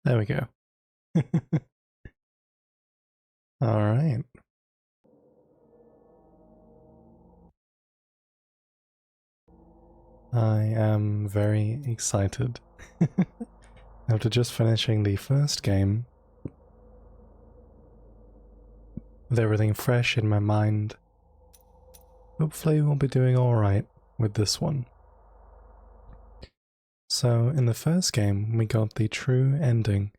There we go. Alright. I am very excited. After just finishing the first game, with everything fresh in my mind, hopefully we'll be doing alright with this one. So, in the first game, we got the true ending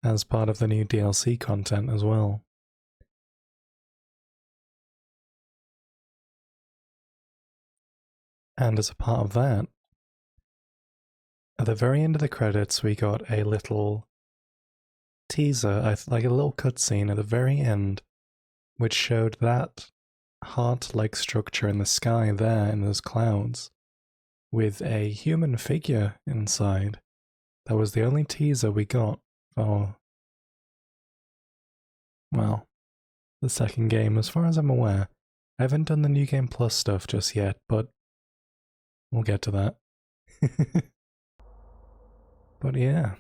as part of the new DLC content as well. And as a part of that, at the very end of the credits, we got a little teaser, like a little cutscene at the very end, which showed that heart-like structure in the sky there in those clouds, with a human figure inside. That was the only teaser we got for, well, the second game, as far as I'm aware. I haven't done the New Game Plus stuff just yet, but we'll get to that. But yeah.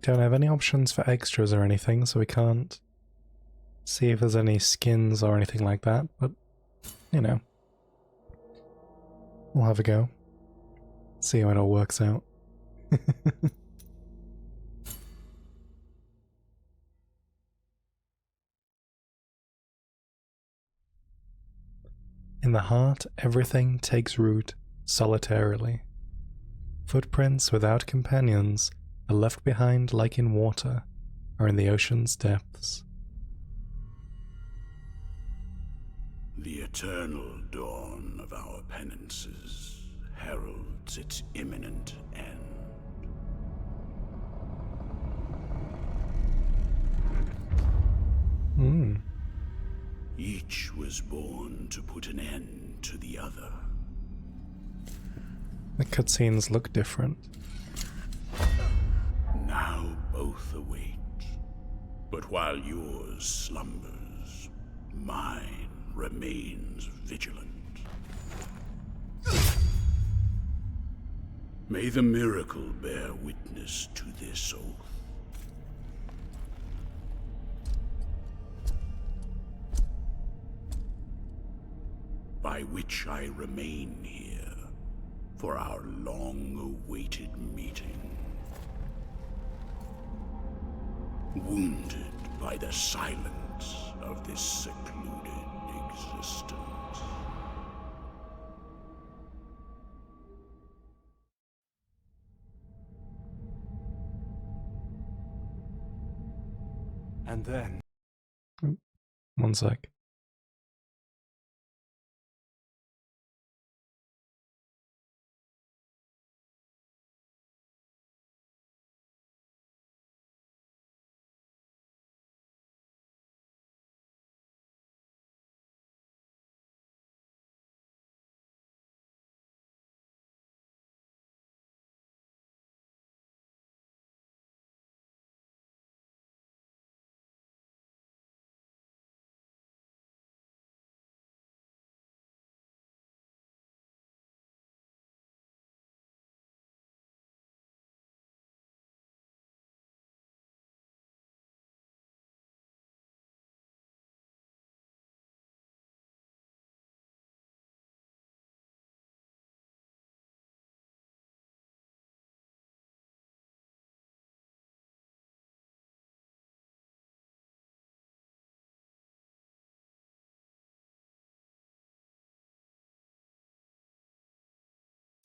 Don't have any options for extras or anything, so we can't see if there's any skins or anything like that, but, you know. We'll have a go. See how it all works out. In the heart, everything takes root solitarily. Footprints without companions are left behind like in water or in the ocean's depths. The eternal dawn of our penances heralds its imminent end. Each was born to put an end to the other. The cutscenes look different. Now both await. But while yours slumbers, mine remains vigilant. May the miracle bear witness to this oath. By which I remain here for our long-awaited meeting. Wounded by the silence of this secluded existence. And then... One sec.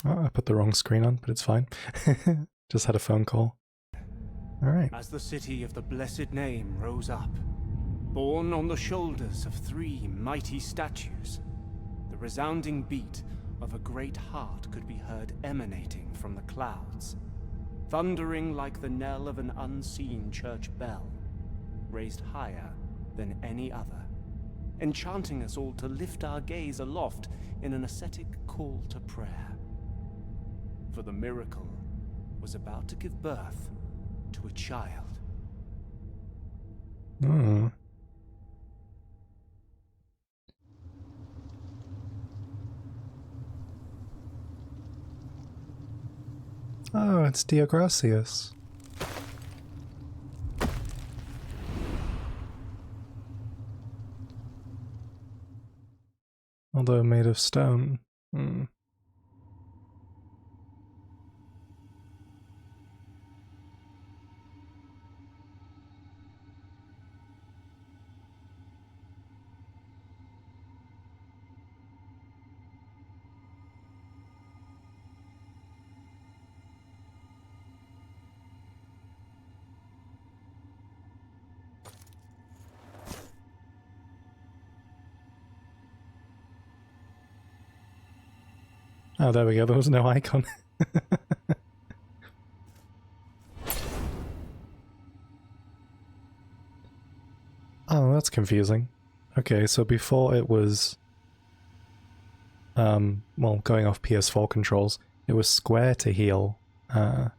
Oh, I put the wrong screen on, but it's fine. Just had a phone call. Alright. As the city of the blessed name rose up, borne on the shoulders of 3 mighty statues, the resounding beat of a great heart could be heard emanating from the clouds, thundering like the knell of an unseen church bell, raised higher than any other, enchanting us all to lift our gaze aloft in an ascetic call to prayer. For the miracle was about to give birth to a child. Oh. Oh, it's Deogracius. Although made of stone. Hmm. Oh, there we go. There was no icon. Oh, that's confusing. Okay, so before it was... well, going off PS4 controls, it was square to heal. Oh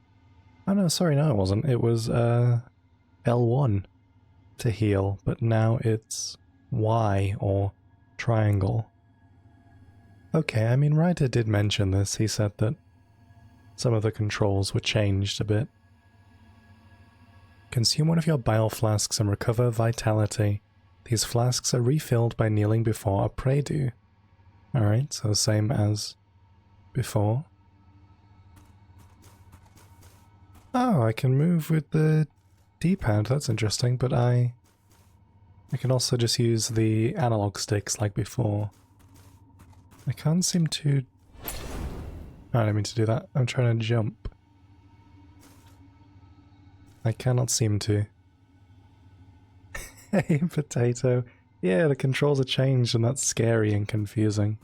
no, sorry, no it wasn't. It was, L1 to heal, but now it's Y or triangle. Okay, I mean, Ryder did mention this. He said that some of the controls were changed a bit. Consume one of your bile flasks and recover vitality. These flasks are refilled by kneeling before a pray-do. Alright, so same as before. Oh, I can move with the D-pad, that's interesting, but I can also just use the analog sticks like before. I can't seem to... Oh, I didn't mean to do that. I'm trying to jump. I cannot seem to. Hey, potato. Yeah, the controls are changed and that's scary and confusing.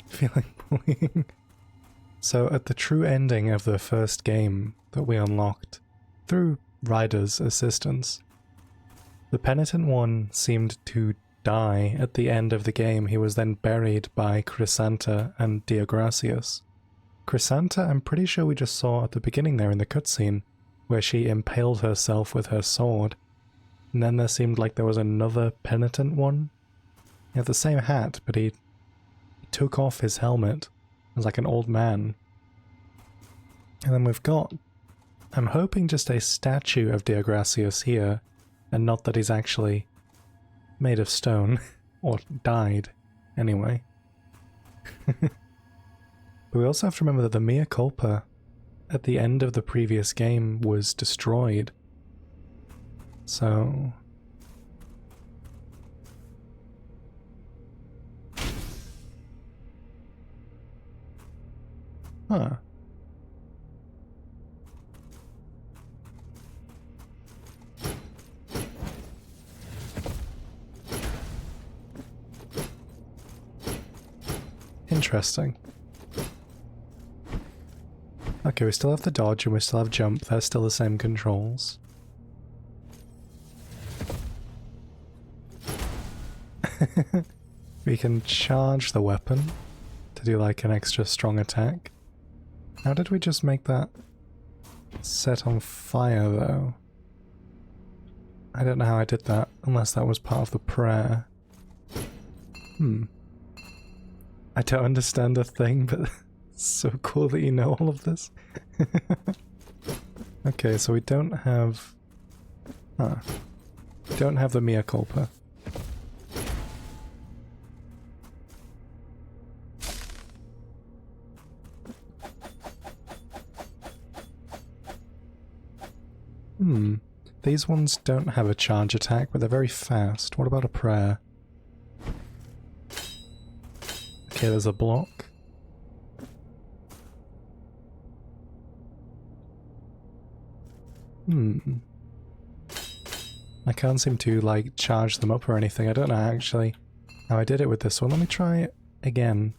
Feeling bullying. So at the true ending of the first game that we unlocked, through Ryder's assistance, the penitent one seemed to die at the end of the game. He was then buried by Chrysanta and Deogracius. Chrysanta, I'm pretty sure we just saw at the beginning there in the cutscene, where she impaled herself with her sword. And then there seemed like there was another penitent one. He had the same hat, but he took off his helmet as like an old man. And then we've got, I'm hoping, just a statue of Deogracius here, and not that he's actually made of stone, or died, anyway. But we also have to remember that the mea culpa at the end of the previous game was destroyed. So... Huh. Interesting. Okay, we still have the dodge and we still have jump. They're still the same controls. We can charge the weapon to do like an extra strong attack. How did we just make that set on fire though? I don't know how I did that, unless that was part of the prayer. I don't understand a thing, but it's so cool that you know all of this. Okay, so we don't have... don't have the mea culpa. These ones don't have a charge attack, but they're very fast. What about a prayer? Okay, there's a block. I can't seem to, like, charge them up or anything. I don't know actually how I did it with this one. Let me try it again.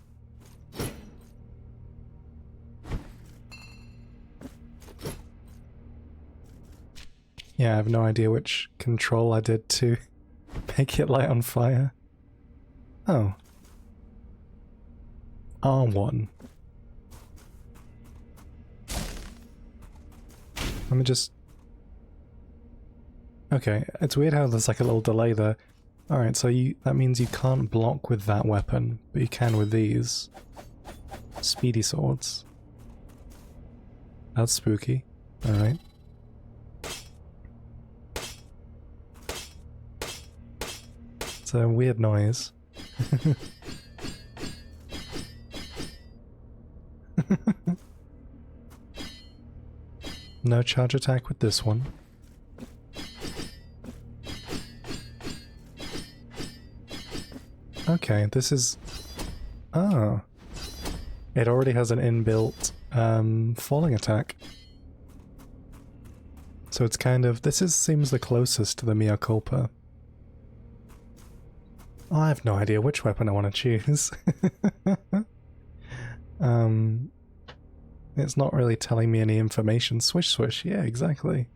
Yeah, I have no idea which control I did to make it light on fire. Oh. R1. Let me just... Okay, it's weird how there's like a little delay there. Alright, so that means you can't block with that weapon, but you can with these. Speedy swords. That's spooky. Alright. It's a weird noise. No charge attack with this one. Okay, this is... Oh. It already has an inbuilt falling attack. So it's kind of... This seems the closest to the Mea Culpa. Oh, I have no idea which weapon I want to choose. It's not really telling me any information. Swish swish, yeah, exactly.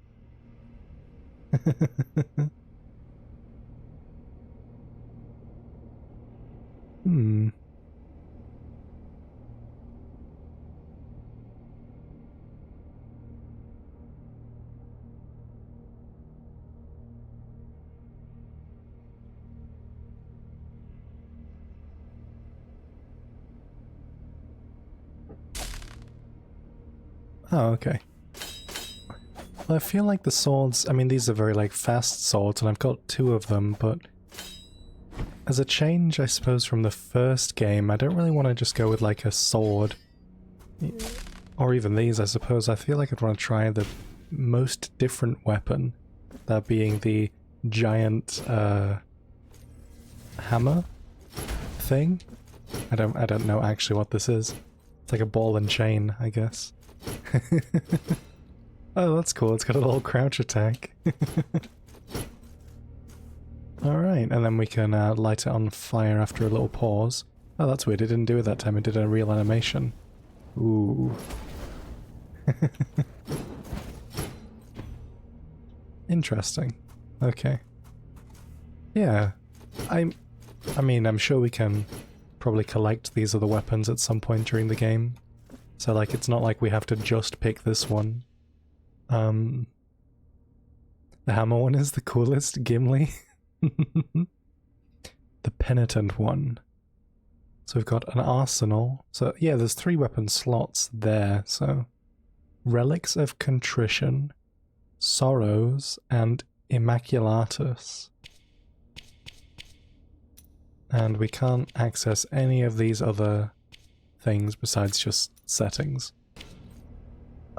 Hmm. Oh, okay. Well, I feel like the swords, I mean, these are very, like, fast swords, and I've got 2 of them, but as a change, I suppose, from the first game, I don't really want to just go with, like, a sword. Or even these, I suppose. I feel like I'd want to try the most different weapon, that being the giant, hammer thing. I don't know actually what this is. It's like a ball and chain, I guess. Oh, that's cool. It's got a little crouch attack. Alright, and then we can light it on fire after a little pause. Oh, that's weird. It didn't do it that time. It did a real animation. Ooh. Interesting. Okay. Yeah. I mean, I'm sure we can probably collect these other weapons at some point during the game. So, like, it's not like we have to just pick this one. The hammer one is the coolest, Gimli. The penitent one. So we've got an arsenal. So, yeah, there's 3 weapon slots there, so... Relics of Contrition, Sorrows, and Immaculatus. And we can't access any of these other things besides just settings.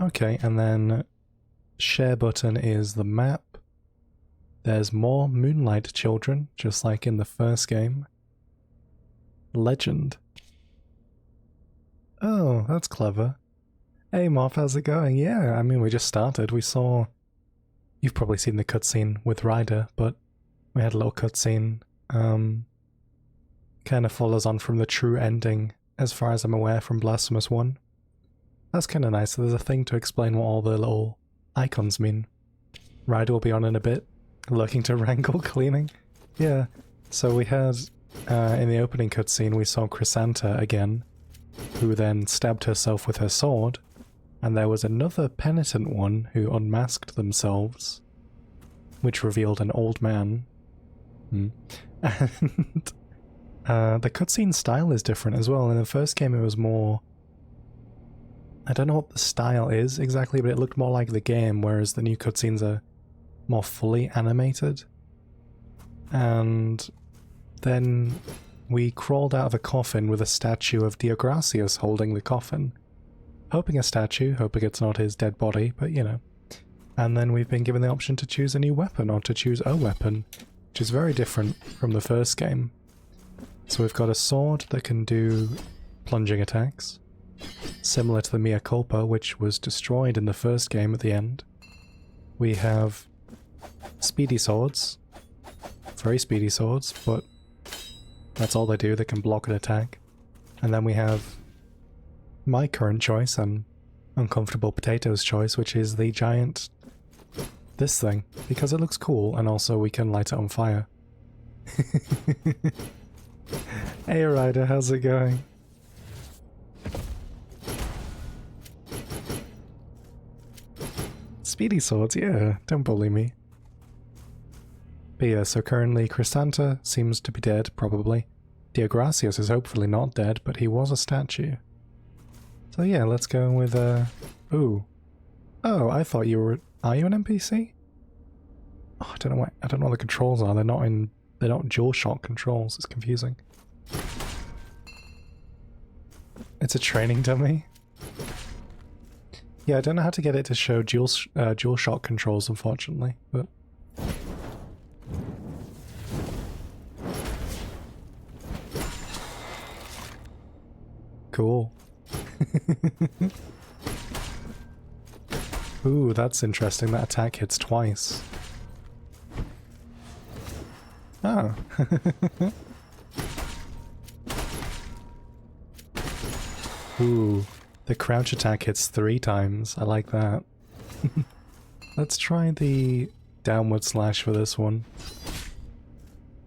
Okay, and then share button is the map. There's more Moonlight Children, just like in the first game. Legend. Oh, that's clever. Hey Moff, how's it going? Yeah, I mean, we just started. We saw... You've probably seen the cutscene with Ryder, but we had a little cutscene. Kind of follows on from the true ending, as far as I'm aware, from Blasphemous 1. That's kind of nice. So there's a thing to explain what all the little icons mean. Ryder will be on in a bit, looking to wrangle cleaning. Yeah, so we had, in the opening cutscene, we saw Chrysanta again, who then stabbed herself with her sword, and there was another penitent one who unmasked themselves, which revealed an old man. And the cutscene style is different as well. In the first game it was more... I don't know what the style is exactly, but it looked more like the game, whereas the new cutscenes are more fully animated. And then we crawled out of a coffin with a statue of Deogracius holding the coffin. Hoping a statue, hoping it's not his dead body, but you know. And then we've been given the option to choose a new weapon, or to choose a weapon, which is very different from the first game. So we've got a sword that can do plunging attacks, similar to the Mea Culpa, which was destroyed in the first game at the end. We have speedy swords, very speedy swords, but that's all they do, they can block an attack. And then we have my current choice and Uncomfortable Potatoes' choice, which is the giant... this thing, because it looks cool, and also we can light it on fire. Hey Ryder, how's it going? Speedy swords, yeah, don't bully me. But yeah, so currently Chrysanta seems to be dead, probably. Deogracius is hopefully not dead, but he was a statue. So yeah, let's go with, ooh, Oh, I thought you were... Are you an NPC? Oh, I don't know what the controls are. They're not dual shock controls. It's confusing. It's a training dummy. Yeah, I don't know how to get it to show dual shock controls, unfortunately, but... Cool. Ooh, that's interesting. That attack hits twice. Oh. Ooh, the crouch attack hits 3 times. I like that. Let's try the downward slash for this one.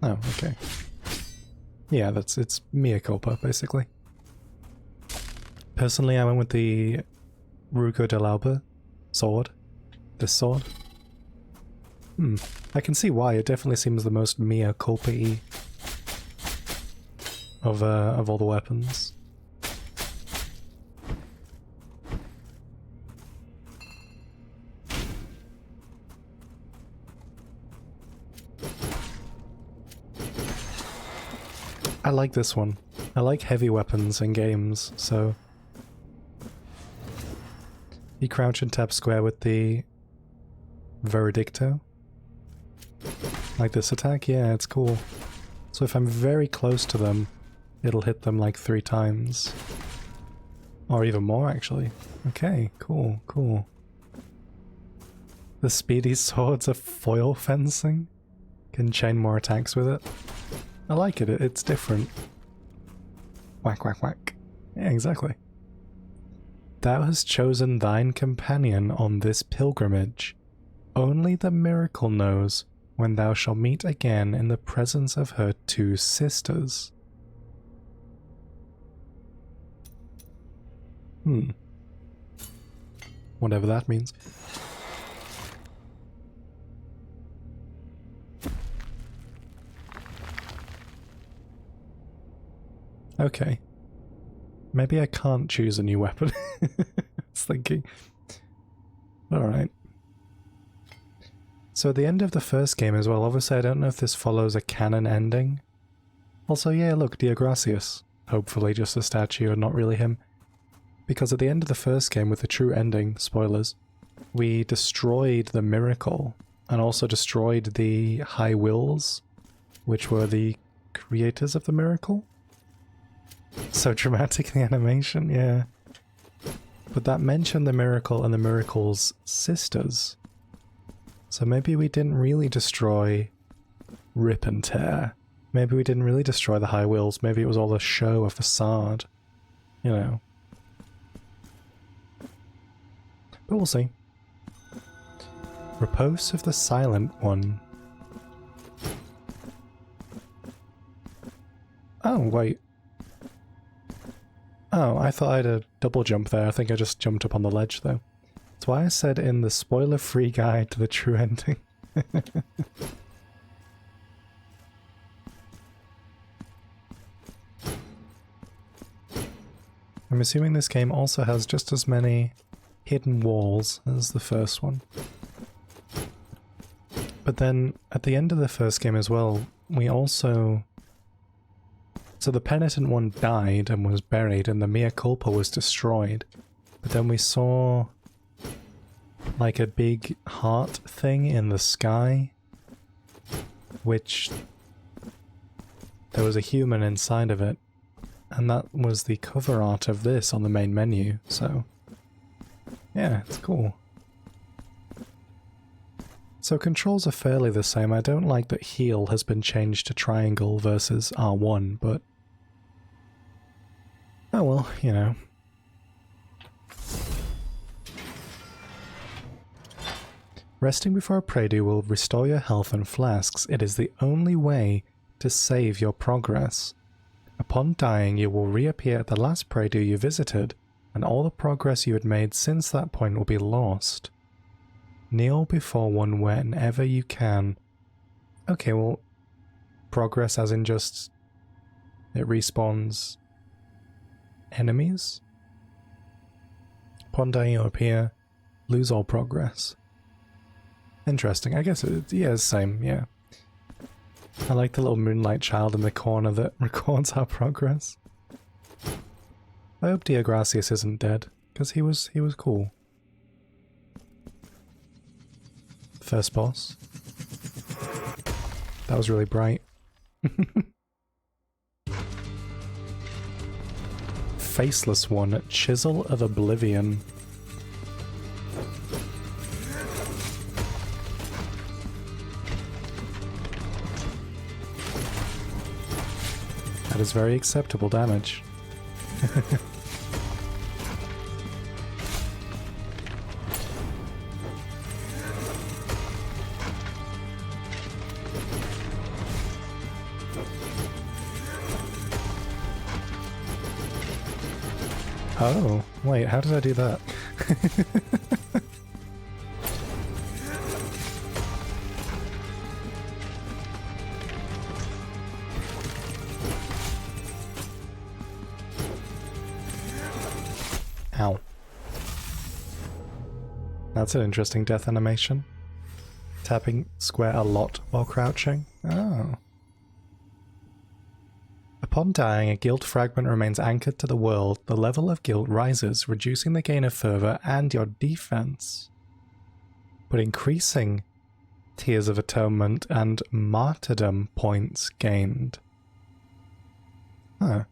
Oh, okay. Yeah, it's mea culpa, basically. Personally, I went with the Rugo del Alba sword. This sword. I can see why. It definitely seems the most mea culpa-y of all the weapons. I like this one. I like heavy weapons in games, so... You crouch and tap square with the Veredicto. Like this attack? Yeah, it's cool. So if I'm very close to them, it'll hit them like 3 times. Or even more, actually. Okay, cool, cool. The speedy swords of foil fencing? Can chain more attacks with it. I like it, it's different. Whack, whack, whack. Yeah, exactly. Thou hast chosen thine companion on this pilgrimage. Only the miracle knows when thou shalt meet again in the presence of her 2 sisters. Whatever that means. Okay. Maybe I can't choose a new weapon. I was thinking. Alright. So at the end of the first game as well, obviously I don't know if this follows a canon ending. Also, yeah, look, Diagracius. Hopefully just a statue and not really him. Because at the end of the first game, with the true ending, spoilers, we destroyed the miracle and also destroyed the High Wills, which were the creators of the miracle. So dramatic, the animation, yeah. But that mentioned the miracle and the miracle's sisters. So maybe we didn't really destroy Rip and Tear. Maybe we didn't really destroy the High Wills. Maybe it was all a show, a facade. You know. But we'll see. Repose of the Silent One. Oh, wait. Oh, I thought I had a double jump there. I think I just jumped up on the ledge, though. That's why I said in the spoiler-free guide to the true ending. I'm assuming this game also has just as many hidden walls as the first one. But then, at the end of the first game as well, we also... So the penitent one died and was buried, and the mea culpa was destroyed. But then we saw like a big heart thing in the sky, which there was a human inside of it, and that was the cover art of this on the main menu, so yeah, it's cool. So controls are fairly the same. I don't like that heal has been changed to triangle versus R1, but oh well, you know. Resting before a prey-do will restore your health and flasks. It is the only way to save your progress. Upon dying, you will reappear at the last prey-do you visited, and all the progress you had made since that point will be lost. Kneel before one whenever you can. Okay, well, progress as in just it respawns enemies? Upon dying, you appear. lose all progress. Interesting. I guess yeah, same, yeah. I like the little moonlight child in the corner that records our progress. I hope Diagracius isn't dead, because he was cool. First boss. That was really bright. Faceless One, Chisel of Oblivion. That is very acceptable damage. Oh, wait, how did I do that? Ow. That's an interesting death animation. Tapping square a lot while crouching. Oh. Upon dying, a guilt fragment remains anchored to the world. The level of guilt rises, reducing the gain of fervor and your defense, but increasing Tears of Atonement and Martyrdom points gained. Huh.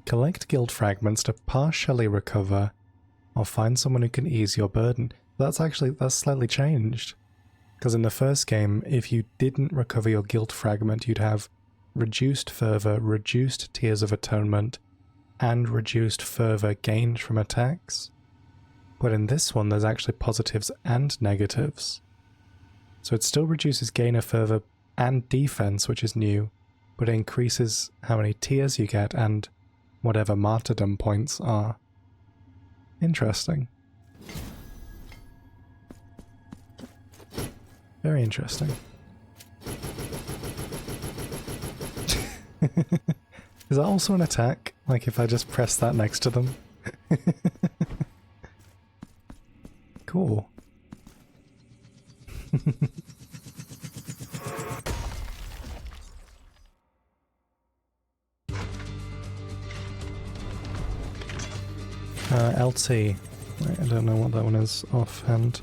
Collect guilt fragments to partially recover, or find someone who can ease your burden. That's slightly changed. Because in the first game, if you didn't recover your guilt fragment, you'd have reduced fervor, reduced Tears of Atonement, and reduced fervor gained from attacks. But in this one, there's actually positives and negatives. So it still reduces gain of fervor and defense, which is new, but it increases how many tears you get and whatever martyrdom points are. Interesting. Very interesting. Is that also an attack? Like if I just press that next to them? Cool. LT. Wait, I don't know what that one is offhand.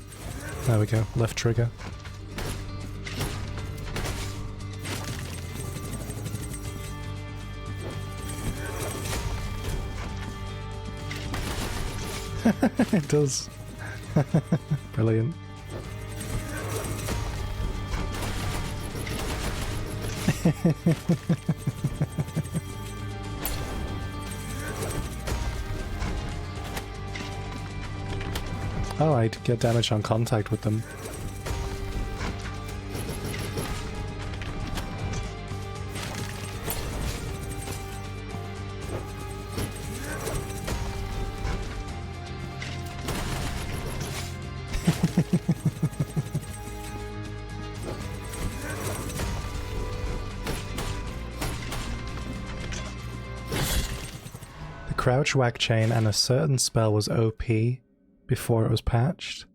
There we go, left trigger. It does. Brilliant. Oh, I'd get damage on contact with them. The crouch whack chain and a certain spell was OP before it was patched.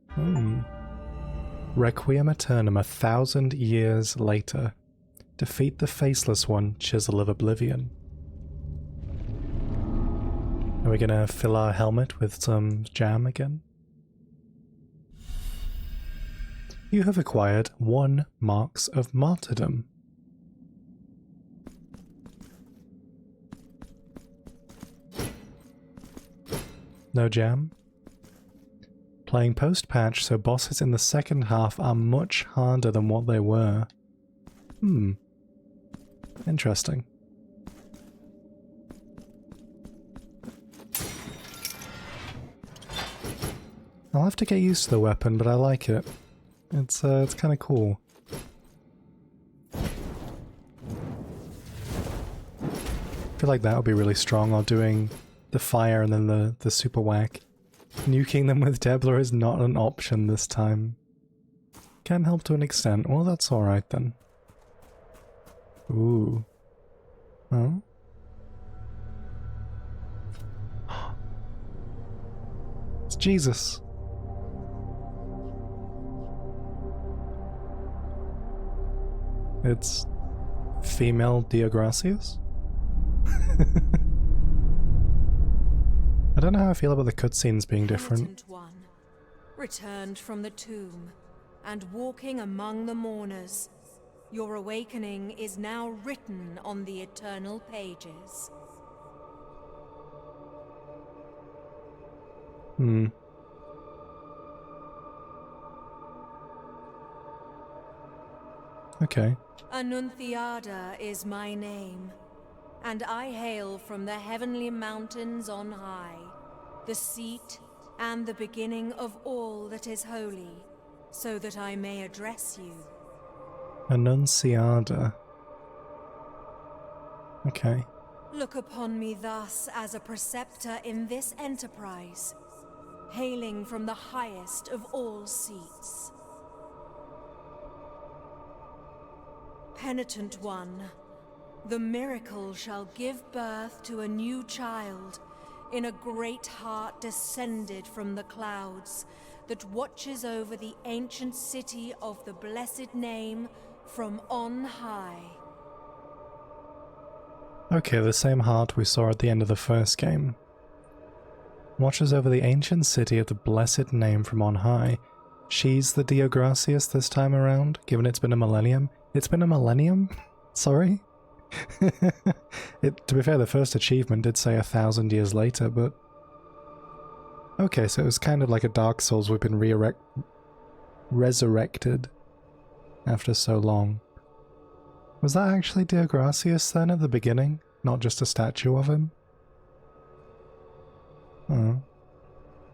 Requiem Aeternum 1,000 years later. Defeat the Faceless One, Chisel of Oblivion. Are we gonna fill our helmet with some jam again? You have acquired 1 Marks of Martyrdom. No jam? Playing post-patch, so bosses in the second half are much harder than what they were. Interesting. I'll have to get used to the weapon, but I like it. It's kind of cool. I feel like that would be really strong, or doing the fire and then the super whack. Nuking them with Debler is not an option this time. Can help to an extent. Well, that's alright then. Ooh. Oh? It's Jesus. It's female Deogracias? I don't know how I feel about the cutscenes being different. Penitent one, returned from the tomb, and walking among the mourners. Your awakening is now written on the eternal pages. Okay. Annunciada is my name, and I hail from the heavenly mountains on high, the seat and the beginning of all that is holy, so that I may address you. Annunciada. Okay. Look upon me thus as a preceptor in this enterprise, hailing from the highest of all seats. Penitent one, the miracle shall give birth to a new child in a great heart descended from the clouds that watches over the ancient city of the blessed name from on high. Okay, the same heart we saw at the end of the first game. Watches over the ancient city of the blessed name from on high. She's the Deogracias this time around, given it's been a millennium. It's been a millennium? Sorry? To be fair, the first achievement did say 1,000 years later, but... Okay, so it was kind of like a Dark Souls. We've been resurrected after so long. Was that actually Deogracias then at the beginning? Not just a statue of him? Oh.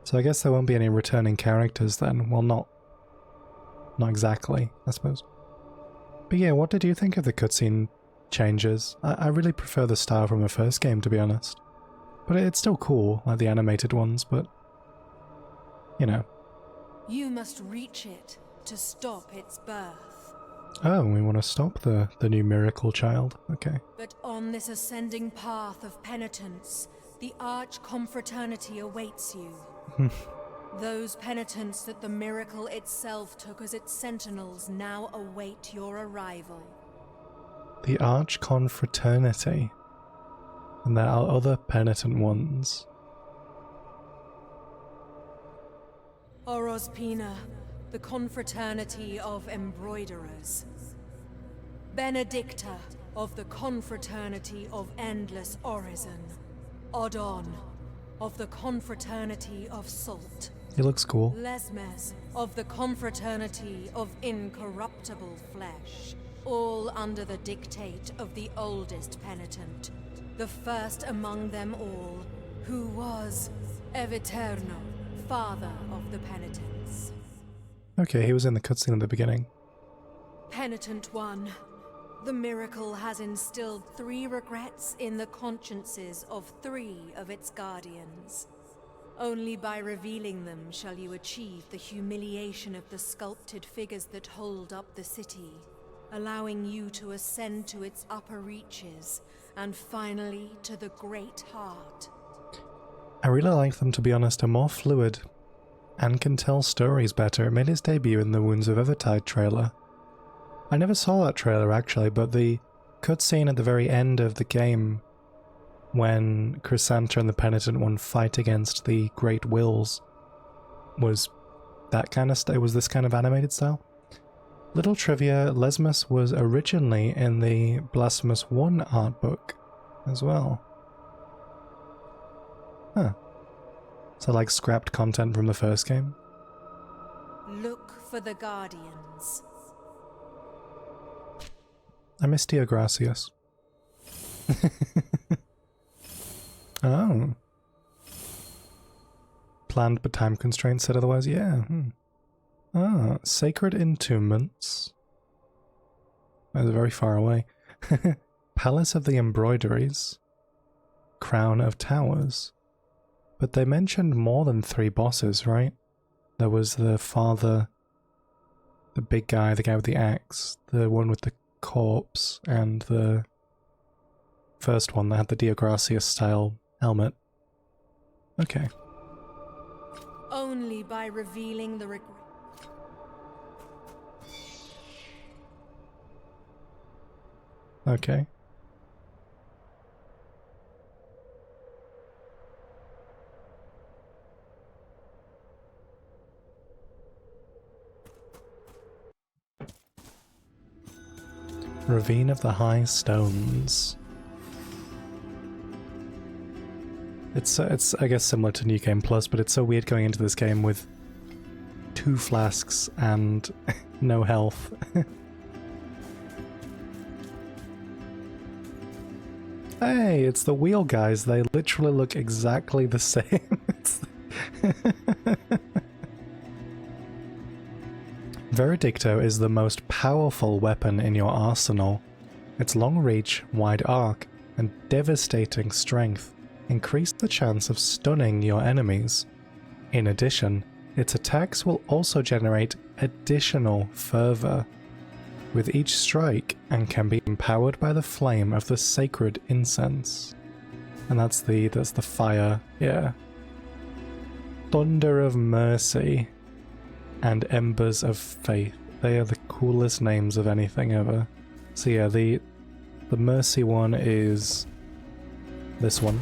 So I guess there won't be any returning characters then. Well, not exactly, I suppose. But yeah, what did you think of the cutscene changes? I really prefer the style from the first game, to be honest. But it's still cool, like the animated ones, but... You know. You must reach it to stop its birth. Oh, we want to stop the new miracle child. Okay. But on this ascending path of penitence, the arch-confraternity awaits you. Those penitents that the miracle itself took as its sentinels now await your arrival. The arch-confraternity. And there are other penitent ones. Orospina, the confraternity of embroiderers. Benedicta, of the confraternity of endless orison. Odon, of the confraternity of salt. He looks cool. Lesmes, of the confraternity of incorruptible flesh. All under the dictate of the oldest penitent, the first among them all, who was Eviterno, father of the penitents. Okay, he was in the cutscene at the beginning. Penitent one, the miracle has instilled 3 regrets in the consciences of 3 of its guardians. Only by revealing them shall you achieve the humiliation of the sculpted figures that hold up the city, allowing you to ascend to its upper reaches, and finally to the great heart. I really like them, to be honest. Are more fluid and can tell stories better. It made its debut in the Wounds of Evertide trailer. I never saw that trailer actually, but the cutscene at the very end of the game when Chrysanta and the Penitent One fight against the Great Wills was that kind of it was this kind of animated style. Little trivia, Lesmes was originally in the Blasphemous 1 art book as well. Huh. So like scrapped content from the first game? Look for the guardians. I miss Deogracias. Oh. Planned but time constraints said otherwise, yeah. Ah, Sacred Entombments. That was very far away. Palace of the Embroideries. Crown of Towers. But they mentioned more than 3 bosses, right? There was the father, the big guy, the guy with the axe, the one with the corpse, and the first one that had the Deogracias style helmet. Okay. Only by revealing the Okay. Ravine of the High Stones. It's I guess similar to New Game Plus, but it's so weird going into this game with 2 flasks and no health. Hey, it's the wheel guys. They literally look exactly the same. Veredicto is the most powerful weapon in your arsenal. Its long reach, wide arc, and devastating strength increase the chance of stunning your enemies. In addition, its attacks will also generate additional fervor with each strike and can be empowered by the flame of the sacred incense. And that's the fire, yeah. Thunder of Mercy and Embers of Faith. They are the coolest names of anything ever. So yeah, the Mercy one is this one.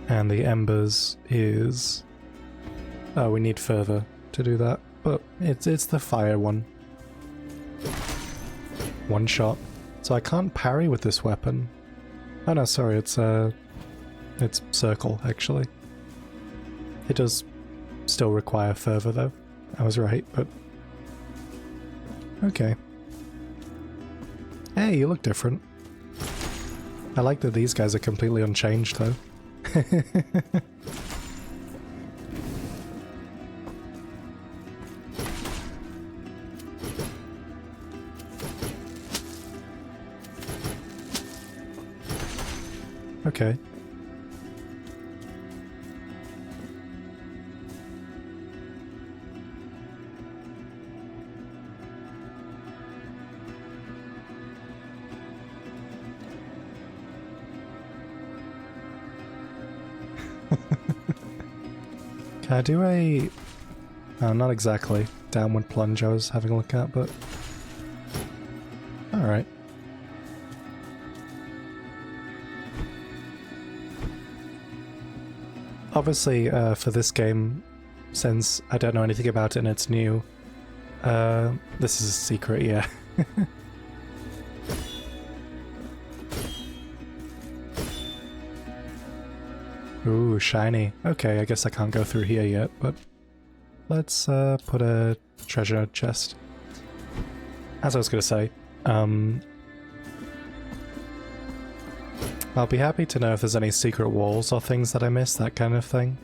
And the Embers is... oh, we need further to do that. But it's the fire one. One shot. So I can't parry with this weapon. Oh no, sorry, it's circle, actually. It does still require fervor though. I was right, but... okay. Hey, you look different. I like that these guys are completely unchanged though. Okay. Can I do a... not exactly. Downward plunge I was having a look at, but... alright. Obviously, for this game, since I don't know anything about it and it's new, this is a secret, yeah. Ooh, shiny. Okay, I guess I can't go through here yet, but let's put a treasure chest. As I was going to say, I'll be happy to know if there's any secret walls or things that I missed, that kind of thing.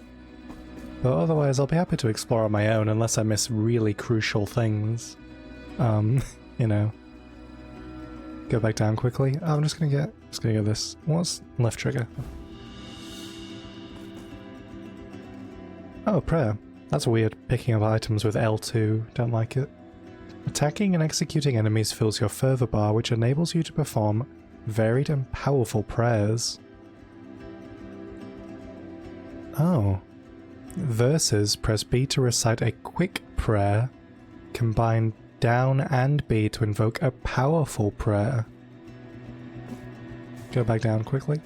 But otherwise, I'll be happy to explore on my own unless I miss really crucial things. You know. Go back down quickly. Oh, I'm just gonna get this. What's left trigger? Oh, prayer. That's weird. Picking up items with L2. Don't like it. Attacking and executing enemies fills your fervor bar, which enables you to perform varied and powerful prayers. Oh. Verses, press B to recite a quick prayer. Combine down and B to invoke a powerful prayer. Go back down quickly.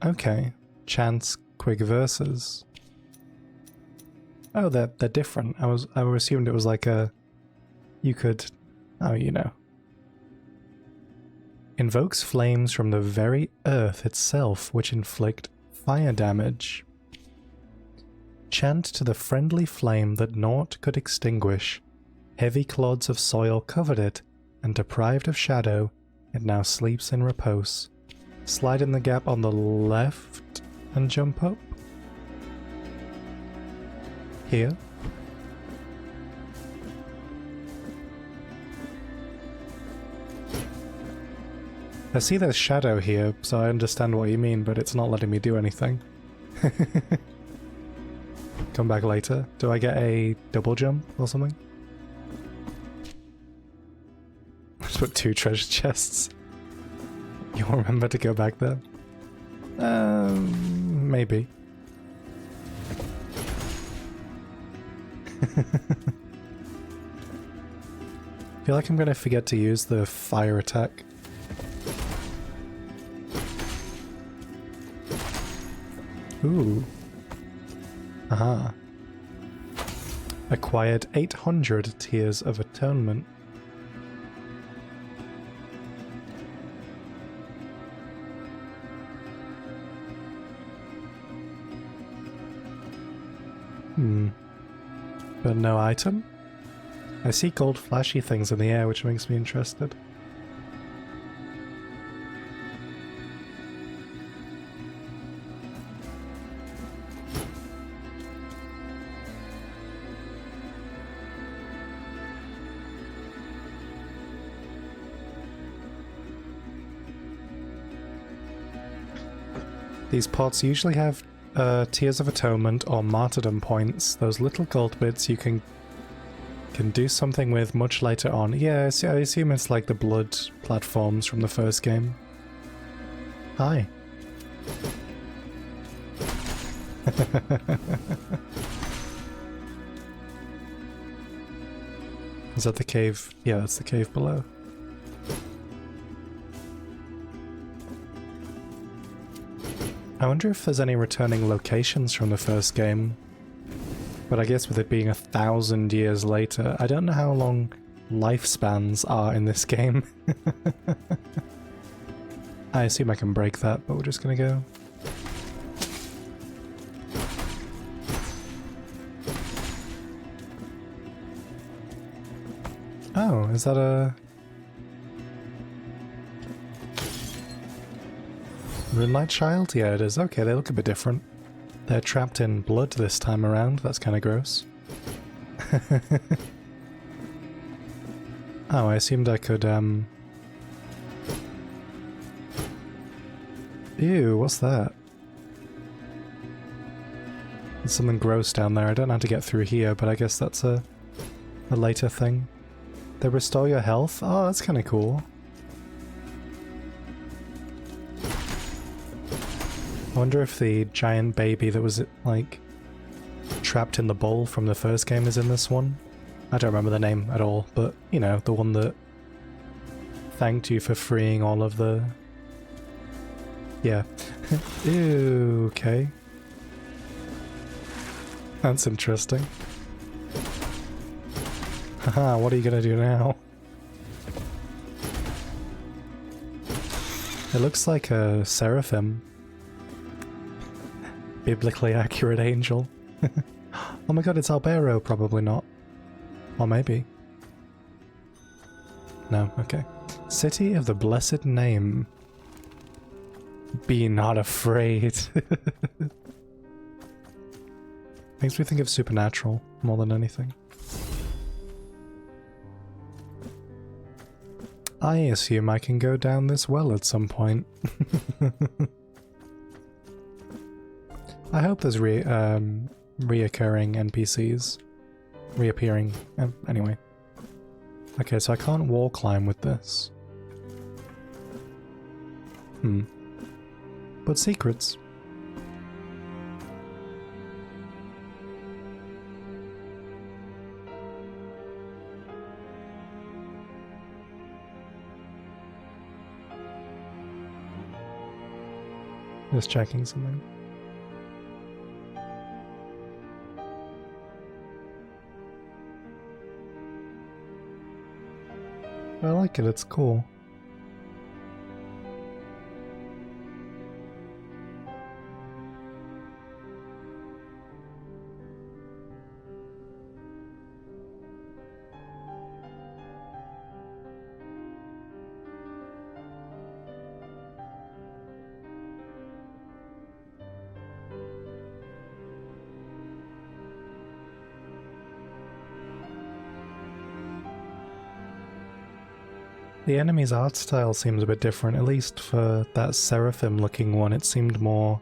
Okay. Chants quick verses. Oh, they're different. I assumed it was like a... you could... oh, you know. Invokes flames from the very earth itself, which inflict fire damage. Chant to the friendly flame that naught could extinguish. Heavy clods of soil covered it, and deprived of shadow, it now sleeps in repose. Slide in the gap on the left and jump up. Here. I see there's shadow here, so I understand what you mean, but it's not letting me do anything. Come back later. Do I get a double jump or something? Let's put 2 treasure chests. You'll remember to go back there? Maybe. feel like I'm gonna forget to use the fire attack. Ooh. Aha. Acquired 800 Tears of Atonement. But no item? I see gold flashy things in the air, which makes me interested. These pots usually have Tears of Atonement or Martyrdom points. Those little gold bits you can do something with much later on. Yeah, I assume it's like the blood platforms from the first game. Hi. Is that the cave? Yeah, that's the cave below. I wonder if there's any returning locations from the first game. But I guess with it being 1,000 years later, I don't know how long lifespans are in this game. I assume I can break that, but we're just gonna go. Oh, is that a... Moonlight Child? Yeah, it is. Okay, they look a bit different. They're trapped in blood this time around. That's kind of gross. Oh, I assumed I could, Ew, what's that? There's something gross down there. I don't know how to get through here, but I guess that's a later thing. They restore your health? Oh, that's kind of cool. I wonder if the giant baby that was, like, trapped in the bowl from the first game is in this one. I don't remember the name at all, but, you know, the one that thanked you for freeing all of the... Yeah. Ew, okay. That's interesting. Haha, what are you gonna do now? It looks like a seraphim. Biblically accurate angel. Oh my god, it's Albero, probably not. Or maybe. No, okay. City of the Blessed Name. Be not afraid. Makes me think of Supernatural more than anything. I assume I can go down this well at some point. I hope there's reoccurring NPCs. Reappearing. Anyway. Okay, so I can't wall climb with this. But secrets. Just checking something. I like it, it's cool. The enemy's art style seems a bit different, at least for that seraphim looking one. It seemed more...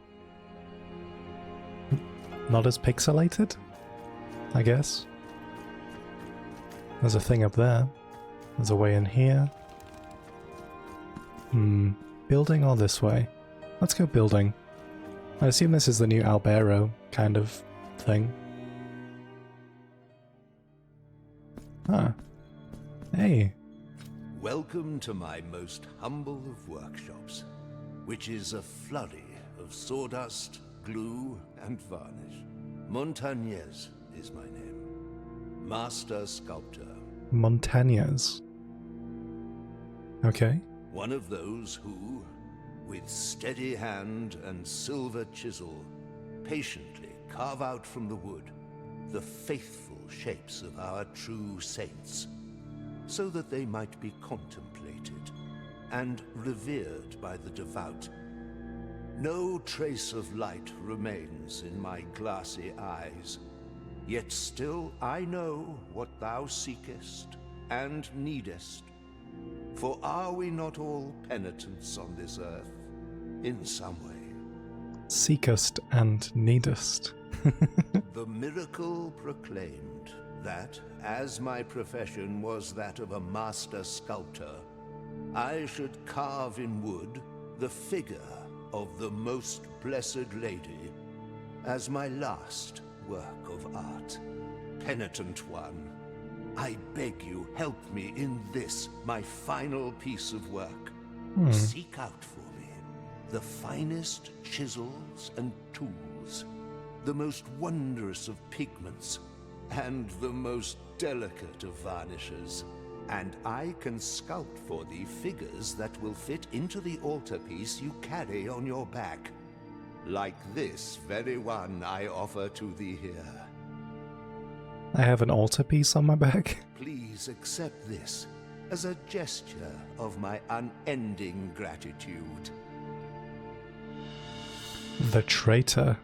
not as pixelated, I guess. There's a thing up there. There's a way in here. Building or this way? Let's go building. I assume this is the new Albero kind of thing. Ah. Hey. Welcome to my most humble of workshops, which is a flurry of sawdust, glue, and varnish. Montañez is my name. Master Sculptor. Montañez. Okay. One of those who, with steady hand and silver chisel, patiently carve out from the wood the faithful shapes of our true saints, so that they might be contemplated and revered by the devout. No trace of light remains in my glassy eyes, yet still I know what thou seekest and needest. For are we not all penitents on this earth, in some way? Seekest and needest. The miracle proclaimed that, as my profession was that of a master sculptor, I should carve in wood the figure of the Most Blessed Lady as my last work of art. Penitent one, I beg you, help me in this, my final piece of work. Seek out for me the finest chisels and tools, the most wondrous of pigments, and the most delicate of varnishes, and I can sculpt for thee figures that will fit into the altarpiece you carry on your back, like this very one I offer to thee here. I have an altarpiece on my back. Please accept this as a gesture of my unending gratitude. The traitor.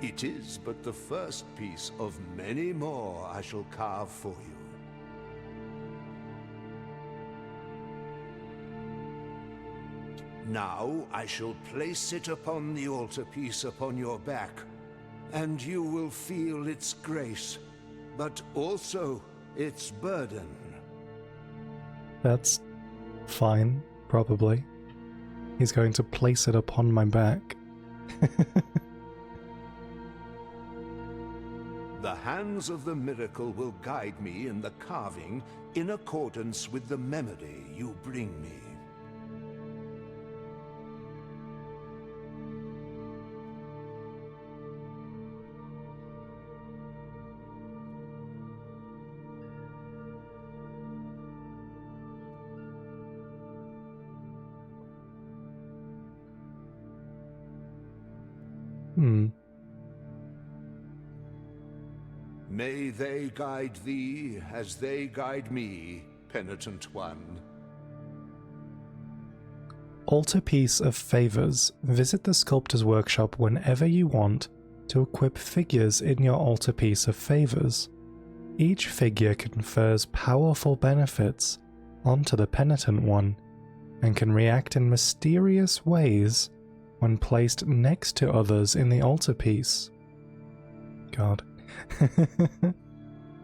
It is but the first piece of many more I shall carve for you. Now I shall place it upon the altarpiece upon your back, and you will feel its grace, but also its burden. That's fine, probably. He's going to place it upon my back. The hands of the miracle will guide me in the carving in accordance with the memory you bring me. May they guide thee as they guide me, penitent one. Altarpiece of Favors. Visit the sculptor's workshop whenever you want to equip figures in your altarpiece of favors. Each figure confers powerful benefits onto the penitent one and can react in mysterious ways when placed next to others in the altarpiece. God.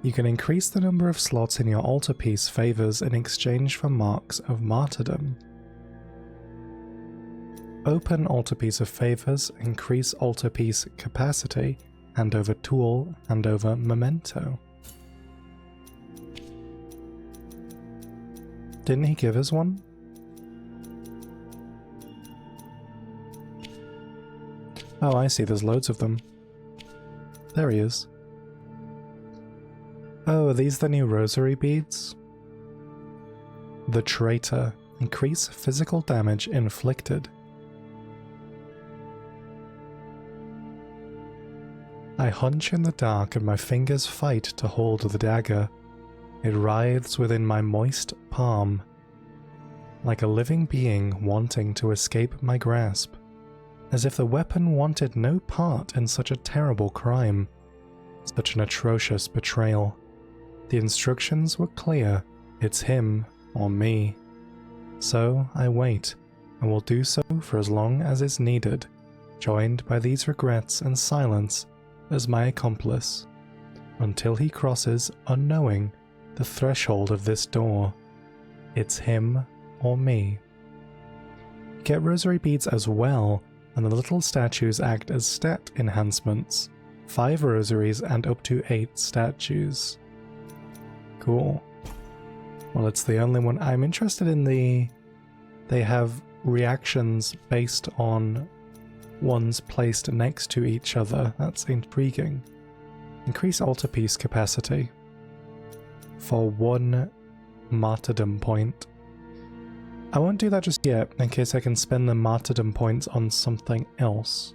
You can increase the number of slots in your altarpiece favors in exchange for marks of martyrdom. Open altarpiece of favors, increase altarpiece capacity, hand over tool, hand over memento. Didn't he give us one? Oh, I see, there's loads of them. There he is. Oh, are these the new rosary beads? The Traitor. Increase physical damage inflicted. I hunch in the dark and my fingers fight to hold the dagger. It writhes within my moist palm, like a living being wanting to escape my grasp, as if the weapon wanted no part in such a terrible crime, such an atrocious betrayal. The instructions were clear, it's him or me. So I wait, and will do so for as long as is needed, joined by these regrets and silence as my accomplice, until he crosses, unknowing, the threshold of this door. It's him or me. Get rosary beads as well, and the little statues act as stat enhancements. 5 rosaries and up to 8 statues. Cool. Well, it's the only one. I'm interested in the... They have reactions based on ones placed next to each other. That's intriguing. Increase altarpiece capacity for 1 martyrdom point. I won't do that just yet, in case I can spend the martyrdom points on something else.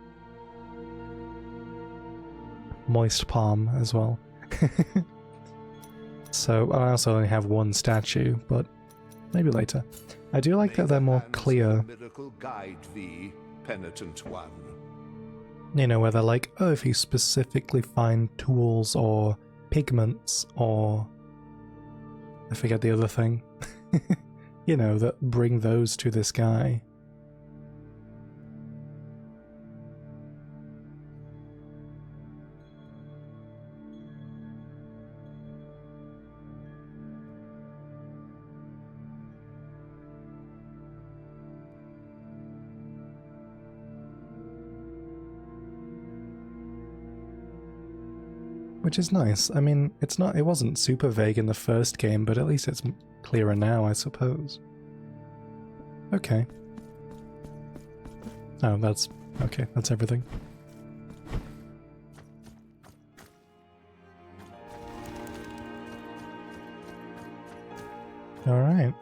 Moist palm as well. So I also only have 1 statue, but maybe later. I do like that they're more clear. Miracle guide thee, penitent one. You know, where they're like, oh, if you specifically find tools or pigments or... I forget the other thing. You know, that bring those to this guy. Which is nice. I mean, it wasn't super vague in the first game, but at least it's clearer now, I suppose. Okay. Oh, that's... okay, that's everything. Alright.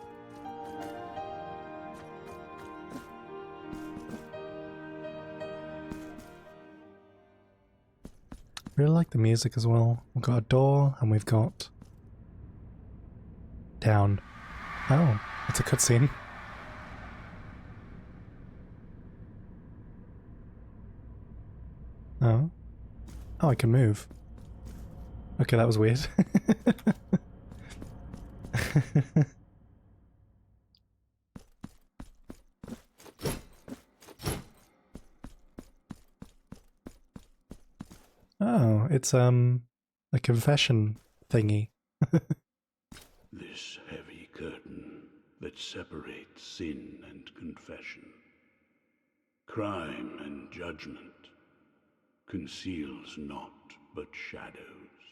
Really like the music as well. We've got a door, and we've got... down. Oh, it's a cutscene. Oh. Oh, I can move. Okay, that was weird. Oh, it's a confession thingy. This heavy curtain that separates sin and confession, crime and judgment, conceals naught but shadows.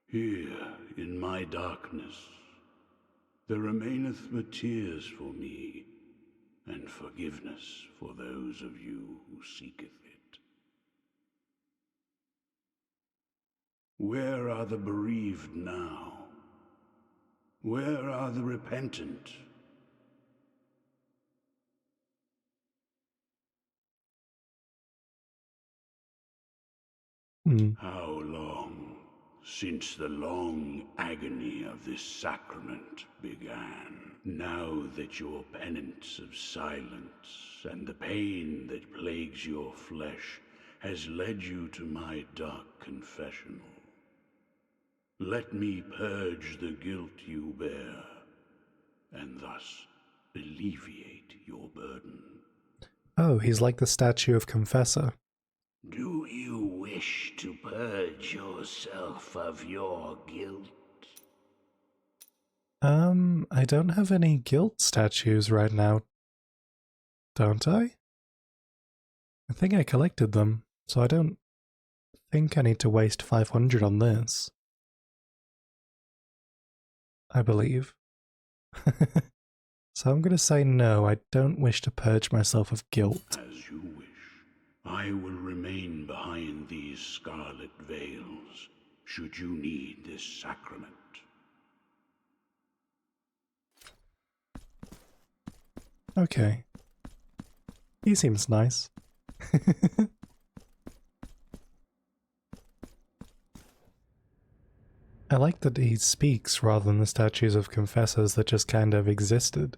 Here in my darkness there remaineth but tears for me, and forgiveness for those of you who seeketh it. Where are the bereaved now? Where are the repentant? How long since the long agony of this sacrament began? Now that your penance of silence and the pain that plagues your flesh has led you to my dark confessional, let me purge the guilt you bear, and thus alleviate your burden. Oh, he's like the statue of Confessor. Do you wish to purge yourself of your guilt? I don't have any guilt statues right now, don't I? I think I collected them, so I don't think I need to waste 500 on this. I believe. So I'm gonna say no, I don't wish to purge myself of guilt. As you wish. I will remain behind these scarlet veils, should you need this sacrament. Okay. He seems nice. I like that he speaks rather than the statues of confessors that just kind of existed.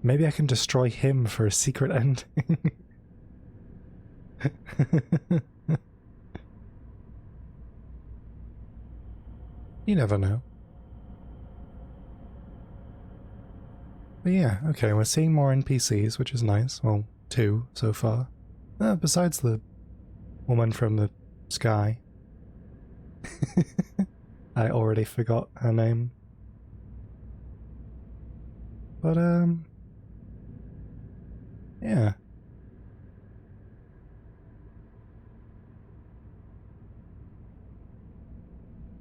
Maybe I can destroy him for a secret ending. You never know. But yeah, okay, we're seeing more NPCs, which is nice. Well, 2 so far. Besides the woman from the sky. I already forgot her name. But, yeah.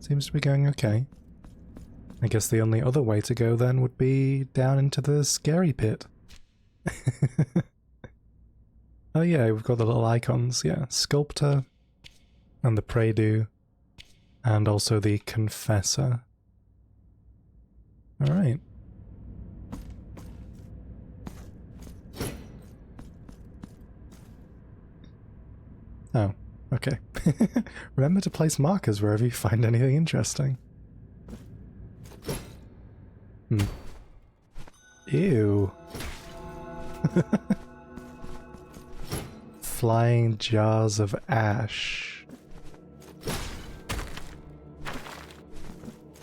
Seems to be going okay. I guess the only other way to go then would be down into the scary pit. Oh yeah, we've got the little icons, yeah. Sculptor, and the Pray-Do, and also the Confessor. Alright. Oh, okay. Remember to place markers wherever you find anything interesting. Ew. Flying jars of ash.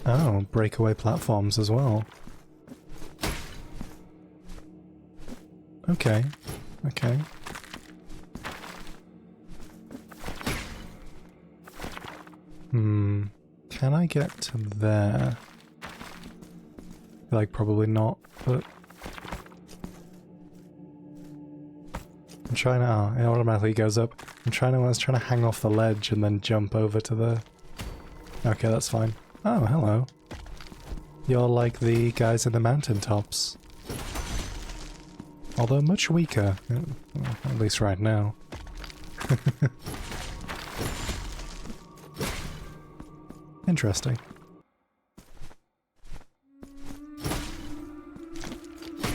Oh, breakaway platforms as well. Okay, okay. Can I get to there? Like, probably not, but... I'm trying to... Oh, it automatically goes up. I was trying to hang off the ledge and then jump over to the... Okay, that's fine. Oh, hello. You're like the guys in the mountaintops. Although much weaker, at least right now. Interesting.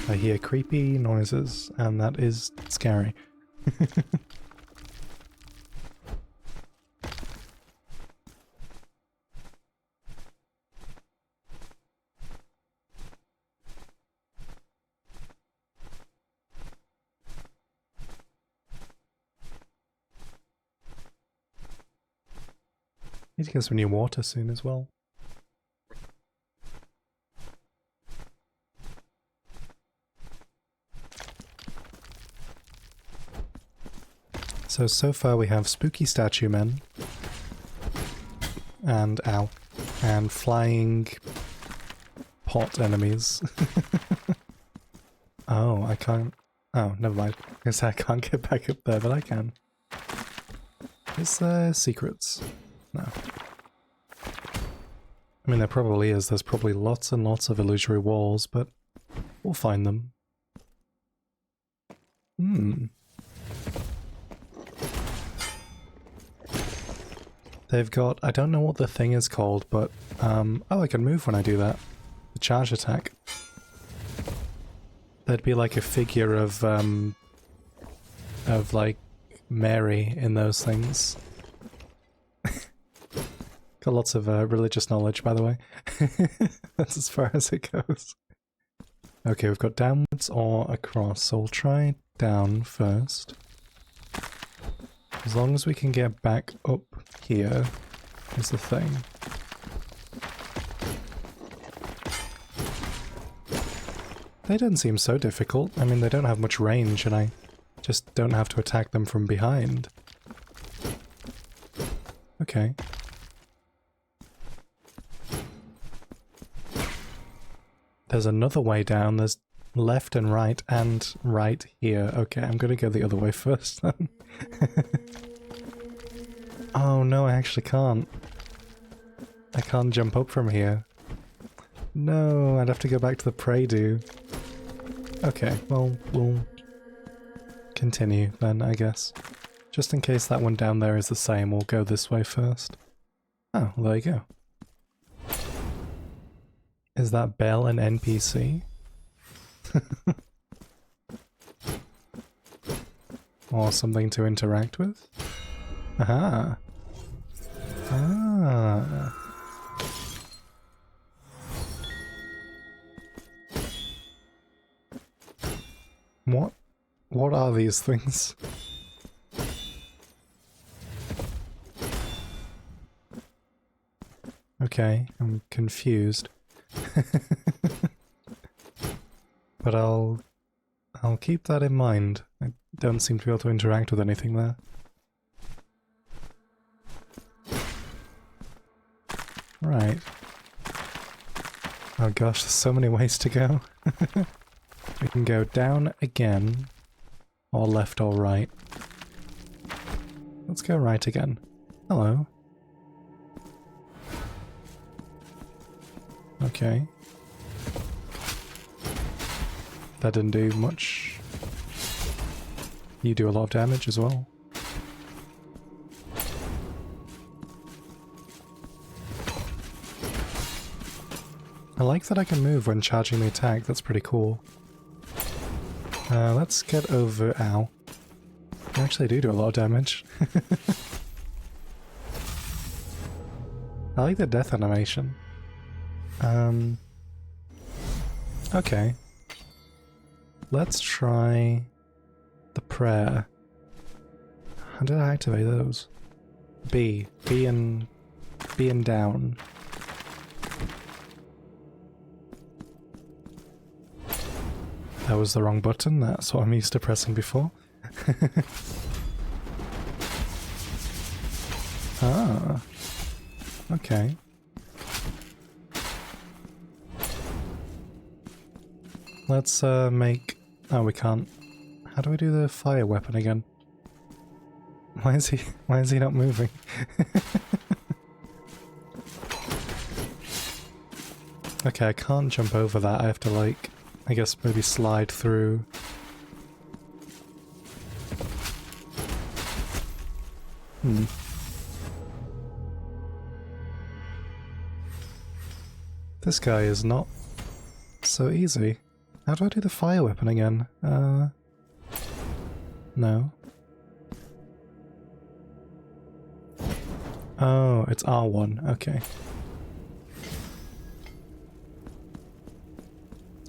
I hear creepy noises, and that is scary. Need to get some new water soon as well. So far we have spooky statue men, and ow, and flying pot enemies. Oh, I can't. Oh, never mind. I guess I can't get back up there, but I can. Is there secrets? No. I mean, there probably is. There's probably lots and lots of illusory walls, but we'll find them. They've got... I don't know what the thing is called, but... oh, I can move when I do that. The charge attack. There'd be like a figure of like, Mary in those things. Got lots of religious knowledge, by the way. That's as far as it goes. Okay, we've got downwards or across, so we'll try down first. As long as we can get back up here is the thing. They don't seem so difficult. I mean, they don't have much range, and I just don't have to attack them from behind. Okay. There's another way down. There's left and right here. Okay, I'm gonna go the other way first then. Oh no, I actually can't. I can't jump up from here. No, I'd have to go back to the Pray-Do. Okay, well, we'll continue then, I guess. Just in case that one down there is the same, we'll go this way first. Oh, well, there you go. Is that Belle an NPC? Or something to interact with? Aha! Ah! What are these things? Okay, I'm confused. But I'll keep that in mind. I don't seem to be able to interact with anything there. Right. Oh gosh, there's so many ways to go. We can go down again, or left or right. Let's go right again. Hello. Okay. That didn't do much. You do a lot of damage as well. I like that I can move when charging the attack, that's pretty cool. Let's get over... Ow. I actually do a lot of damage. I like the death animation. Okay. Let's try the prayer. How did I activate those? B and down. That was the wrong button, that's what I'm used to pressing before. Ah. Okay. Let's make... Oh, we can't. How do we do the fire weapon again? Why is he not moving? Okay, I can't jump over that. I have to, like, I guess maybe slide through. This guy is not so easy. How do I do the fire weapon again? No. Oh, it's R1, okay.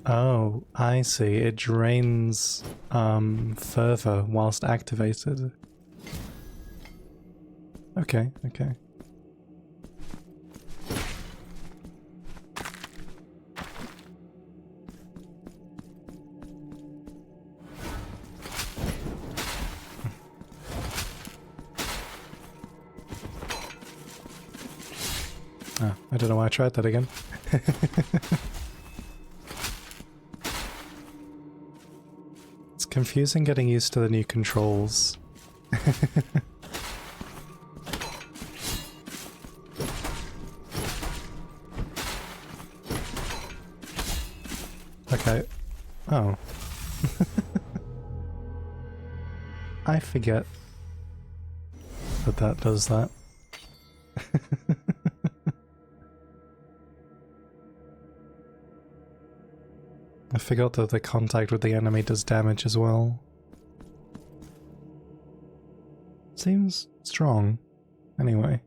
Oh, I see. It drains further whilst activated. Okay, okay. Oh, I don't know why I tried that again. It's confusing getting used to the new controls. Okay. Oh. I forget that does that. I forgot that the contact with the enemy does damage as well. Seems strong, anyway.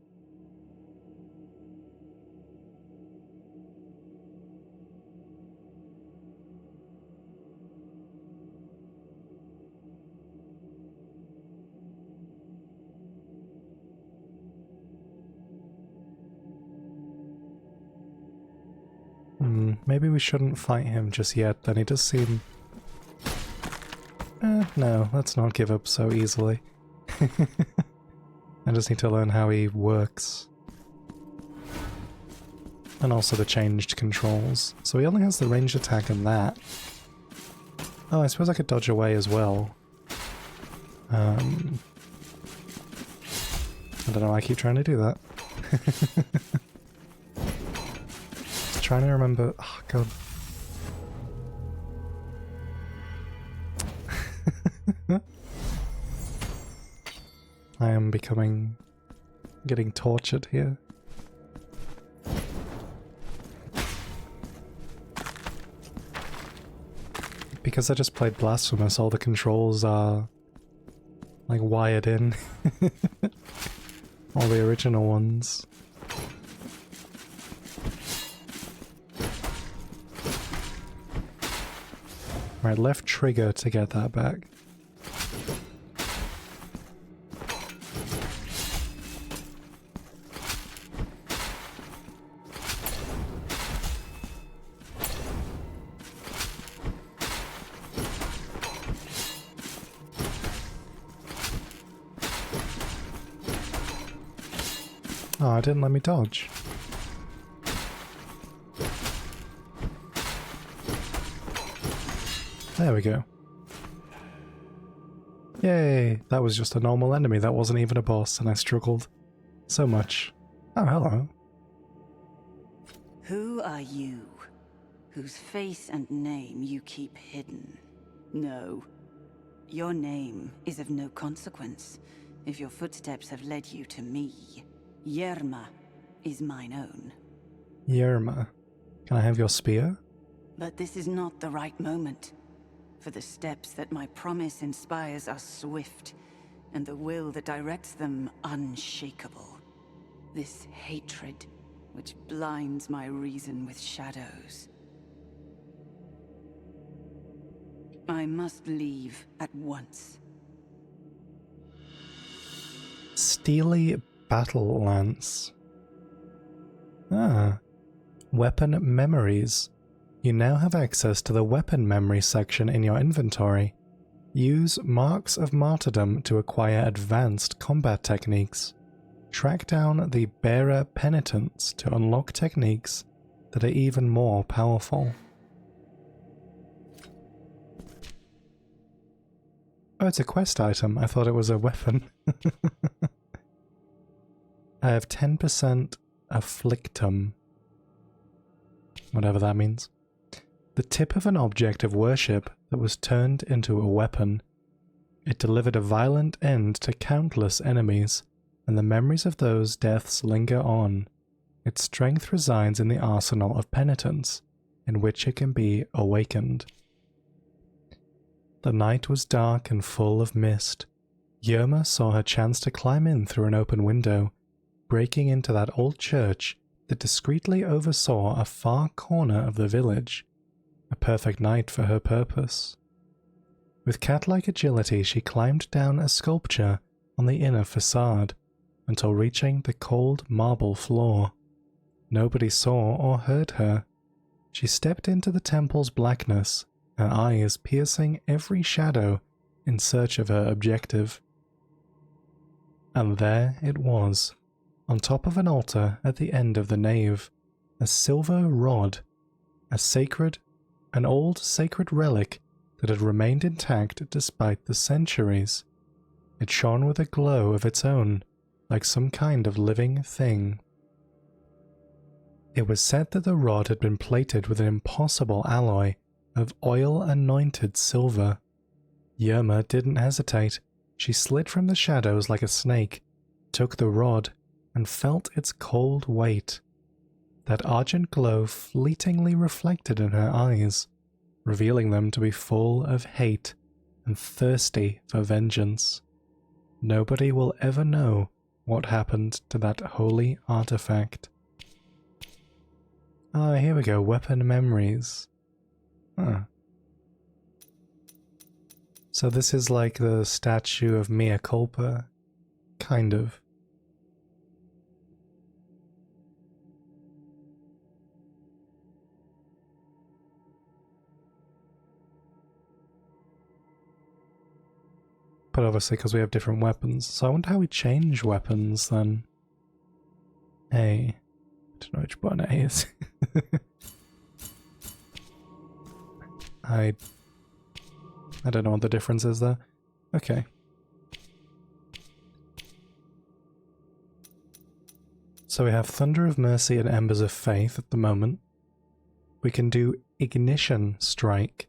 Maybe we shouldn't fight him just yet, then he does seem... no, let's not give up so easily. I just need to learn how he works. And also the changed controls. So he only has the ranged attack and that. Oh, I suppose I could dodge away as well. I don't know why I keep trying to do that. Trying to remember... Oh, God. I am getting tortured here. Because I just played Blasphemous, all the controls are like wired in. All the original ones. Right, left trigger to get that back. Oh, it didn't let me dodge. There we go. Yay! That was just a normal enemy, that wasn't even a boss, and I struggled so much. Oh, hello. Who are you, whose face and name you keep hidden? No. Your name is of no consequence, if your footsteps have led you to me. Yerma is mine own. Yerma, can I have your spear? But this is not the right moment. For the steps that my promise inspires are swift, and the will that directs them unshakable. This hatred, which blinds my reason with shadows. I must leave at once. Steely battle lance. Ah. Weapon memories. You now have access to the weapon memory section in your inventory. Use Marks of Martyrdom to acquire advanced combat techniques. Track down the Bearer Penitents to unlock techniques that are even more powerful. Oh, it's a quest item. I thought it was a weapon. I have 10% Afflictum. Whatever that means. The tip of an object of worship that was turned into a weapon. It delivered a violent end to countless enemies, and the memories of those deaths linger on. Its strength resides in the arsenal of penitence, in which it can be awakened. The night was dark and full of mist. Yerma saw her chance to climb in through an open window, breaking into that old church that discreetly oversaw a far corner of the village. A perfect night for her purpose. With cat-like agility, she climbed down a sculpture on the inner facade until reaching the cold marble floor. Nobody saw or heard her. She stepped into the temple's blackness, her eyes piercing every shadow in search of her objective. And there it was, on top of an altar at the end of the nave, a silver rod, an old sacred relic that had remained intact despite the centuries. It shone with a glow of its own, like some kind of living thing. It was said that the rod had been plated with an impossible alloy of oil-anointed silver. Yerma didn't hesitate. She slid from the shadows like a snake, took the rod, and felt its cold weight. That argent glow fleetingly reflected in her eyes, revealing them to be full of hate and thirsty for vengeance. Nobody will ever know what happened to that holy artifact. Ah, here we go, weapon memories. Huh. So this is like the statue of Mea Culpa? Kind of. But obviously because we have different weapons. So I wonder how we change weapons then. A. I don't know which button A is. I don't know what the difference is there. Okay. So we have Thunder of Mercy and Embers of Faith at the moment. We can do Ignition Strike.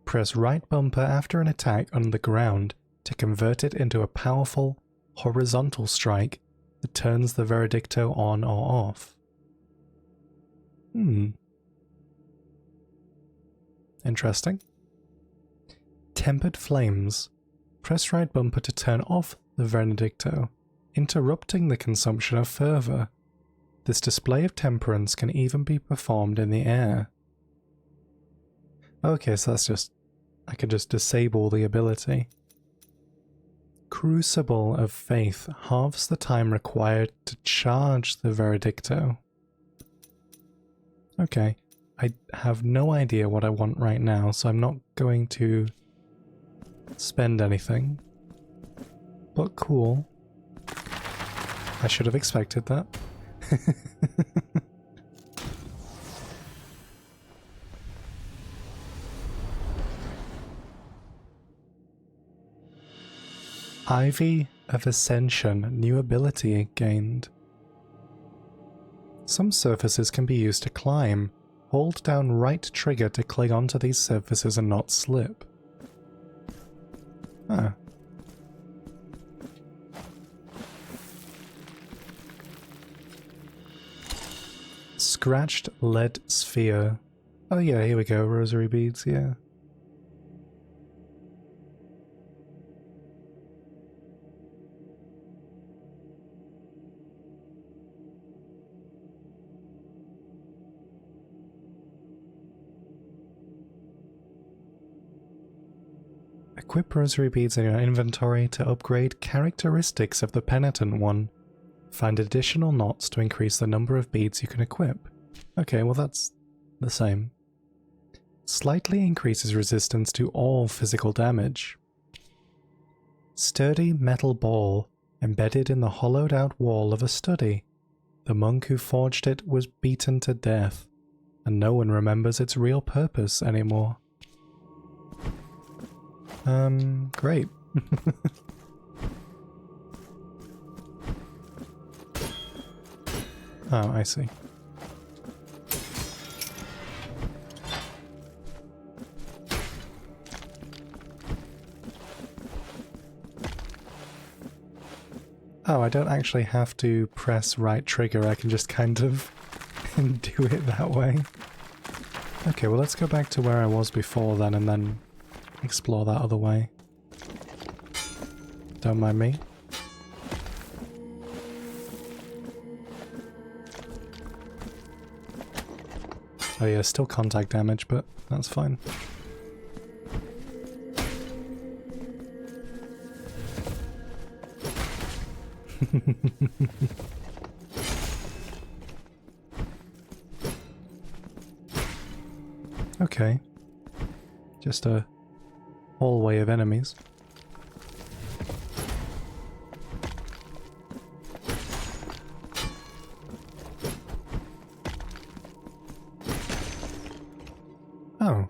Press right bumper after an attack on the ground to convert it into a powerful horizontal strike that turns the Veredicto on or off. Interesting. Tempered Flames. Press right bumper to turn off the Veredicto, interrupting the consumption of fervor. This display of temperance can even be performed in the air. Okay, so that's just... I could just disable the ability. Crucible of Faith halves the time required to charge the Veredicto. Okay, I have no idea what I want right now, so I'm not going to spend anything. But cool. I should have expected that. Ivy of Ascension, new ability gained. Some surfaces can be used to climb. Hold down right trigger to cling onto these surfaces and not slip. Ah. Scratched lead sphere. Oh yeah, here we go, rosary beads, yeah. Equip rosary beads in your inventory to upgrade characteristics of the penitent one. Find additional knots to increase the number of beads you can equip. Okay, well that's the same. Slightly increases resistance to all physical damage. Sturdy metal ball embedded in the hollowed out wall of a study. The monk who forged it was beaten to death, and no one remembers its real purpose anymore. Great. Oh, I see. Oh, I don't actually have to press right trigger, I can just kind of do it that way. Okay, well let's go back to where I was before then and then explore that other way. Don't mind me. Oh yeah, still contact damage, but that's fine. Okay. Just a hallway of enemies. Oh.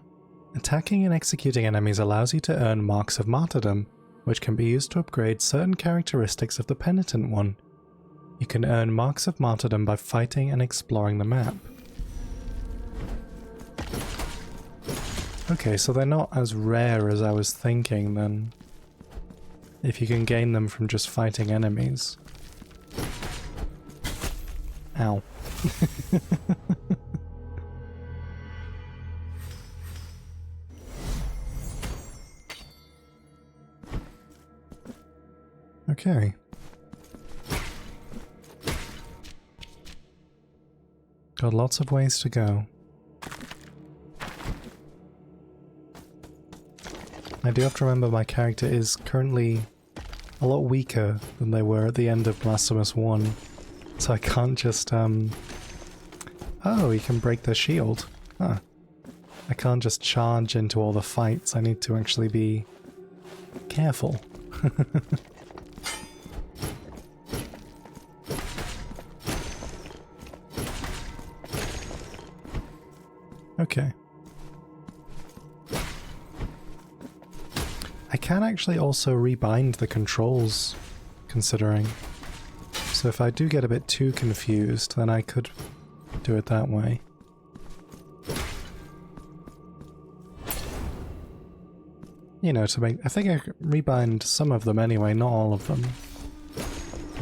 Attacking and executing enemies allows you to earn marks of martyrdom, which can be used to upgrade certain characteristics of the penitent one. You can earn marks of martyrdom by fighting and exploring the map. Okay, so they're not as rare as I was thinking then. If you can gain them from just fighting enemies. Ow. Okay. Got lots of ways to go. I do have to remember my character is currently a lot weaker than they were at the end of Blasphemous 1. So I can't just, Oh, you can break their shield. Huh. I can't just charge into all the fights, I need to actually be careful. Okay. I can actually also rebind the controls, considering. So if I do get a bit too confused, then I could do it that way. You know, to make... I think I could rebind some of them anyway, not all of them.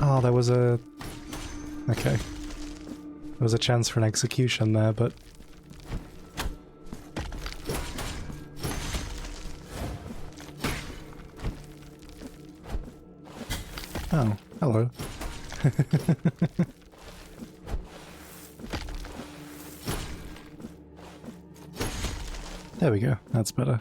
Oh, there was a... Okay. There was a chance for an execution there, but... Oh, hello. There we go, that's better.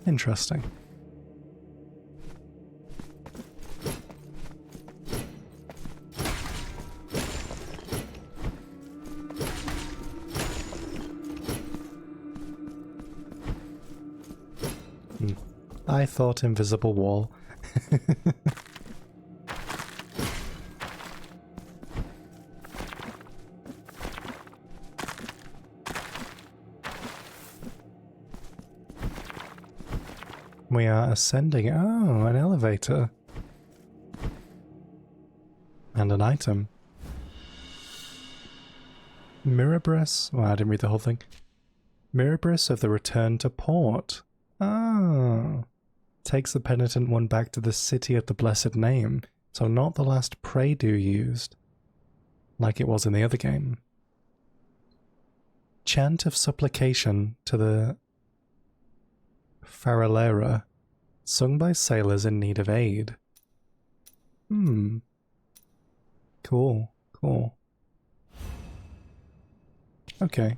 Interesting. I thought invisible wall. We are ascending. Oh, an elevator. And an item. Mirabris. Well, I didn't read the whole thing. Mirabris of the Return to Port. Oh. Takes the penitent one back to the city of the blessed name, so not the last pray-do used, like it was in the other game. Chant of supplication to the Farolera, sung by sailors in need of aid. Cool, cool. Okay.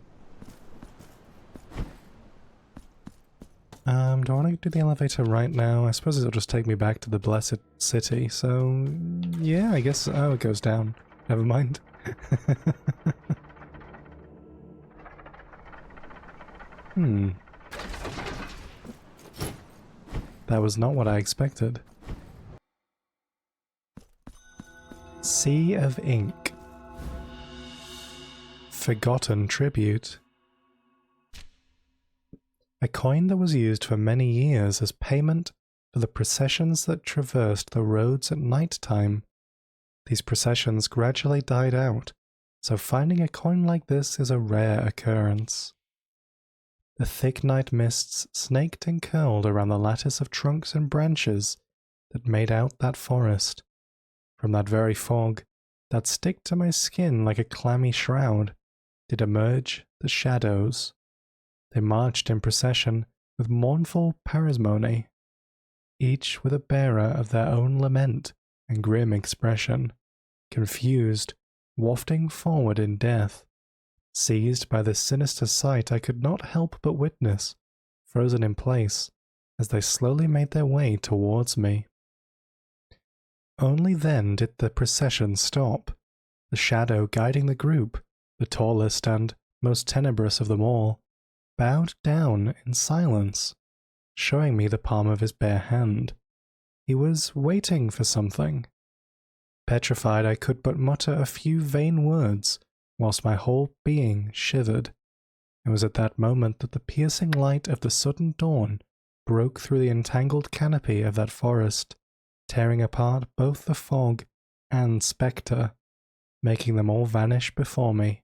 Do I want to do the elevator right now? I suppose it'll just take me back to the blessed city, so yeah, I guess. Oh, it goes down. Never mind. That was not what I expected. Sea of Ink. Forgotten Tribute. A coin that was used for many years as payment for the processions that traversed the roads at night time. These processions gradually died out, so finding a coin like this is a rare occurrence. The thick night mists snaked and curled around the lattice of trunks and branches that made out that forest. From that very fog, that stick to my skin like a clammy shroud, did emerge the shadows. They marched in procession with mournful parsimony, each with a bearer of their own lament and grim expression, confused, wafting forward in death. Seized by this sinister sight, I could not help but witness, frozen in place, as they slowly made their way towards me. Only then did the procession stop, the shadow guiding the group, the tallest and most tenebrous of them all, bowed down in silence, showing me the palm of his bare hand. He was waiting for something. Petrified, I could but mutter a few vain words, whilst my whole being shivered. It was at that moment that the piercing light of the sudden dawn broke through the entangled canopy of that forest, tearing apart both the fog and spectre, making them all vanish before me.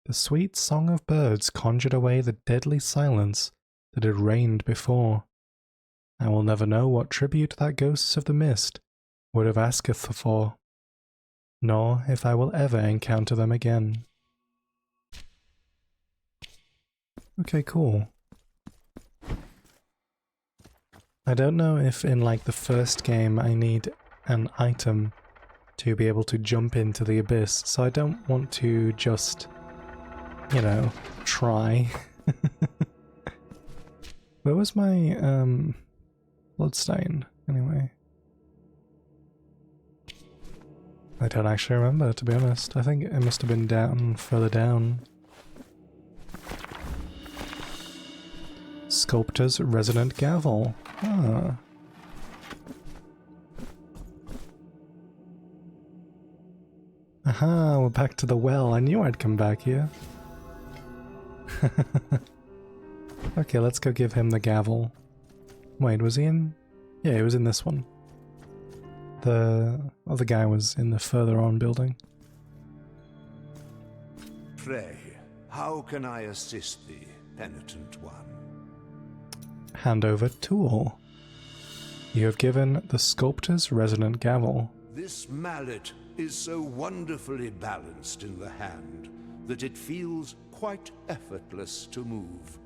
The sweet song of birds conjured away the deadly silence that had reigned before. I will never know what tribute that ghosts of the mist would have asketh for, nor if I will ever encounter them again. Okay, cool. I don't know if in like the first game I need an item to be able to jump into the abyss, so I don't want to just, you know, try. Where was my bloodstain anyway? I don't actually remember, to be honest. I think it must have been down, further down. Sculptor's Resonant Gavel. Ah. Aha, we're back to the well. I knew I'd come back here. Okay, let's go give him the gavel. Wait, was he in? Yeah, he was in this one. The other guy was in the further on building. Pray, how can I assist thee, penitent one? Hand over tool. You have given the sculptor's resonant gavel. This mallet is so wonderfully balanced in the hand that it feels quite effortless to move.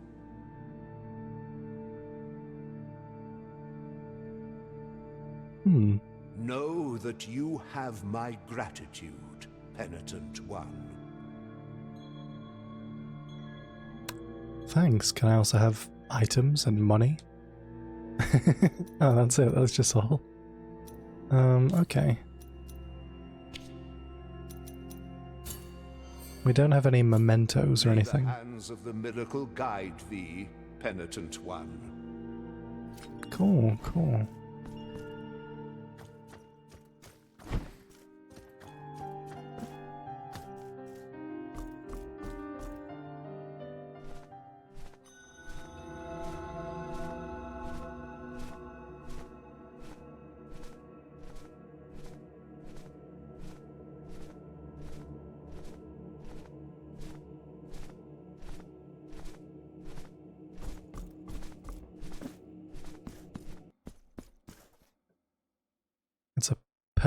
Know that you have my gratitude, penitent one. Thanks. Can I also have items and money? Oh, that's it. That's just all. Okay. We don't have any mementos or anything. May the hands of the miracle guide thee, penitent one. Cool, cool.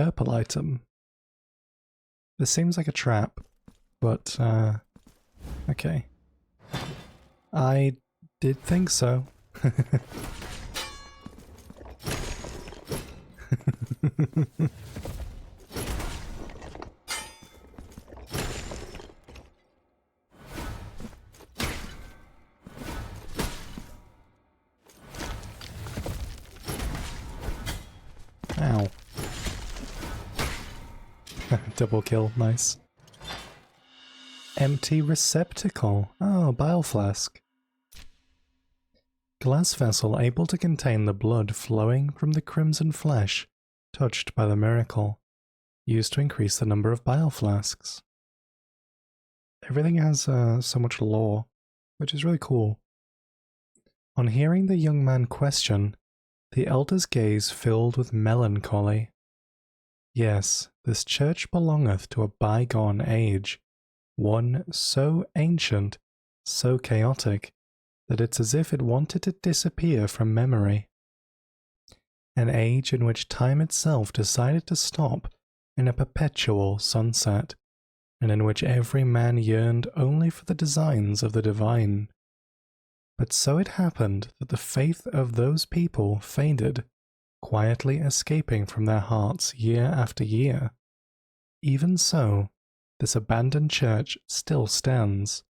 purple item. This seems like a trap, but, okay. I did think so. Ow. Double kill, nice. Empty receptacle. Oh, bile flask. Glass vessel able to contain the blood flowing from the crimson flesh touched by the miracle. Used to increase the number of bile flasks. Everything has so much lore, which is really cool. On hearing the young man question, the elder's gaze filled with melancholy. Yes, this church belongeth to a bygone age, one so ancient, so chaotic, that it's as if it wanted to disappear from memory. An age in which time itself decided to stop in a perpetual sunset, and in which every man yearned only for the designs of the divine. But so it happened that the faith of those people faded, quietly escaping from their hearts year after year. Even so, this abandoned church still stands,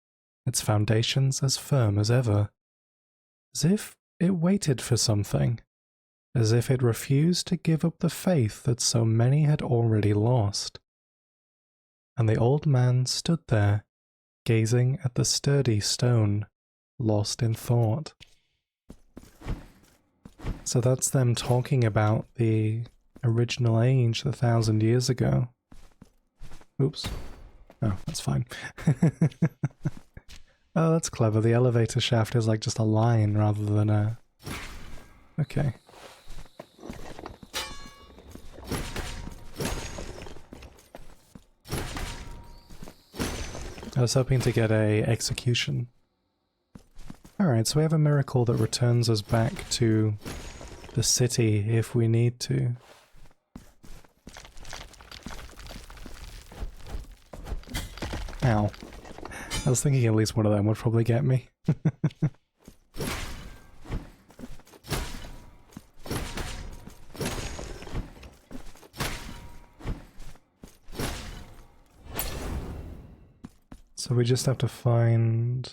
its foundations as firm as ever, as if it waited for something, as if it refused to give up the faith that so many had already lost. And the old man stood there, gazing at the sturdy stone, lost in thought. So that's them talking about the original age 1,000 years ago. Oops. Oh, that's fine. Oh, that's clever. The elevator shaft is like just a line rather than a... Okay. I was hoping to get a execution. Alright, so we have a miracle that returns us back to the city if we need to. Ow. I was thinking at least one of them would probably get me. So we just have to find...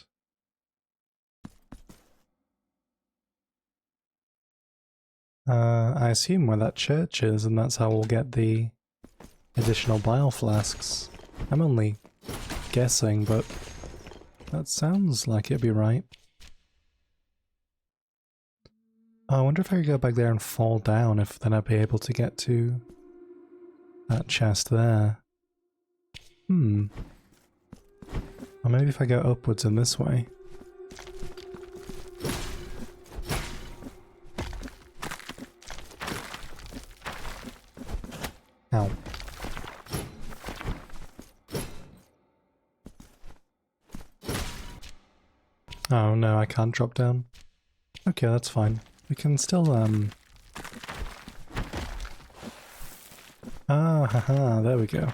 I assume where that church is, and that's how we'll get the additional bile flasks. I'm only guessing, but that sounds like it'd be right. Oh, I wonder if I could go back there and fall down, if then I'd be able to get to that chest there. Or maybe if I go upwards in this way. Ow. Oh no, I can't drop down. Okay, that's fine. We can still, Ah, haha, there we go.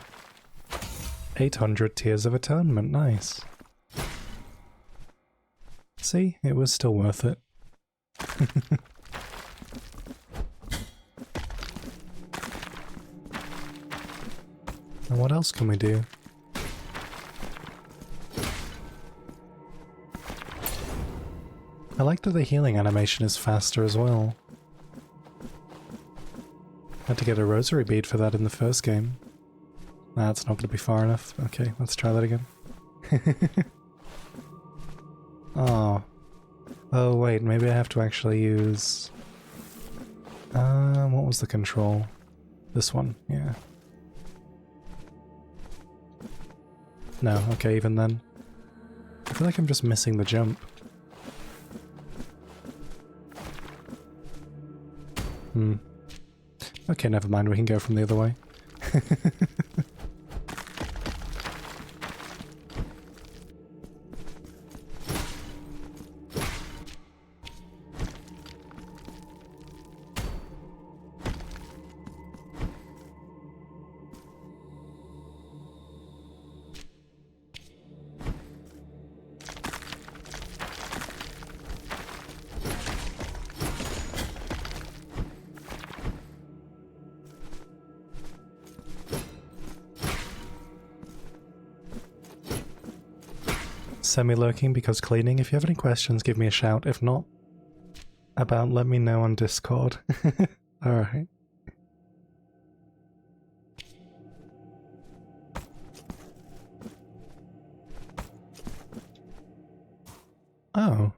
800 Tears of Atonement, nice. See, it was still worth it. And what else can we do? I like that the healing animation is faster as well. Had to get a rosary bead for that in the first game. That's not going to be far enough. Okay, let's try that again. Oh. Oh wait, maybe I have to actually use... what was the control? This one, yeah. No, okay, even then. I feel like I'm just missing the jump. Okay, never mind, we can go from the other way. semi-lurking because cleaning. If you have any questions, give me a shout. If not, let me know on Discord. Alright. Oh.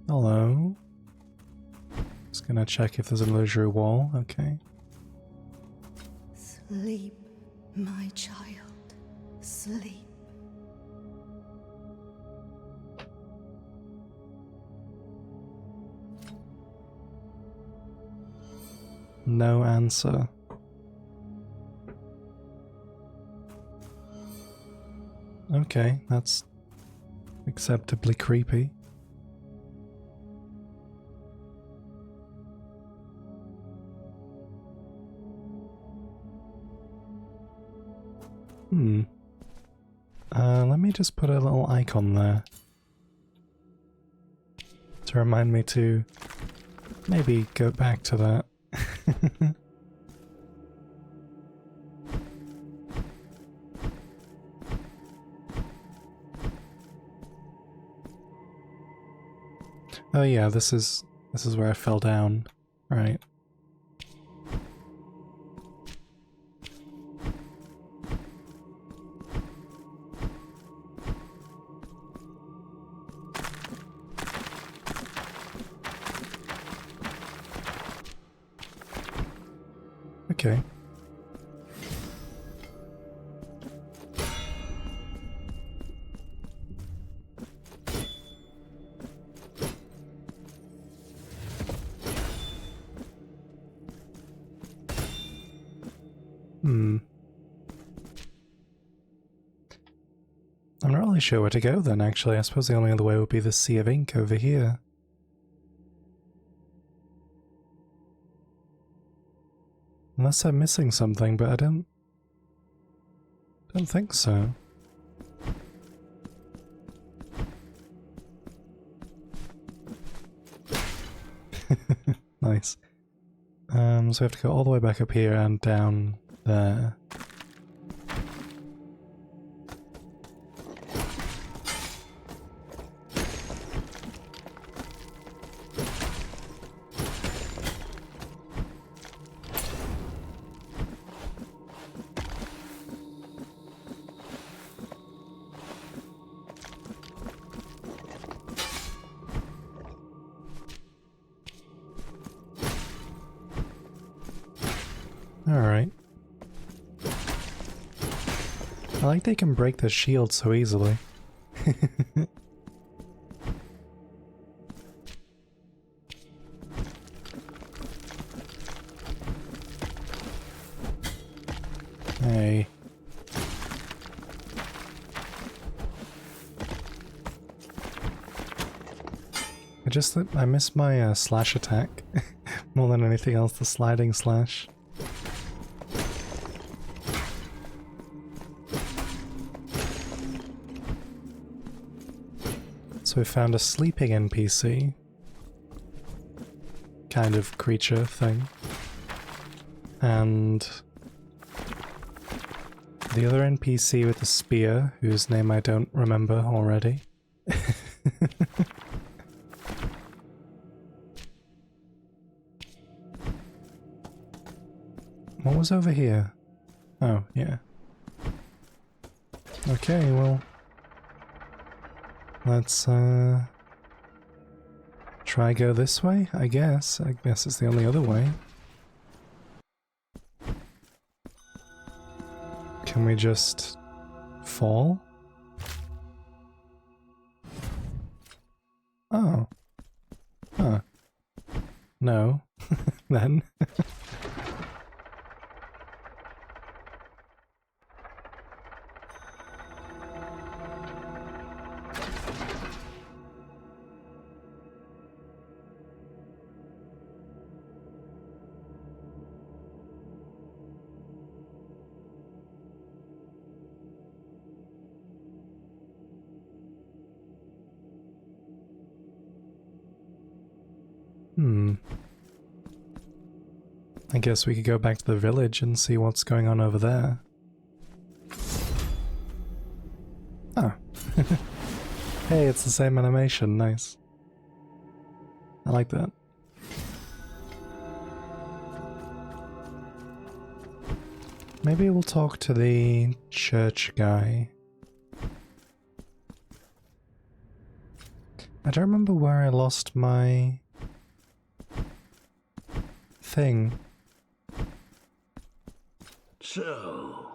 Hello. Just gonna check if there's an illusory wall. Okay. Sleep, my child. Sleep. No answer. Okay, that's acceptably creepy. Let me just put a little icon there to remind me to maybe go back to that. Oh yeah, this is where I fell down, right? Okay. I'm not really sure where to go then, actually. I suppose the only other way would be the Sea of Ink over here. Unless I'm missing something, but I don't think so. Nice. So we have to go all the way back up here and down there. Alright. I like they can break the shield so easily. Hey. I miss my slash attack more than anything else, the sliding slash. So we found a sleeping NPC kind of creature thing, and the other NPC with the spear, whose name I don't remember already. What was over here? Oh, yeah. Okay, well, let's try go this way, I guess. I guess it's the only other way. Can we just fall? Oh. Huh. No. Then. I guess we could go back to the village and see what's going on over there. Oh. Hey, it's the same animation. Nice. I like that. Maybe we'll talk to the church guy. I don't remember where I lost my thing. So,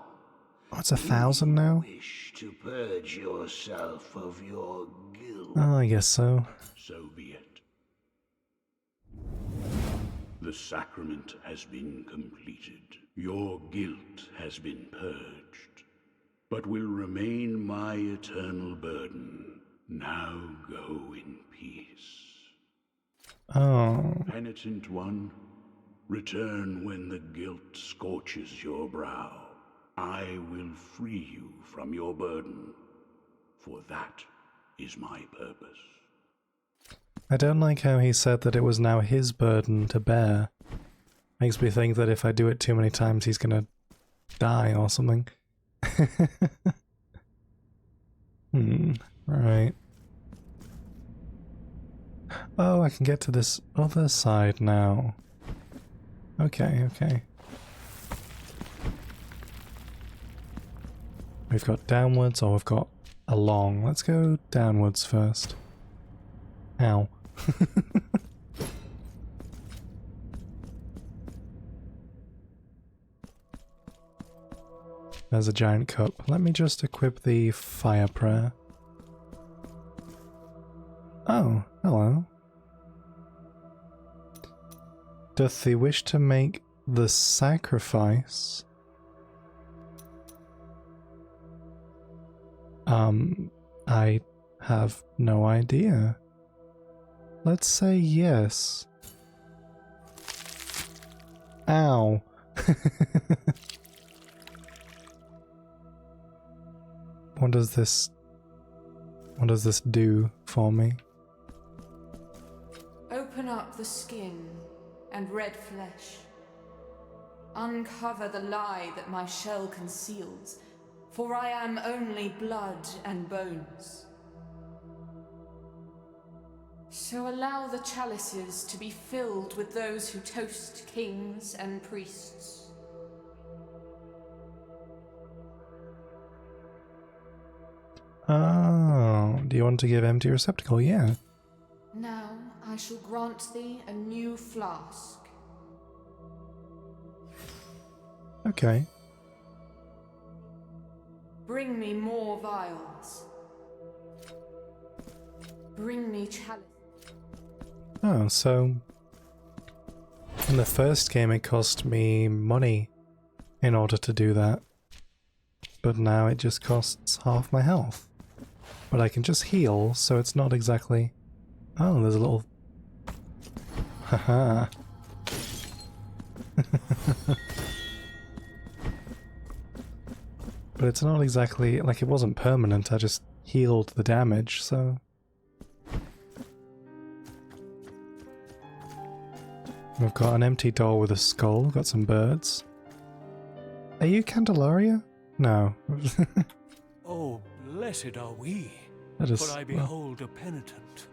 Oh, it's 1,000 now? wish to purge yourself of your guilt. Oh, I guess so. So be it. The sacrament has been completed. Your guilt has been purged, but will remain my eternal burden. Now go in peace. Oh. Penitent one, return when the guilt scorches your brow. I will free you from your burden, for that is my purpose. I don't like how he said that it was now his burden to bear. Makes me think that if I do it too many times, he's gonna die or something. Right. Oh, I can get to this other side now. Okay, okay. We've got downwards, or we've got along. Let's go downwards first. Ow. There's a giant cup. Let me just equip the fire prayer. Oh, hello. Doth thee wish to make the sacrifice? I have no idea. Let's say yes. Ow. What does this do for me? Open up the skin and red flesh. Uncover the lie that my shell conceals, for I am only blood and bones. So allow the chalices to be filled with those who toast kings and priests. Oh, do you want to give empty receptacle? Yeah. Now I shall grant thee a new flask. Okay. Bring me more vials. Bring me chalice. Oh, so in the first game it cost me money in order to do that. But now it just costs half my health. But I can just heal, so it's not exactly... Oh, there's a little... Haha. But it's not exactly... Like, it wasn't permanent, I just healed the damage, so... We've got an empty door with a skull, got some birds. Are you Candelaria? No. Oh, blessed are we, That is, for I behold a penitent.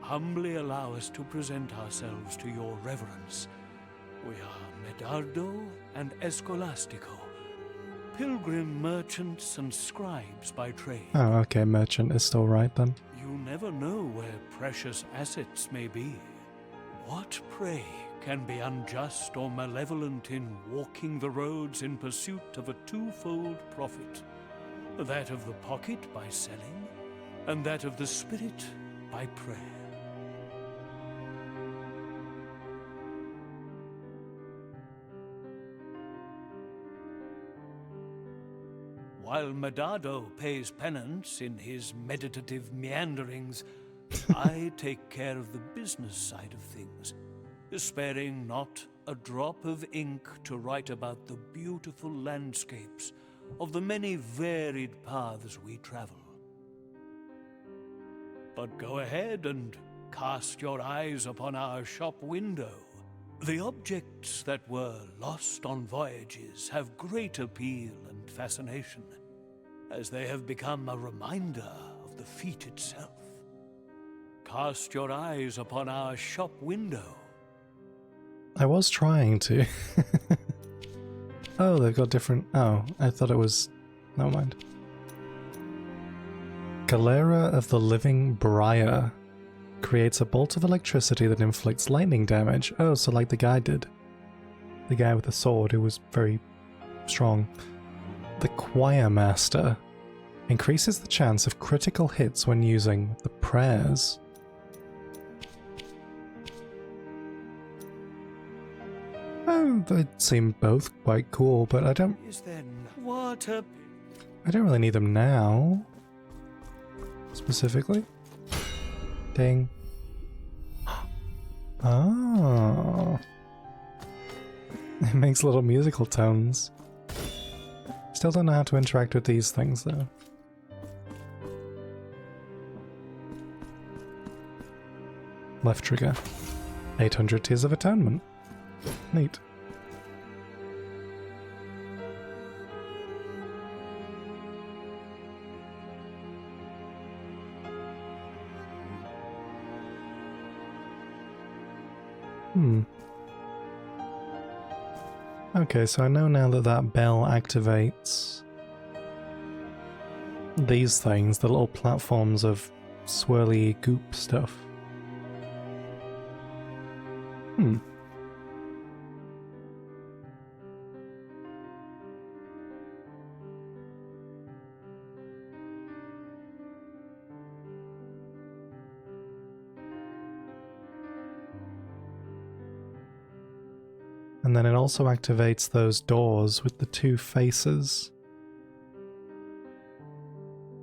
Humbly allow us to present ourselves to your reverence. We are Medardo and Escolastico, pilgrim merchants and scribes by trade. Oh, okay, merchant is still right then. You never know where precious assets may be. What, pray, can be unjust or malevolent in walking the roads in pursuit of a twofold profit? That of the pocket by selling, and that of the spirit by prayer. While Medardo pays penance in his meditative meanderings, I take care of the business side of things, sparing not a drop of ink to write about the beautiful landscapes of the many varied paths we travel. But go ahead and cast your eyes upon our shop window. The objects that were lost on voyages have great appeal and fascination. as they have become a reminder of the feat itself. Cast your eyes upon our shop window. I was trying to. Oh, they've got different... Oh, I thought it was... Never mind. Galera of the Living Briar creates a bolt of electricity that inflicts lightning damage. Oh, so like the guy did. The guy with the sword who was very strong. The Choir Master increases the chance of critical hits when using the prayers. Oh, they seem both quite cool, but I don't... Is there water? I don't really need them now. Specifically. Ding. Oh. It makes little musical tones. Still don't know how to interact with these things though. Left trigger. 800 Tears of Atonement. Neat. Okay, so I know now that that bell activates these things, the little platforms of swirly goop stuff. And then it also activates those doors with the two faces.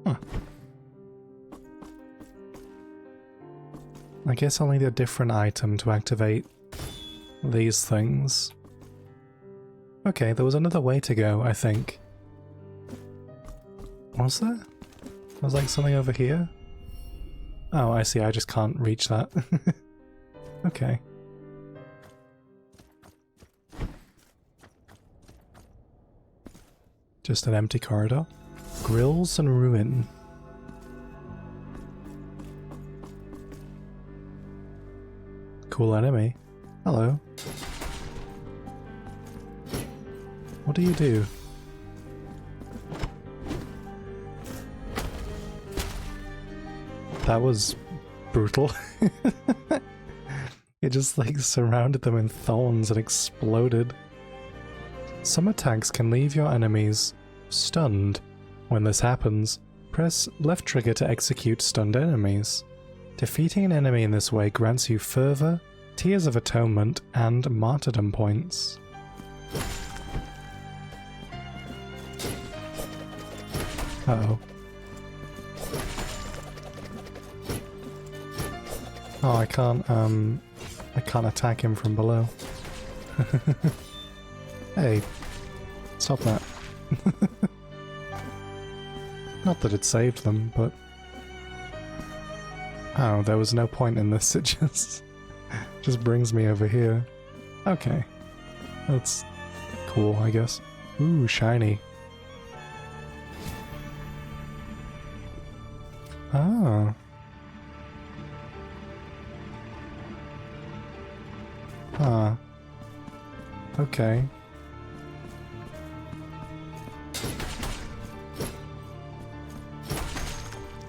Huh. I guess I'll need a different item to activate these things. Okay, there was another way to go, I think. Was there? There was like something over here? Oh, I see, I just can't reach that. Okay. Just an empty corridor. Grills and ruin. Cool enemy. Hello. What do you do? That was brutal. It just like surrounded them in thorns and exploded. Some attacks can leave your enemies stunned. When this happens, press left trigger to execute stunned enemies. Defeating an enemy in this way grants you Fervor, Tears of Atonement, and Martyrdom points. Uh-oh. Oh, I can't attack him from below. Hey, stop that. Not that it saved them, but... Oh, there was no point in this, it just brings me over here. Okay. That's cool, I guess. Ooh, shiny. Ah. Ah. Okay.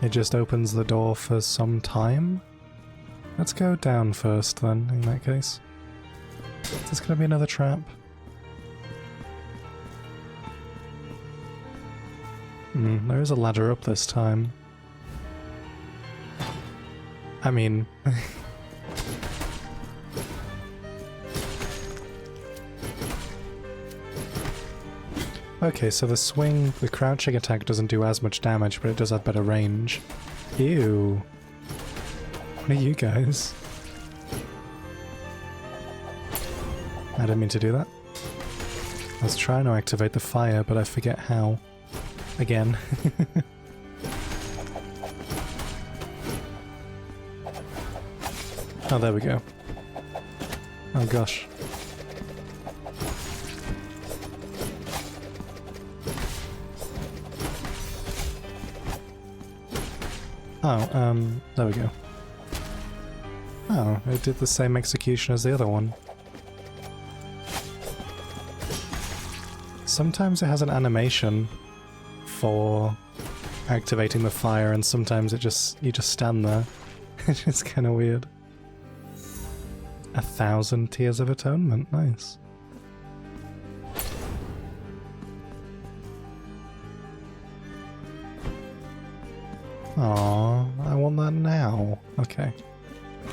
It just opens the door for some time? Let's go down first then, in that case. Is this gonna be another trap? There is a ladder up this time. I mean... Okay, so the crouching attack doesn't do as much damage, but it does have better range. Ew. What are you guys? I didn't mean to do that. I was trying to activate the fire, but I forget how. Again. Oh, there we go. Oh gosh. Oh, there we go. Oh, it did the same execution as the other one. Sometimes it has an animation for activating the fire, and sometimes you just stand there. It's just kind of weird. 1,000 Tears of Atonement, nice. Aww, I want that now. Okay,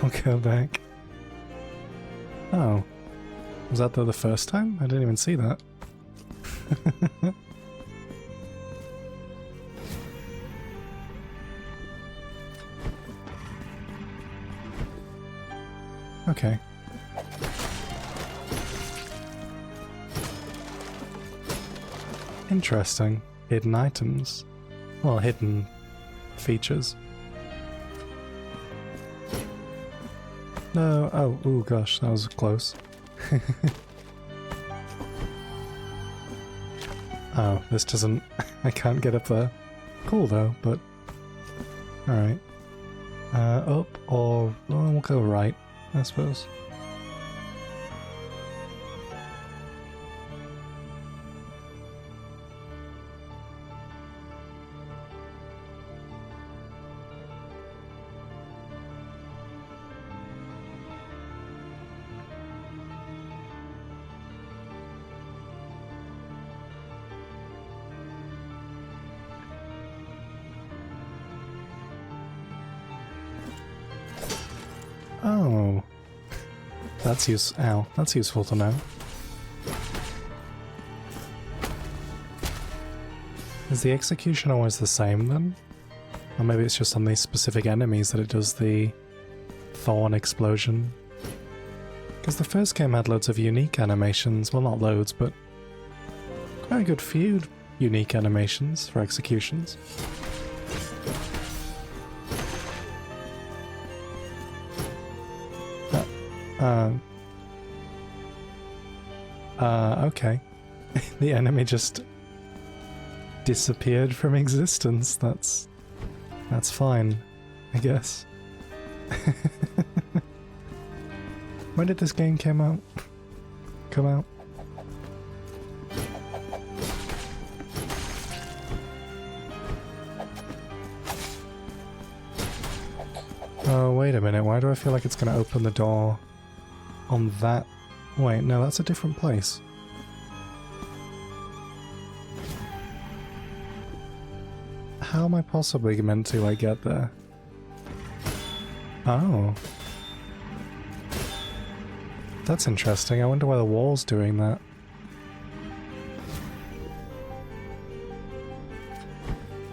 I'll go back. Oh, was that the first time? I didn't even see that. Okay. Interesting. Hidden items. Well, hidden features. No, oh, ooh, gosh, that was close. Oh, this doesn't... I can't get up there. Cool though, but... Alright. Up or... Oh, we'll go right, I suppose. Oh, that's that's useful to know. Is the execution always the same then? Or maybe it's just on these specific enemies that it does the thorn explosion? Because the first game had loads of unique animations, well not loads, but quite a good few unique animations for executions. Okay. The enemy just disappeared from existence. That's fine, I guess. When did this game come out? Oh, wait a minute. Why do I feel like it's going to open the door on that? Wait, no, that's a different place. How am I possibly meant to, like, get there? Oh. That's interesting. I wonder why the wall's doing that.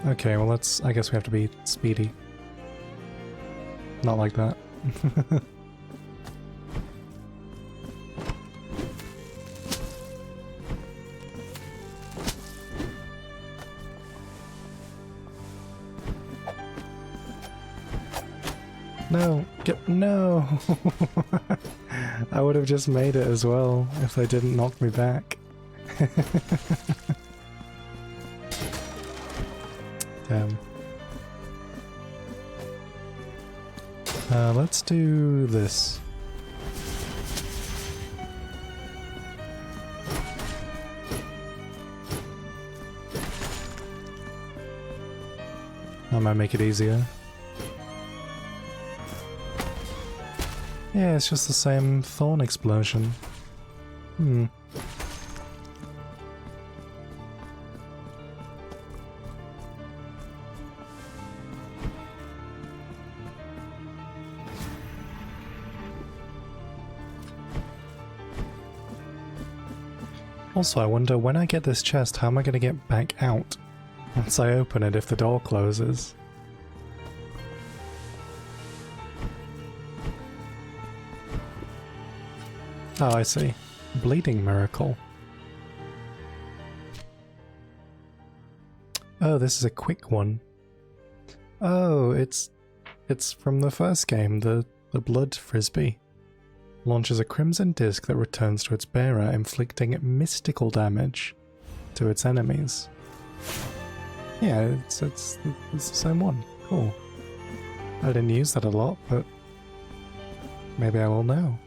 Okay, well I guess we have to be speedy. Not like that. No! No! I would have just made it as well if they didn't knock me back. Damn. Let's do this. That might make it easier. Yeah, it's just the same thorn explosion. Also, I wonder, when I get this chest, how am I going to get back out once I open it if the door closes? Oh, I see. Bleeding miracle. Oh, this is a quick one. Oh, it's from the first game, the blood frisbee. Launches a crimson disc that returns to its bearer, inflicting mystical damage to its enemies. Yeah, it's the same one. Cool. I didn't use that a lot, but maybe I will now.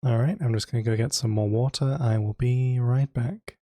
Alright, I'm just going to go get some more water. I will be right back.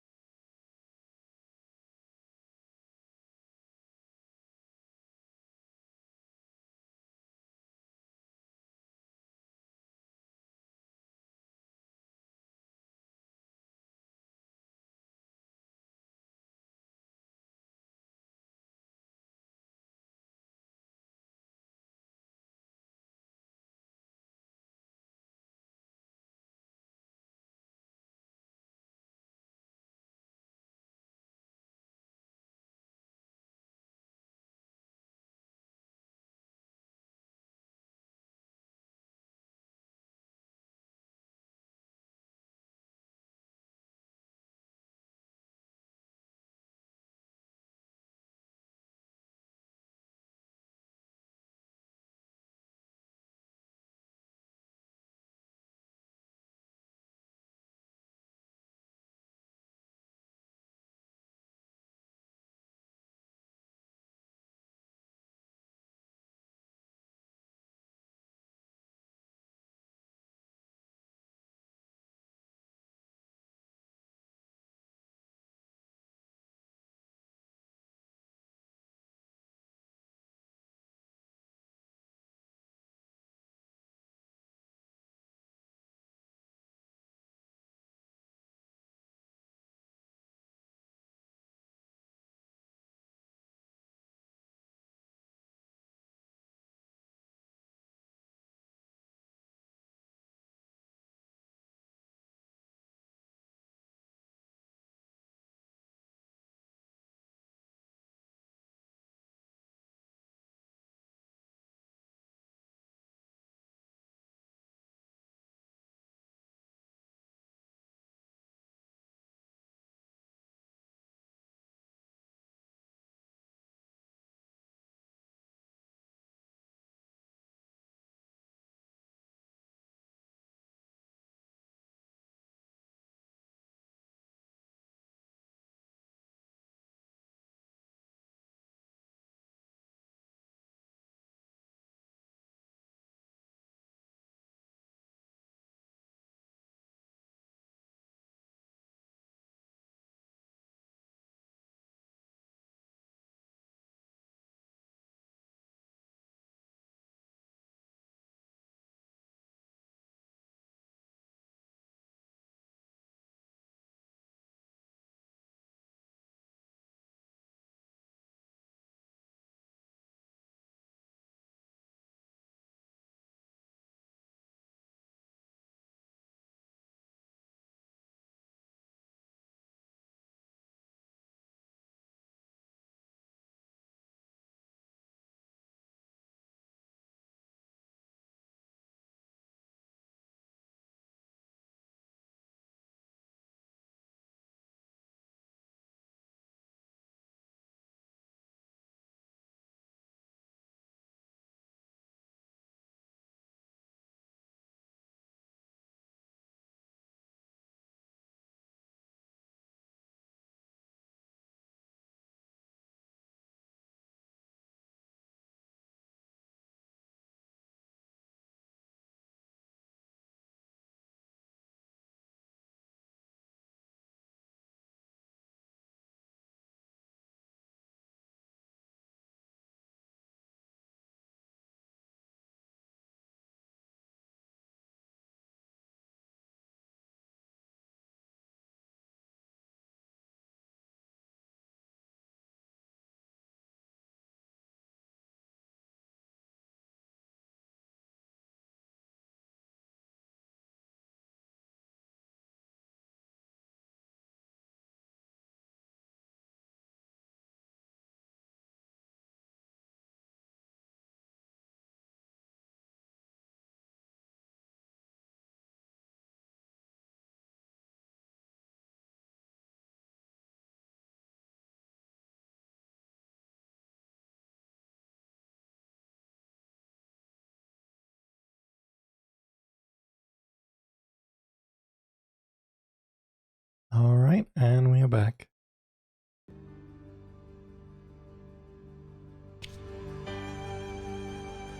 Alright, and we are back.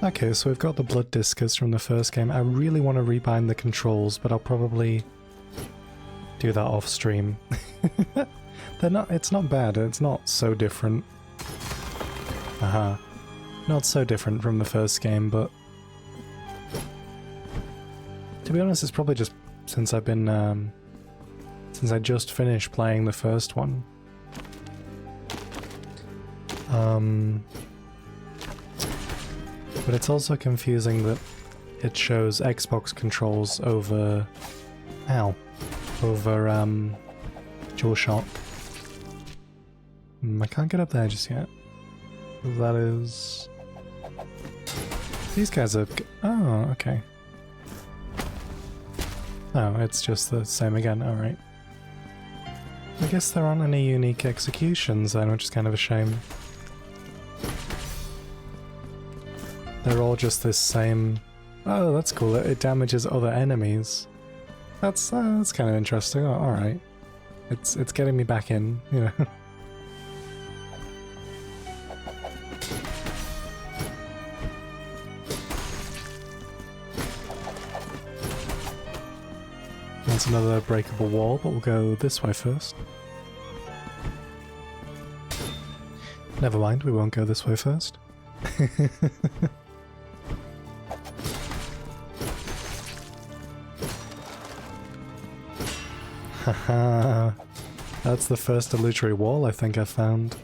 Okay, so we've got the blood discus from the first game. I really want to rebind the controls, but I'll probably do that off stream. It's not bad, it's not so different. Not so different from the first game, but to be honest, it's probably just since I've been, since I just finished playing the first one. But it's also confusing that it shows Xbox controls over... over, DualShock. I can't get up there just yet. That is... These guys are... Oh, okay. Oh, it's just the same again, alright. I guess there aren't any unique executions then, which is kind of a shame. They're all just this same... Oh, that's cool, it damages other enemies. That's kind of interesting, oh, alright. It's getting me back in, you know. That's another breakable wall, but we'll go this way first. Never mind, we won't go this way first. Haha, that's the first illusory wall I think I found.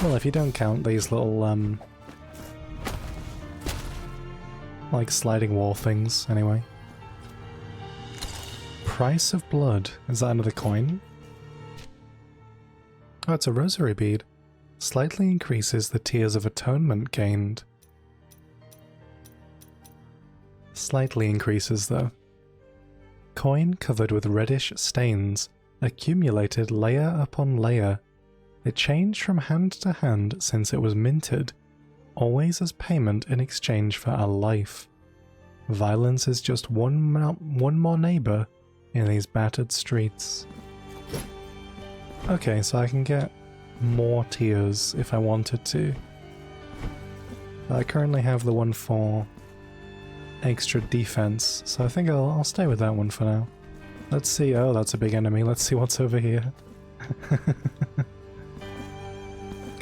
Well, if you don't count these little, like sliding wall things, anyway. Price of blood. Is that another coin? Oh, it's a rosary bead. Slightly increases the tears of atonement gained. Slightly increases, though. Coin covered with reddish stains, accumulated layer upon layer. It changed from hand to hand since it was minted, always as payment in exchange for a life. Violence is just one more neighbor in these battered streets. Okay, so I can get more tears if I wanted to. I currently have the one for extra defense, so I think I'll stay with that one for now. Let's see. Oh, that's a big enemy. Let's see what's over here. Can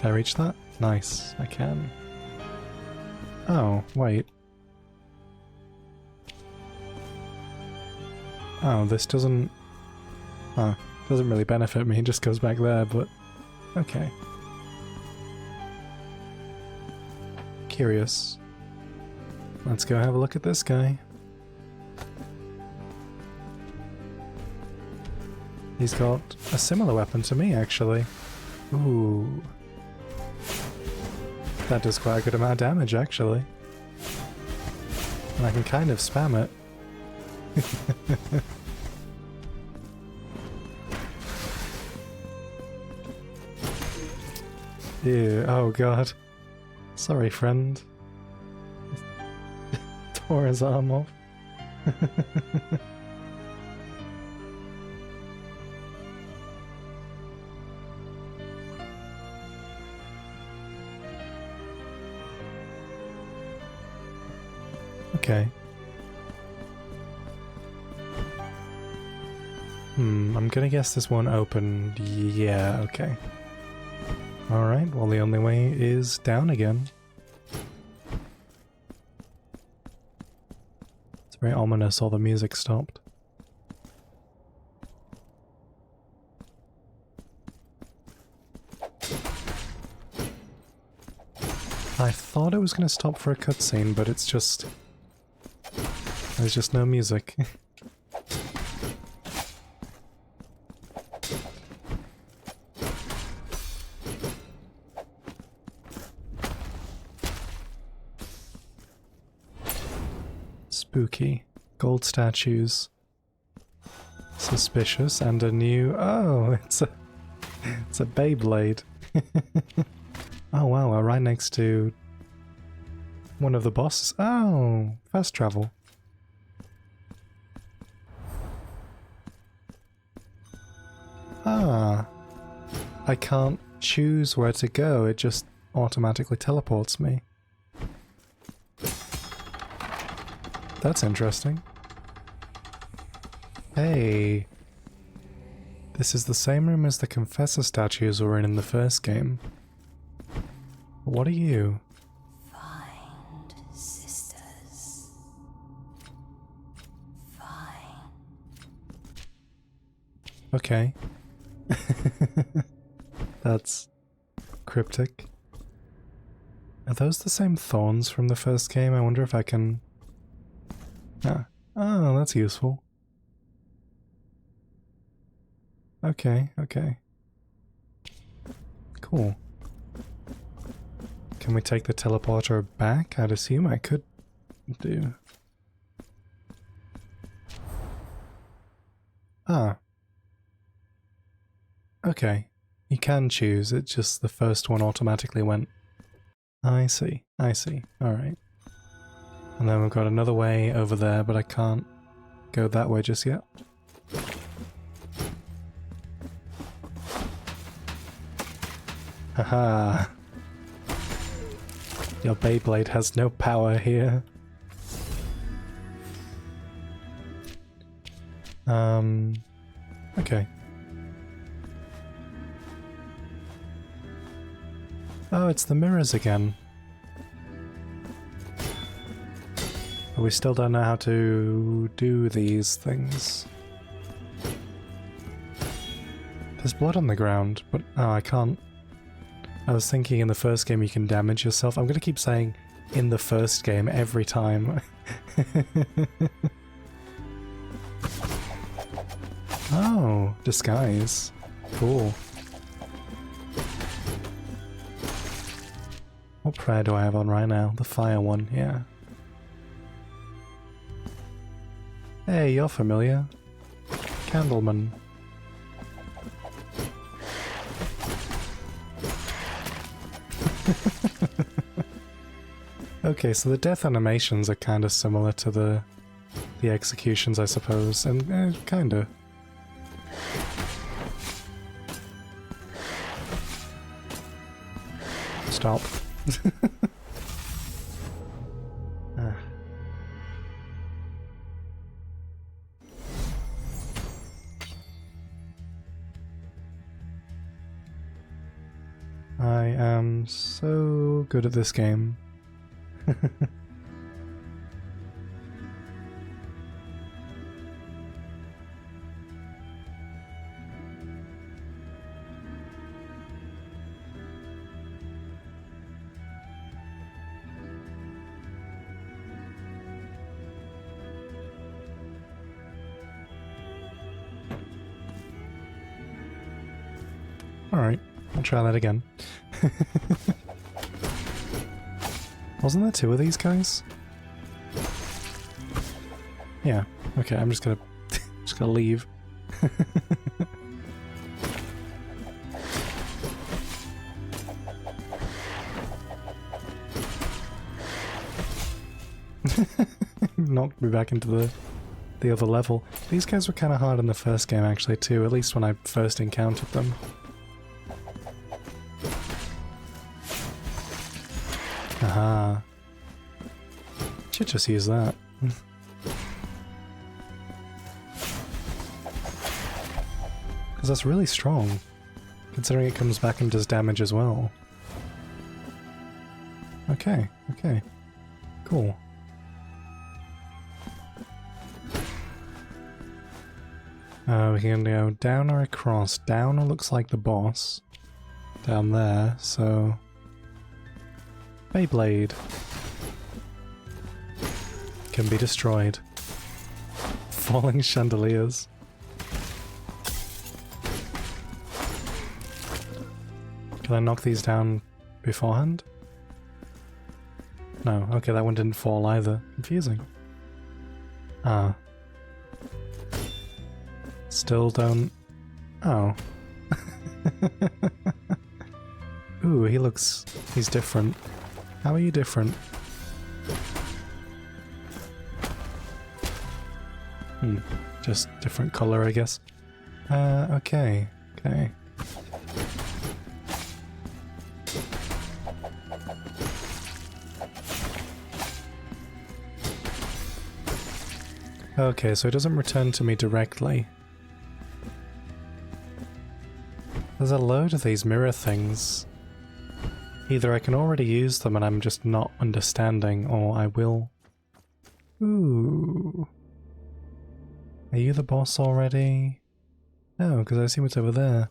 I reach that? Nice, I can. Oh, wait. Oh, this doesn't... Oh, doesn't really benefit me, it just goes back there, but... Okay. Curious. Let's go have a look at this guy. He's got a similar weapon to me, actually. Ooh. That does quite a good amount of damage, actually. And I can kind of spam it. Ew, oh god. Sorry, friend. Tore his arm off. Okay. I'm gonna guess this one opened. Yeah, okay. Alright, well the only way is down again. It's very ominous, all the music stopped. I thought it was gonna stop for a cutscene, but it's just... There's just no music. Spooky. Gold statues. Suspicious, and a new... Oh, it's a Beyblade. Oh wow, we're right next to one of the bosses. Oh, fast travel. I can't choose where to go, it just automatically teleports me. That's interesting. Hey. This is the same room as the Confessor statues we were in the first game. What are you? Find sisters. Find. Okay. That's cryptic. Are those the same thorns from the first game? I wonder if I can... Ah. Oh, that's useful. Okay, okay. Cool. Can we take the teleporter back? I'd assume I could do. Ah. Okay. You can choose, it's just the first one automatically went. I see, I see. Alright. And then we've got another way over there, but I can't go that way just yet. Haha. Your Beyblade has no power here. Okay. Oh, it's the mirrors again. But we still don't know how to do these things. There's blood on the ground, but oh, I can't. I was thinking in the first game you can damage yourself. I'm gonna keep saying in the first game every time. Oh, disguise. Cool. What prayer do I have on right now? The fire one, yeah. Hey, you're familiar. Candleman. Okay, so the death animations are kind of similar to the executions, I suppose, and kinda. Stop. I am so good at this game. Alright, I'll try that again. Wasn't there two of these guys? Yeah, okay, I'm just gonna leave. Knocked me back into the other level. These guys were kind of hard in the first game actually too, at least when I first encountered them. Aha. Should just use that. Because that's really strong, considering it comes back and does damage as well. Okay, okay. Cool. We can go down or across. Down looks like the boss. Down there, so... Beyblade. Can be destroyed. Falling chandeliers. Can I knock these down beforehand? No, okay, that one didn't fall either. Confusing. Ah. Still don't... Oh. Ooh, he's different. How are you different? Just different color, I guess. Okay, okay. Okay, so it doesn't return to me directly. There's a load of these mirror things. Either I can already use them and I'm just not understanding, or I will... Ooh. Are you the boss already? No, because I see what's over there.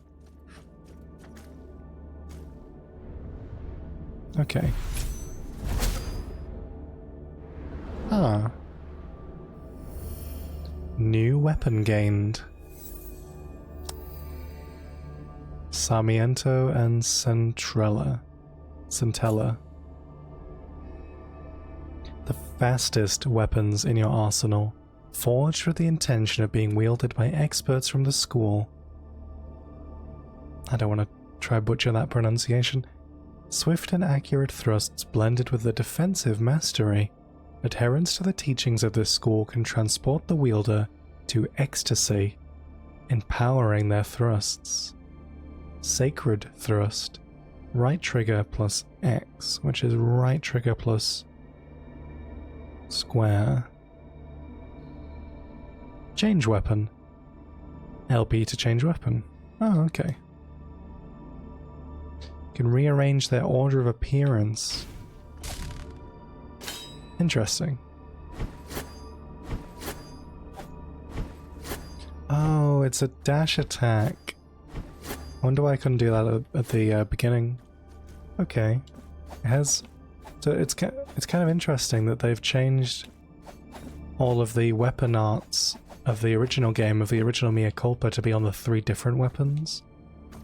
Okay. Ah. New weapon gained. Sarmiento and Centella. The fastest weapons in your arsenal, forged with the intention of being wielded by experts from the school. I don't want to try butcher that pronunciation. Swift and accurate thrusts blended with the defensive mastery. Adherence to the teachings of this school can transport the wielder to ecstasy, empowering their thrusts. Sacred thrust. Right trigger plus X, which is right trigger plus square. Change weapon. LB to change weapon. Oh, okay. Can rearrange their order of appearance. Interesting. Oh, it's a dash attack. I wonder why I couldn't do that at the beginning. Okay. It has... So it's kind of interesting that they've changed all of the weapon arts of the original game, of the original Mea Culpa, to be on the 3 different weapons.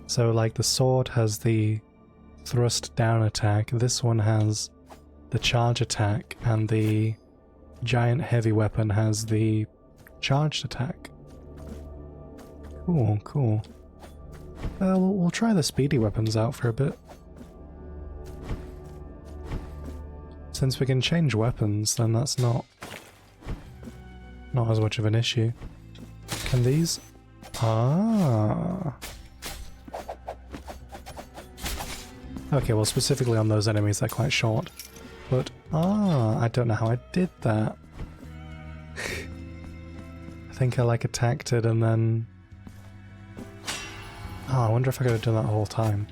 So like the sword has the thrust down attack, this one has the charge attack, and the giant heavy weapon has the charged attack. Cool, cool. We'll try the speedy weapons out for a bit. Since we can change weapons, then that's not as much of an issue. Can these... Ah... Okay, well specifically on those enemies they're quite short. But, I don't know how I did that. I think I like attacked it and then... Oh, I wonder if I could have done that the whole time.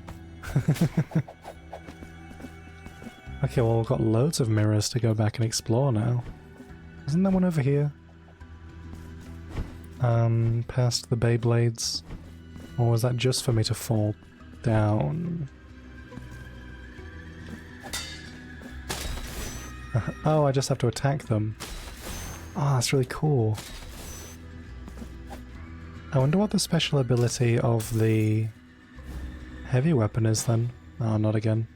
Okay, well we've got loads of mirrors to go back and explore now. Isn't there one over here? Past the Beyblades? Or was that just for me to fall down? Oh, I just have to attack them. Ah, that's really cool. I wonder what the special ability of the heavy weapon is then. Oh, not again.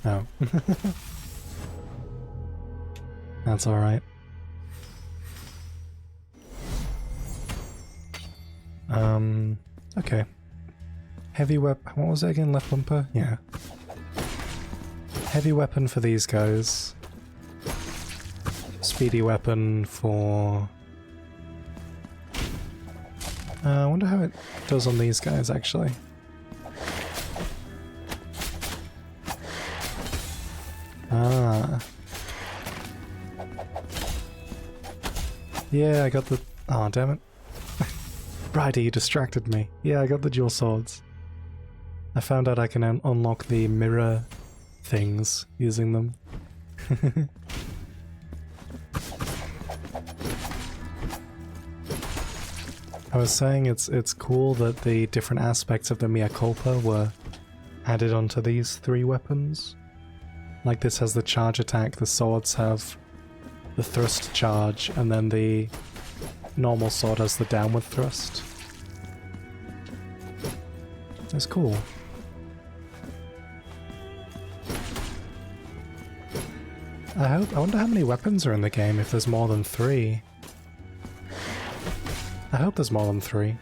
Oh. That's alright. Okay. Heavy weapon. What was it again? Left bumper? Yeah. Heavy weapon for these guys. Speedy weapon for... I wonder how it does on these guys, actually. Ah. Yeah, I got the... Oh, damn it. Bridie, you distracted me. Yeah, I got the dual swords. I found out I can unlock the mirror things using them. I was saying it's cool that the different aspects of the Mea Culpa were added onto these 3 weapons. Like this has the charge attack, the swords have the thrust charge, and then the normal sword has the downward thrust. That's cool. I wonder how many weapons are in the game, if there's more than 3. I hope there's more than 3.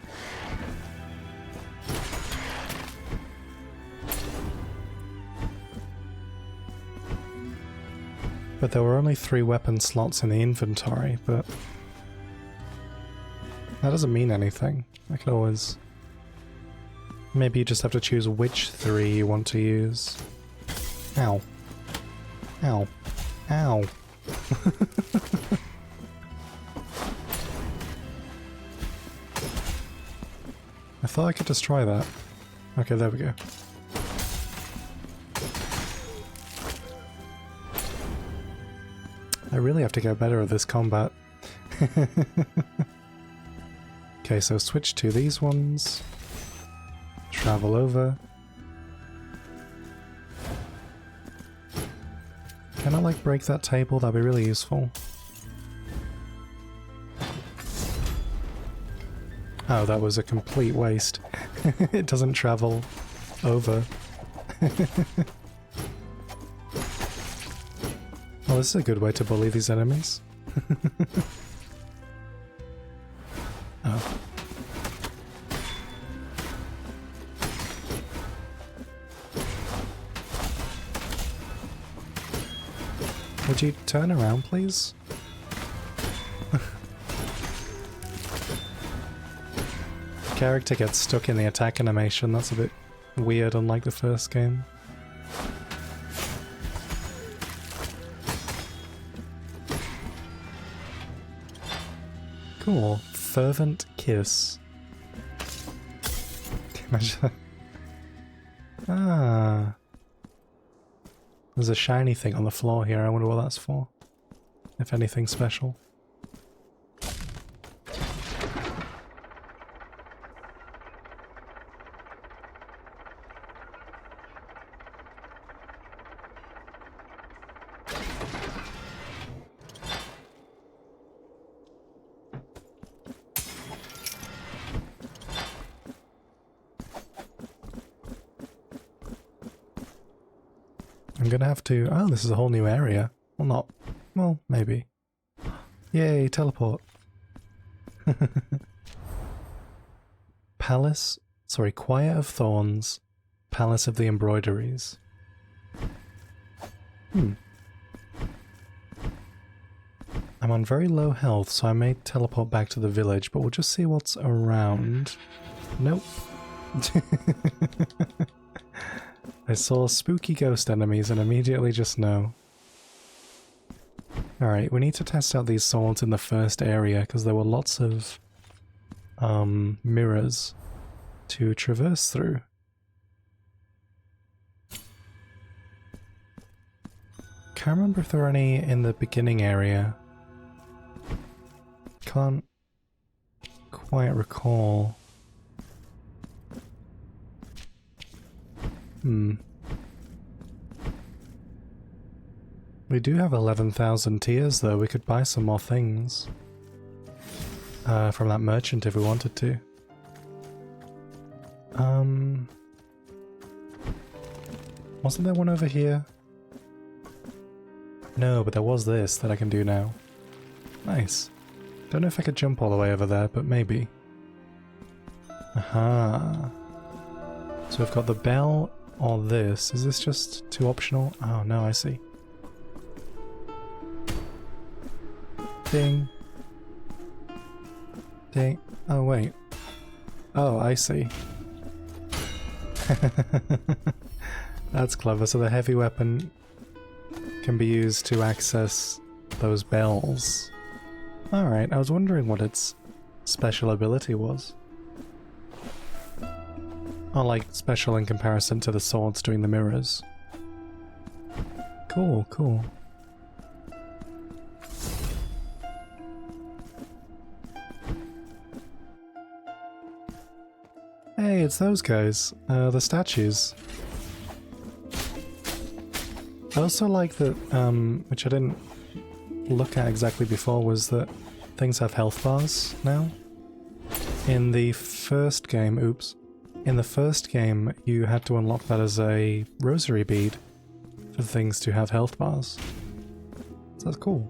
But there were only 3 weapon slots in the inventory, but... that doesn't mean anything. I could always Maybe you just have to choose which 3 you want to use. Ow. Ow. Ow. I thought I could just try that. Okay, there we go. I really have to get better at this combat. Okay, so switch to these ones. Travel over. Can I like break that table? That'd be really useful. Oh, that was a complete waste. It doesn't travel over. Well, this is a good way to bully these enemies. Oh. Would you turn around, please? The character gets stuck in the attack animation. That's a bit weird, unlike the first game. Cool. Fervent kiss. Imagine that. Ah. There's a shiny thing on the floor here. I wonder what that's for. If anything special. I'm gonna have to... Oh, this is a whole new area. Well, not... Well, maybe. Yay, teleport. Palace... Sorry, Choir of Thorns. Palace of the Embroideries. I'm on very low health, so I may teleport back to the village, but we'll just see what's around. Nope. I saw spooky ghost enemies and immediately just no. Alright, we need to test out these swords in the first area because there were lots of mirrors to traverse through. Can't remember if there were any in the beginning area. Can't quite recall. We do have 11,000 tiers though, we could buy some more things. From that merchant if we wanted to. Wasn't there one over here? No, but there was this that I can do now. Nice. Don't know if I could jump all the way over there, but maybe. Aha. So we've got the bell or this. Is this just too optional? Oh no, I see. Ding. Ding. Oh wait. Oh, I see. That's clever. So the heavy weapon can be used to access those bells. Alright, I was wondering what its special ability was. Or like special in comparison to the swords doing the mirrors. Cool, cool. Hey, it's those guys. The statues. I also like that, which I didn't look at exactly before, was that things have health bars now. In the first game, in the first game you had to unlock that as a rosary bead for things to have health bars. So that's cool.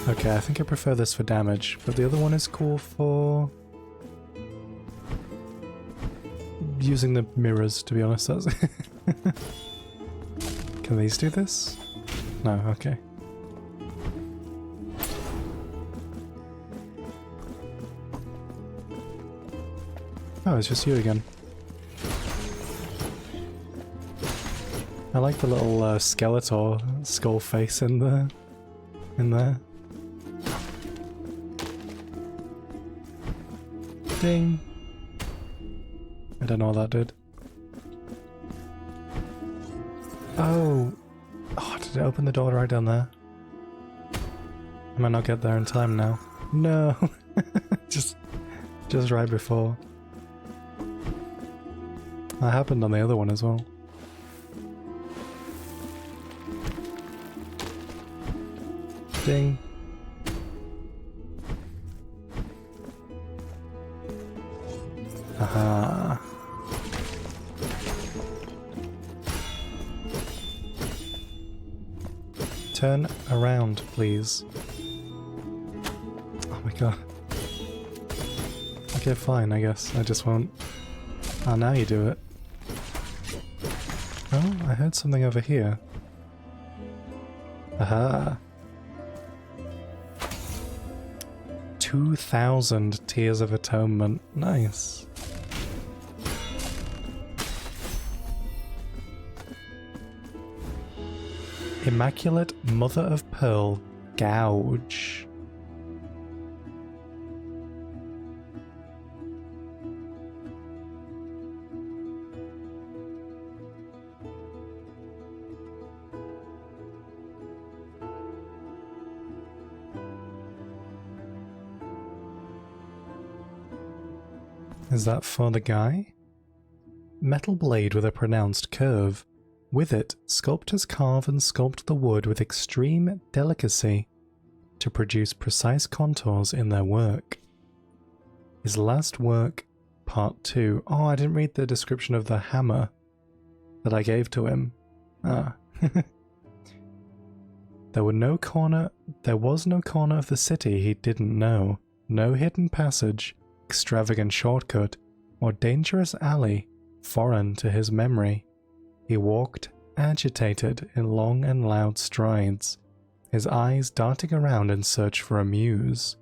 Okay, I think I prefer this for damage, but the other one is cool for using the mirrors, to be honest. That's Can these do this? No, okay. Oh, it's just you again. I like the little Skeletor skull face in there. Ding. I don't know what that did. Oh. Oh, did it open the door right down there? I might not get there in time now. No. just right before. That happened on the other one as well. Ding. Aha. Turn around, please. Oh my god. Okay, fine, I guess. I just won't. Ah, now you do it. Oh, I heard something over here. Aha. 2,000 Tears of Atonement. Nice. Immaculate Mother of Pearl Gouge. Is that for the guy? Metal blade with a pronounced curve. With it, sculptors carve and sculpt the wood with extreme delicacy to produce precise contours in their work. His last work, Part 2. Oh, I didn't read the description of the hammer that I gave to him. Ah. There was no corner of the city he didn't know, no hidden passage, extravagant shortcut, or dangerous alley foreign to his memory. He walked, agitated, in long and loud strides, his eyes darting around in search for a muse,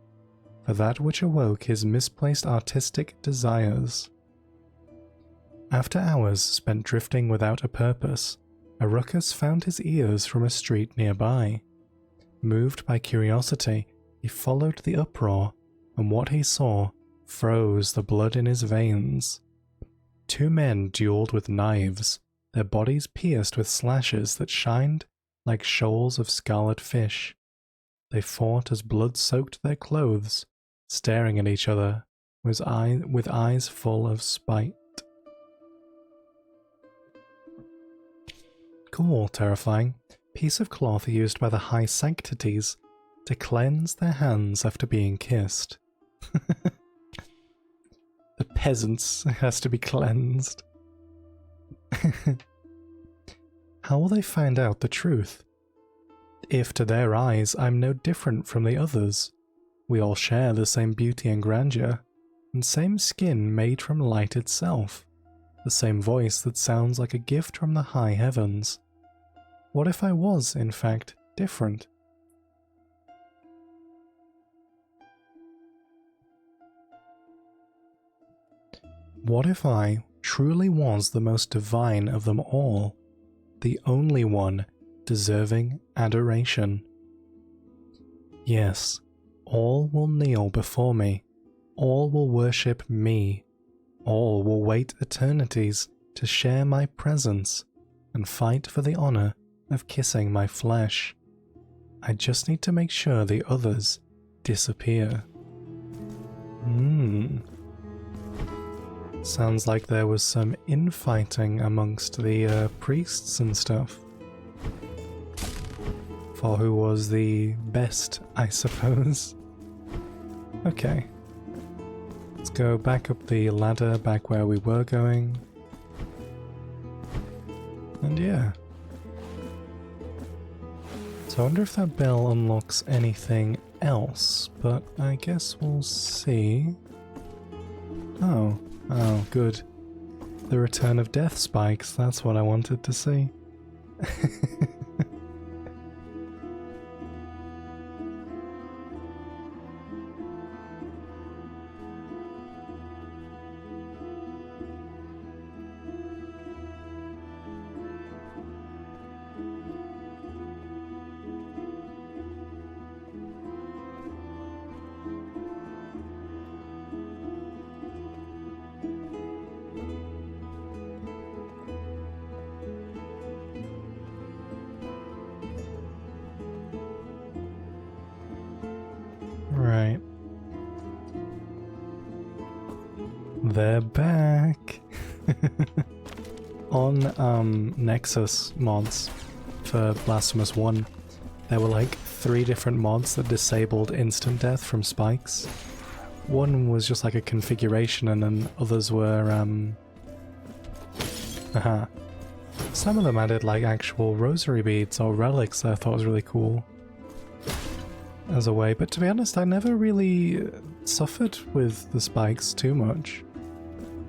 for that which awoke his misplaced artistic desires. After hours spent drifting without a purpose, a ruckus found his ears from a street nearby. Moved by curiosity, he followed the uproar, and what he saw froze the blood in his veins. Two men dueled with knives, their bodies pierced with slashes that shined like shoals of scarlet fish. They fought as blood soaked their clothes, staring at each other with eyes full of spite. Cool, terrifying. Piece of cloth used by the high sanctities to cleanse their hands after being kissed. The peasants has to be cleansed. How will they find out the truth? If to their eyes I'm no different from the others, we all share the same beauty and grandeur, and same skin made from light itself, the same voice that sounds like a gift from the high heavens. What if I was, in fact, different? What if I truly was the most divine of them all, the only one deserving adoration? Yes, all will kneel before me, all will worship me, all will wait eternities to share my presence and fight for the honor of kissing my flesh. I just need to make sure the others disappear. Sounds like there was some infighting amongst the priests and stuff. For who was the best, I suppose. Okay. Let's go back up the ladder, back where we were going. And yeah. So I wonder if that bell unlocks anything else, but I guess we'll see. Oh, good. The return of death spikes, that's what I wanted to see. They're back! On Nexus mods for Blasphemous 1, there were like 3 different mods that disabled instant death from spikes. One was just like a configuration, and then others were some of them added like actual rosary beads or relics that I thought was really cool as a way, but to be honest, I never really suffered with the spikes too much.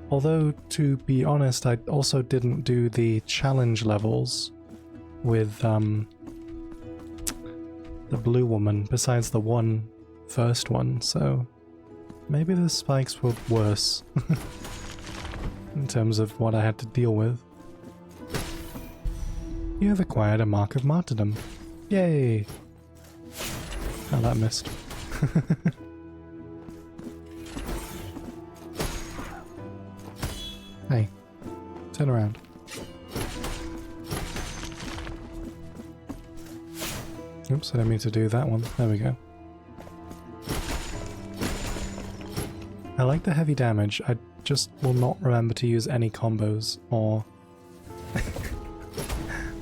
Although, to be honest, I also didn't do the challenge levels with the blue woman, besides the first one, so maybe the spikes were worse in terms of what I had to deal with. You have acquired a mark of martyrdom. Yay! Oh, that missed. Hey, turn around. Oops, I didn't mean to do that one. There we go. I like the heavy damage, I just will not remember to use any combos or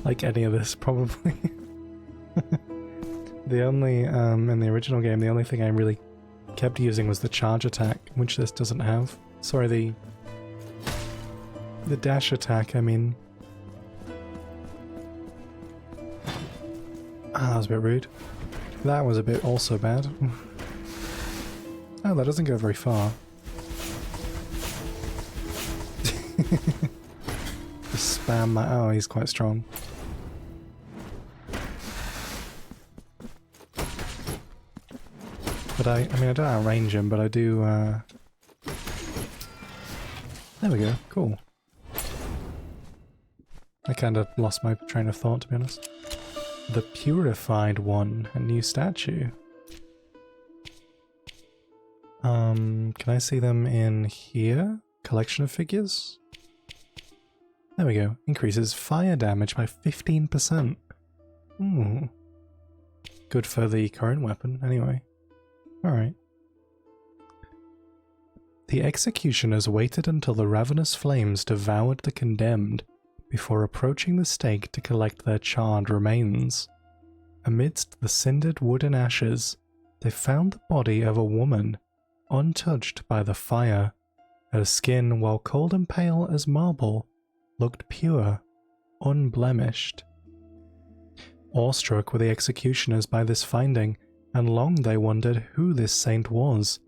like any of this, probably. The only, in the original game, the only thing I really kept using was the charge attack, which this doesn't have. Sorry, the dash attack, I mean. Ah, that was a bit rude. That was a bit also bad. Oh, that doesn't go very far. Just spam my... Oh, he's quite strong. But I mean, I don't outrange him, but I do, There we go, cool. I kind of lost my train of thought, to be honest. The Purified One, a new statue. Can I see them in here? Collection of figures? There we go. Increases fire damage by 15%. Ooh. Good for the current weapon, anyway. Alright. The executioners waited until the ravenous flames devoured the condemned before approaching the stake to collect their charred remains. Amidst the cindered wood and ashes, they found the body of a woman, untouched by the fire. Her skin, while cold and pale as marble, looked pure, unblemished. Awestruck were the executioners by this finding, and long they wondered who this saint was,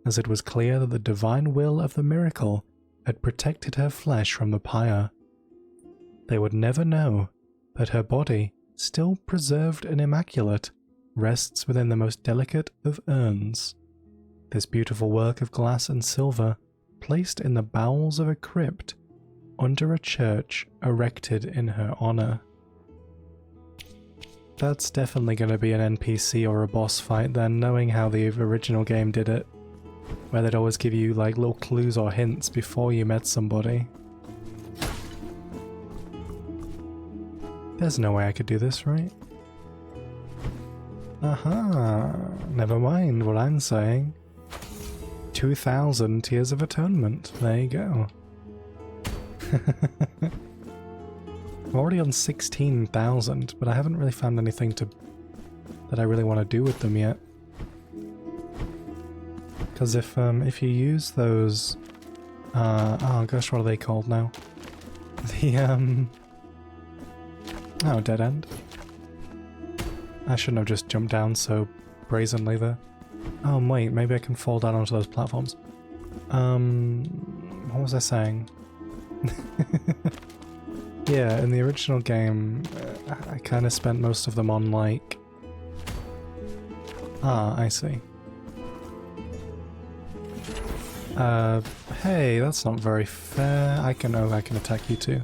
as it was clear that the divine will of the miracle had protected her flesh from the pyre. They would never know that her body, still preserved and immaculate, rests within the most delicate of urns. This beautiful work of glass and silver, placed in the bowels of a crypt, under a church erected in her honor. That's definitely going to be an NPC or a boss fight then, knowing how the original game did it, where they'd always give you like little clues or hints before you met somebody. There's no way I could do this, right? Aha, never mind what I'm saying. 2,000 Tears of Atonement, there you go. I'm already on 16,000, but I haven't really found anything that I really want to do with them yet. Because if you use those, oh gosh, what are they called now? The oh, dead end. I shouldn't have just jumped down so brazenly there. Oh wait, maybe I can fall down onto those platforms. What was I saying? Yeah, in the original game, I kind of spent most of them on, like... Ah, I see. Hey, that's not very fair. I can attack you too.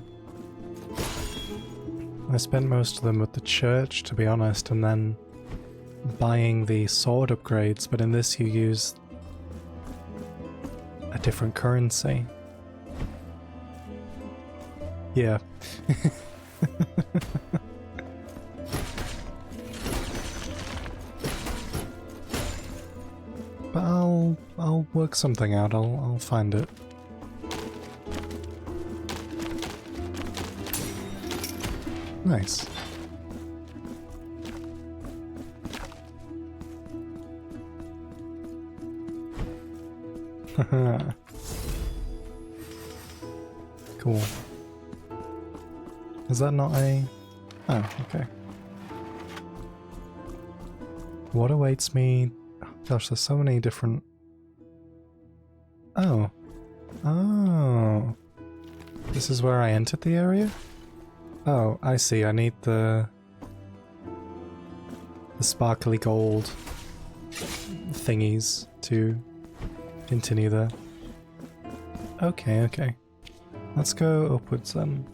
I spent most of them with the church, to be honest, and then buying the sword upgrades, but in this you use a different currency. Yeah. But I'll work something out. I'll find it. Nice. Cool. Is that not a... Oh, okay. What awaits me? Gosh, there's so many different... Oh. Oh. This is where I entered the area? Oh, I see. I need the sparkly gold thingies to continue there. Okay, okay. Let's go upwards then.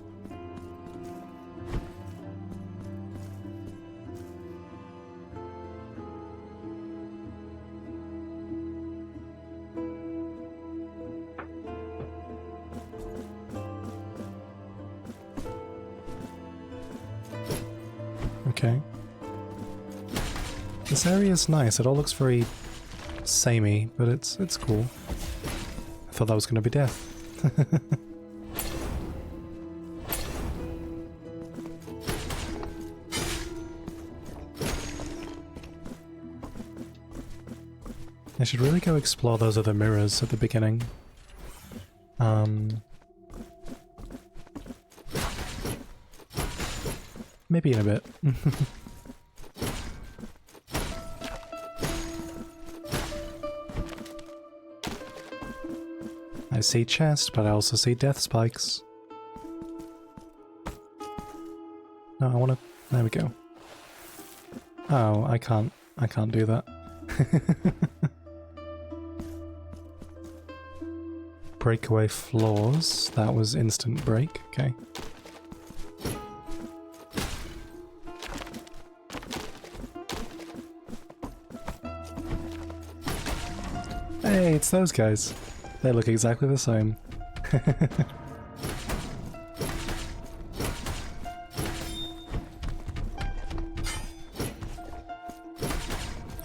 Okay. This area is nice. It all looks very samey, but it's cool. I thought that was going to be death. I should really go explore those other mirrors at the beginning. Maybe in a bit. I see chest, but I also see death spikes. No, I wanna... There we go. Oh, I can't do that. Breakaway floors. That was instant break. Okay. Hey, it's those guys. They look exactly the same.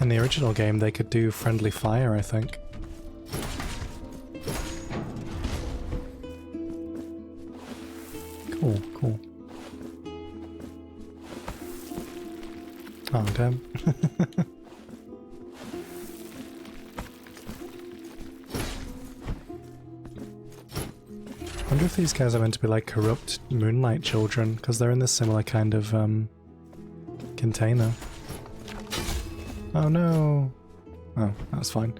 In the original game, they could do friendly fire, I think. Cool, cool. Oh, damn. I wonder if these guys are meant to be like corrupt Moonlight children, because they're in this similar kind of container. Oh no! Oh, that's fine.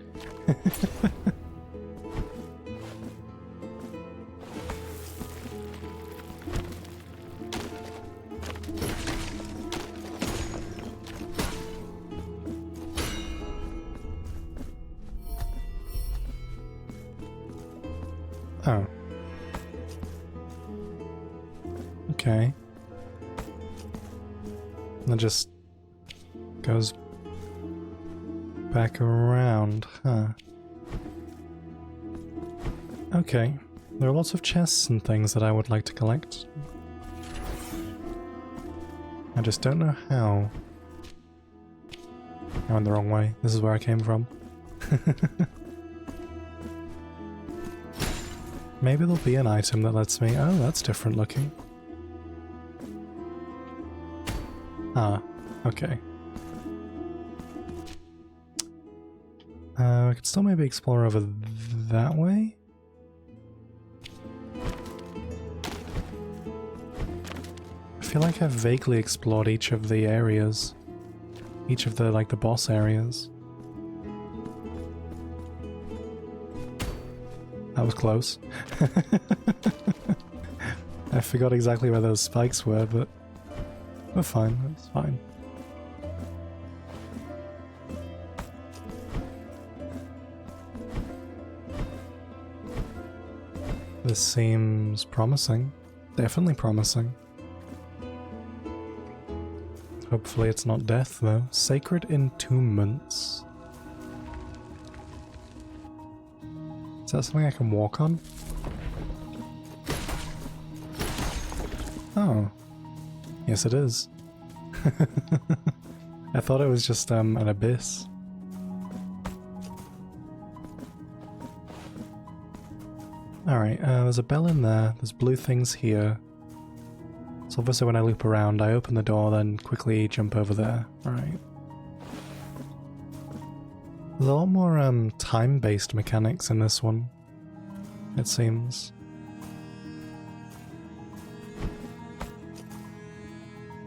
Oh. Okay. And it just goes back around, huh? Okay. There are lots of chests and things that I would like to collect. I just don't know how. I went the wrong way. This is where I came from. Maybe there'll be an item that lets me... Oh, that's different looking. Ah, okay. I could still maybe explore over that way? I feel like I've vaguely explored each of the areas. Each of the, like, the boss areas. That was close. I forgot exactly where those spikes were, but we're fine, that's fine. This seems promising. Definitely promising. Hopefully it's not death, though. Sacred entombments. Is that something I can walk on? Oh. Yes, it is. I thought it was just an abyss. Alright, there's a bell in there. There's blue things here. There's So obviously when I loop around, I open the door, then quickly jump over there. Alright. There's a lot more time-based mechanics in this one, it seems.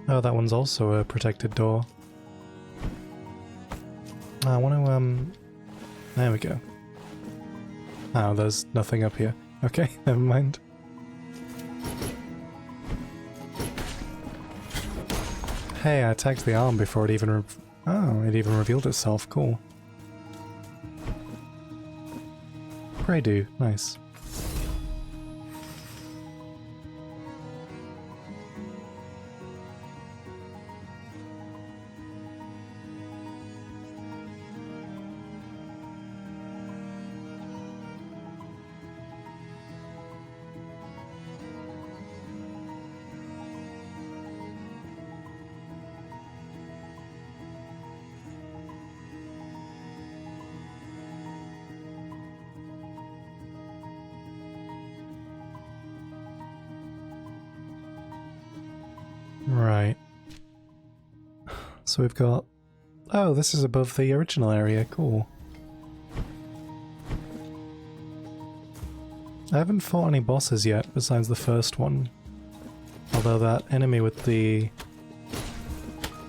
Oh, that one's also a protected door. I want to, there we go. Oh, there's nothing up here. Okay, never mind. Hey, I attacked the arm before it even it even revealed itself. Cool. Pray do. Nice. Right. So we've got... Oh, this is above the original area. Cool. I haven't fought any bosses yet, besides the first one. Although that enemy with the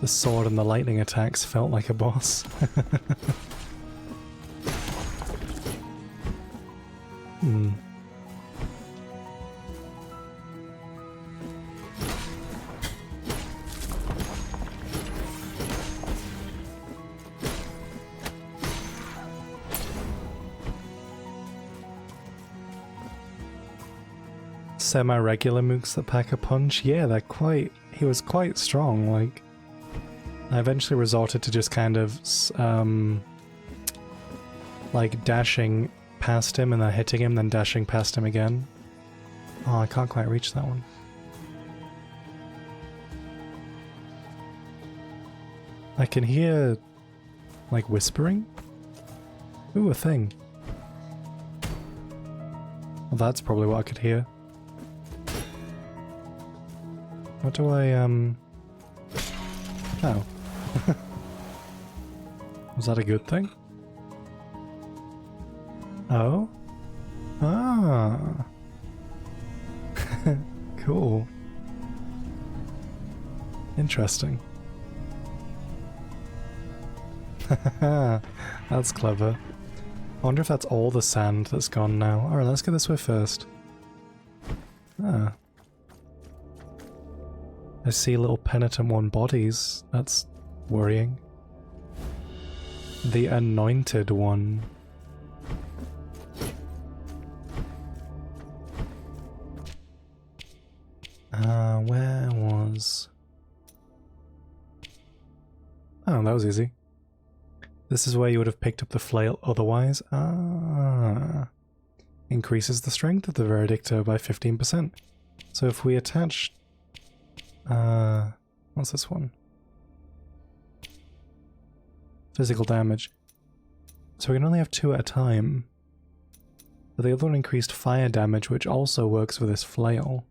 sword and the lightning attacks felt like a boss. Semi-regular mooks that pack a punch, yeah, they're quite... He was quite strong, like... I eventually resorted to just kind of, like, dashing past him and then hitting him, then dashing past him again. Oh, I can't quite reach that one. I can hear, like, whispering? Ooh, a thing. Well, that's probably what I could hear. What do I, Oh. Was that a good thing? Oh? Ah. Cool. Interesting. That's clever. I wonder if that's all the sand that's gone now. Alright, let's go this way first. Ah. I see little penitent one bodies. That's worrying. The anointed one. Where was... Oh, that was easy. This is where you would have picked up the flail otherwise. Ah. Increases the strength of the Veredictor by 15%. So if we attach... what's this one? Physical damage. So we can only have 2 at a time. But the other one increased fire damage, which also works for this flail.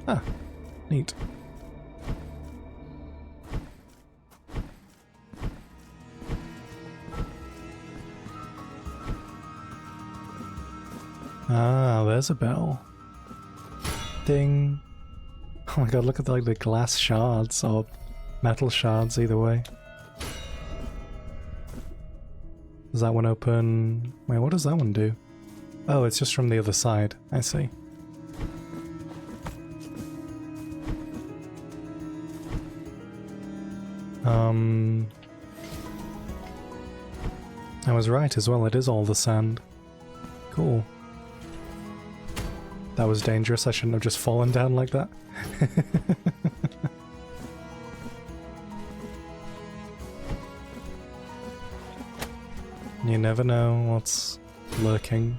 Ah, neat. Ah, there's a bell. Ding. Oh my god, look at like the glass shards, or metal shards, either way. Does that one open... Wait, what does that one do? Oh, it's just from the other side. I see. I was right as well, it is all the sand. Cool. That was dangerous, I shouldn't have just fallen down like that. You never know what's lurking.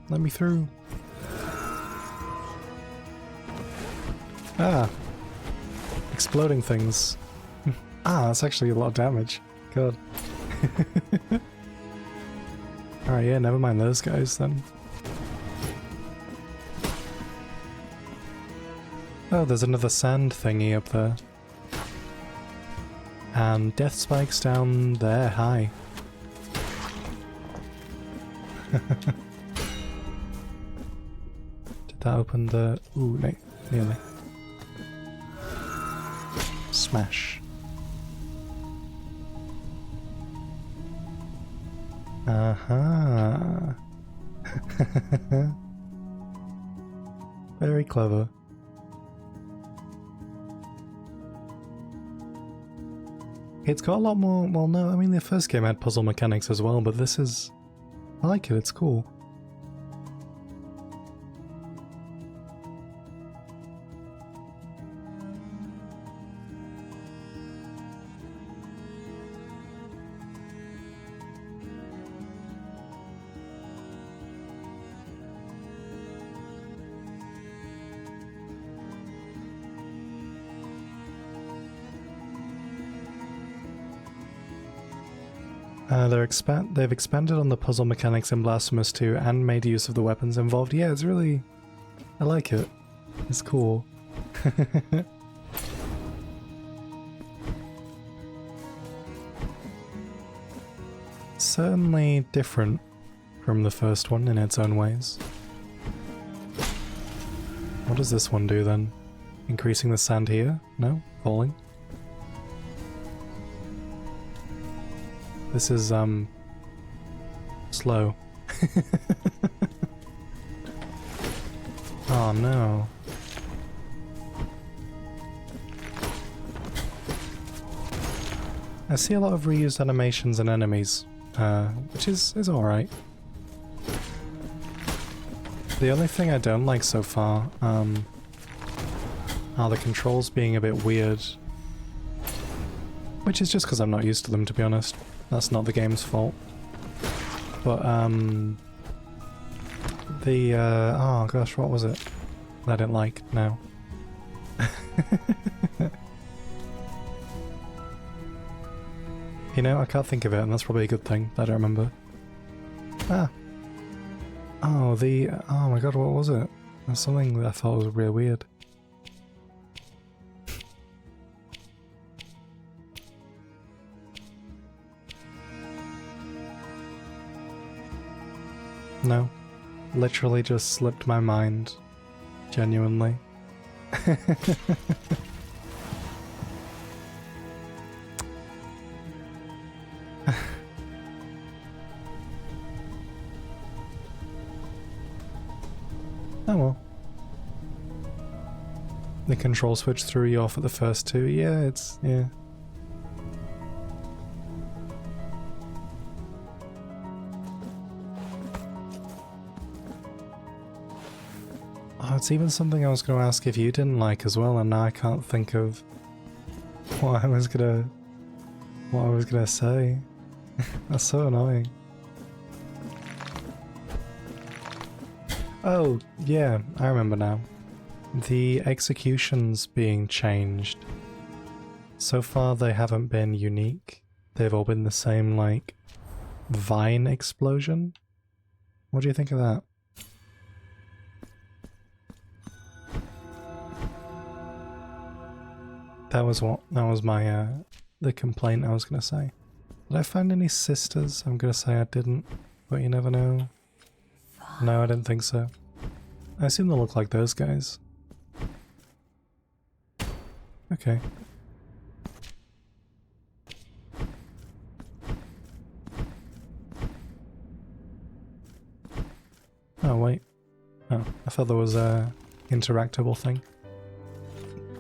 Let me through. Ah! Exploding things. Ah, that's actually a lot of damage. God. Alright, yeah, never mind those guys then. Oh, there's another sand thingy up there. And death spikes down there. Hi. Did that open the... Ooh, nearly. Smash. Uh-huh. Very clever. It's got a lot more... Well, no, I mean, the first game had puzzle mechanics as well, but this is... I like it, it's cool. They've expanded on the puzzle mechanics in Blasphemous 2 and made use of the weapons involved. Yeah, it's really... I like it. It's cool. Certainly different from the first one in its own ways. What does this one do then? Increasing the sand here? No? Falling? This is, slow. Oh no. I see a lot of reused animations and enemies, which is alright. The only thing I don't like so far, are the controls being a bit weird. Which is just because I'm not used to them, to be honest. That's not the game's fault. But, oh gosh, what was it that I didn't like now? You know, I can't think of it, and that's probably a good thing that I don't remember. Ah. Oh, oh my god, what was it? There's something that I thought was real weird. No, literally just slipped my mind. Genuinely. Oh well. The control switch threw you off at the first two. Yeah, yeah. Oh, it's even something I was going to ask if you didn't like as well, and now I can't think of what I was gonna say. That's so annoying. Oh, yeah, I remember now. The executions being changed. So far they haven't been unique. They've all been the same, like, vine explosion. What do you think of that? That was my, the complaint I was gonna say. Did I find any sisters? I'm gonna say I didn't, but you never know. No, I didn't think so. I assume they'll look like those guys. Okay. Oh, wait. Oh, I thought there was a interactable thing.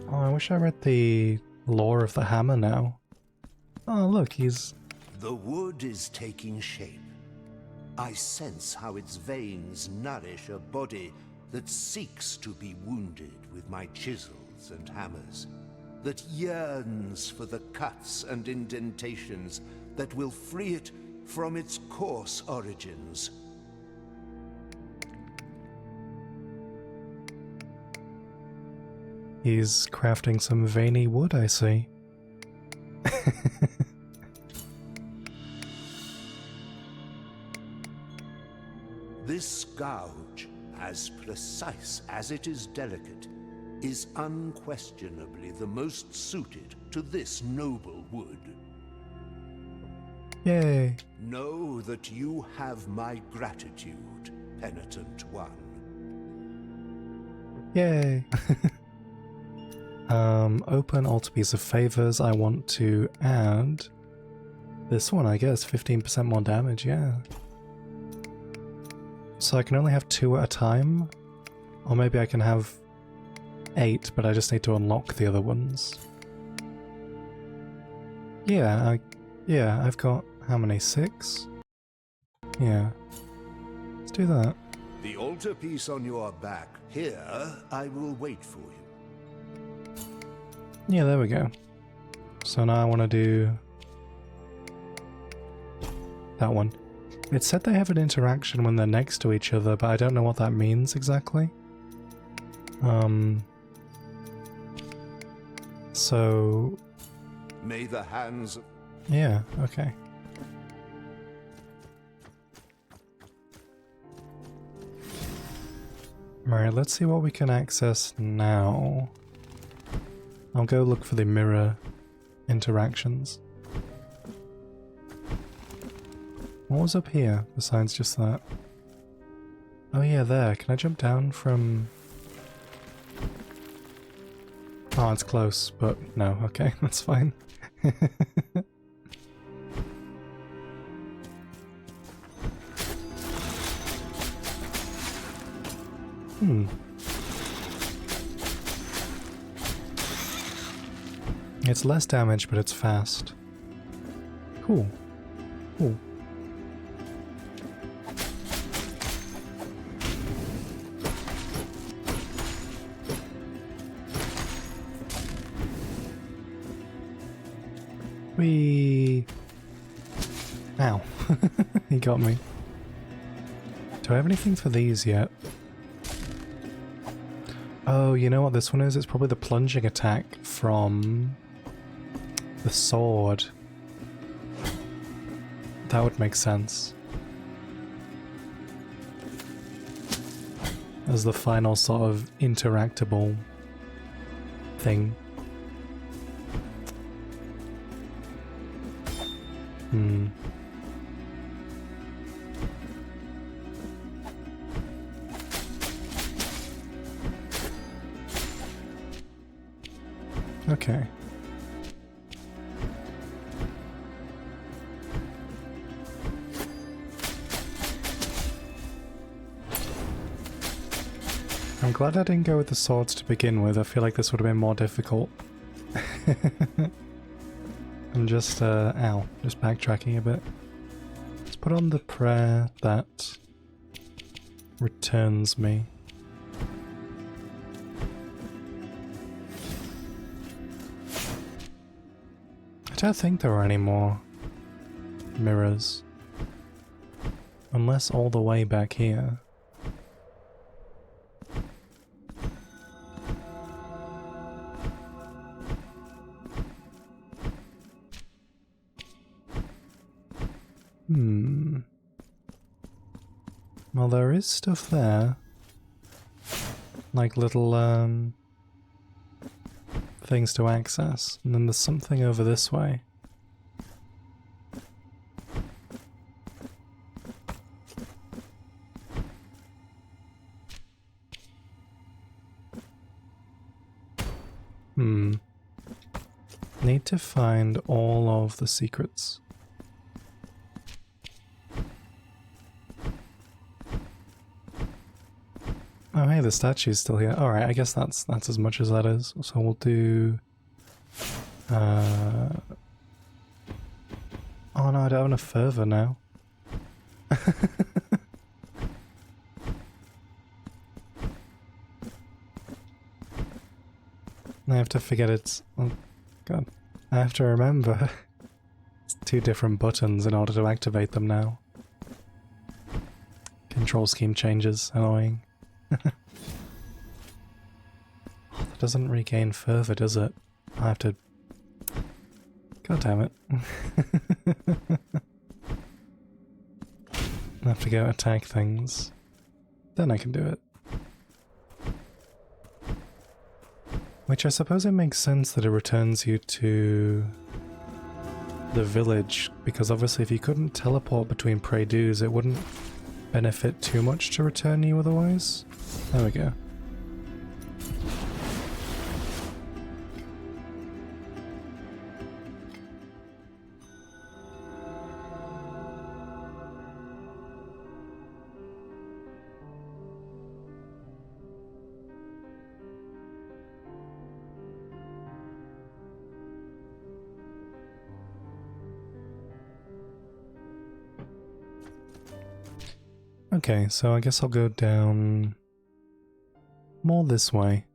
Oh, I wish I read the lore of the hammer now. Oh, look, he's... The wood is taking shape. I sense how its veins nourish a body that seeks to be wounded with my chisels and hammers, that yearns for the cuts and indentations that will free it from its coarse origins. He's crafting some veiny wood, I see. This gouge, as precise as it is delicate, is unquestionably the most suited to this noble wood. Yay. Know that you have my gratitude, Penitent One. Yay. Open Altarpiece of Favors. I want to add this one, I guess. 15% more damage, yeah. So I can only have 2 at a time? Or maybe I can have 8, but I just need to unlock the other ones. Yeah, I've got how many? 6? Yeah. Let's do that. The altarpiece on your back. Here, I will wait for you. Yeah, there we go. So now I want to do that one. It said they have an interaction when they're next to each other, but I don't know what that means exactly. So... May the hands... Yeah, okay. Alright, let's see what we can access now. I'll go look for the mirror interactions. What was up here besides just that? Oh yeah, there. Can I jump down from... Oh, it's close, but no, okay, that's fine. It's less damage, but it's fast. Cool. Cool. Whee! Ow. He got me. Do I have anything for these yet? Oh, you know what this one is? It's probably the plunging attack from the sword. That would make sense. As the final sort of interactable thing. Okay. I'm glad I didn't go with the swords to begin with. I feel like this would have been more difficult. I'm just, ow, just backtracking a bit. Let's put on the prayer that returns me. I don't think there are any more mirrors. Unless all the way back here. Well, there is stuff there. Like little, things to access. And then there's something over this way. Need to find all of the secrets. Oh hey, the statue's still here. Alright, I guess that's as much as that is. So we'll do... Oh no, I don't have enough fervor now. I have to forget it's... Oh god. I have to remember. It's 2 different buttons in order to activate them now. Control scheme changes. Annoying. Oh, that doesn't regain fervor, does it? I have to... God damn it. I have to go attack things. Then I can do it. Which I suppose it makes sense that it returns you to the village, because obviously if you couldn't teleport between Prey-Dus, it wouldn't benefit too much to return you otherwise. There we go. Okay, so I guess I'll go down more this way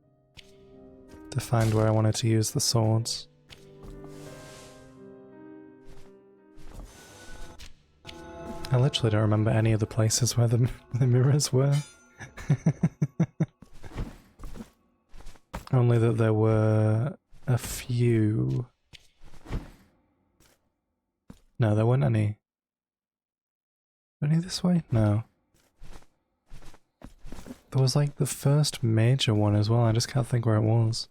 to find where I wanted to use the swords. I literally don't remember any of the places where the mirrors were. Only that there were a few. No, there weren't any. Any this way? No. There was like the first major one as well, I just can't think where it was.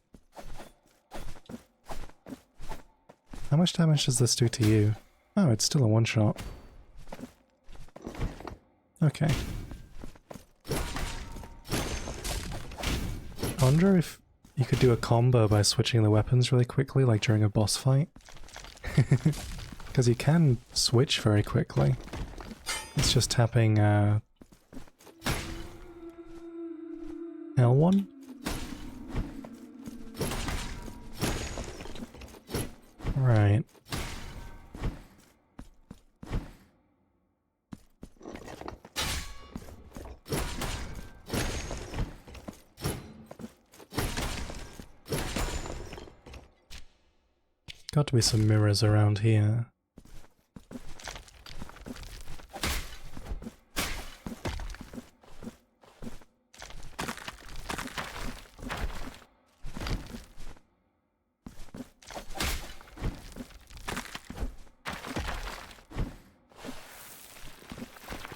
How much damage does this do to you? Oh, it's still a one-shot. Okay. I wonder if you could do a combo by switching the weapons really quickly, like during a boss fight. Because you can switch very quickly. It's just tapping L1? Right. Got to be some mirrors around here.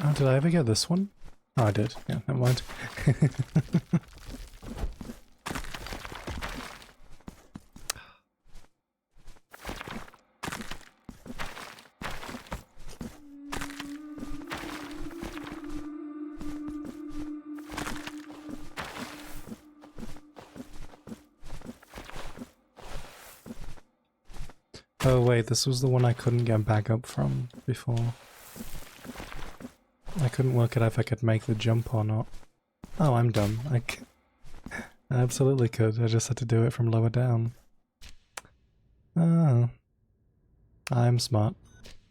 Oh, did I ever get this one? Oh, I did. Yeah, never mind. Oh wait, this was the one I couldn't get back up from before. I couldn't work out if I could make the jump or not. Oh, I'm dumb. I absolutely could. I just had to do it from lower down. Oh. I'm smart.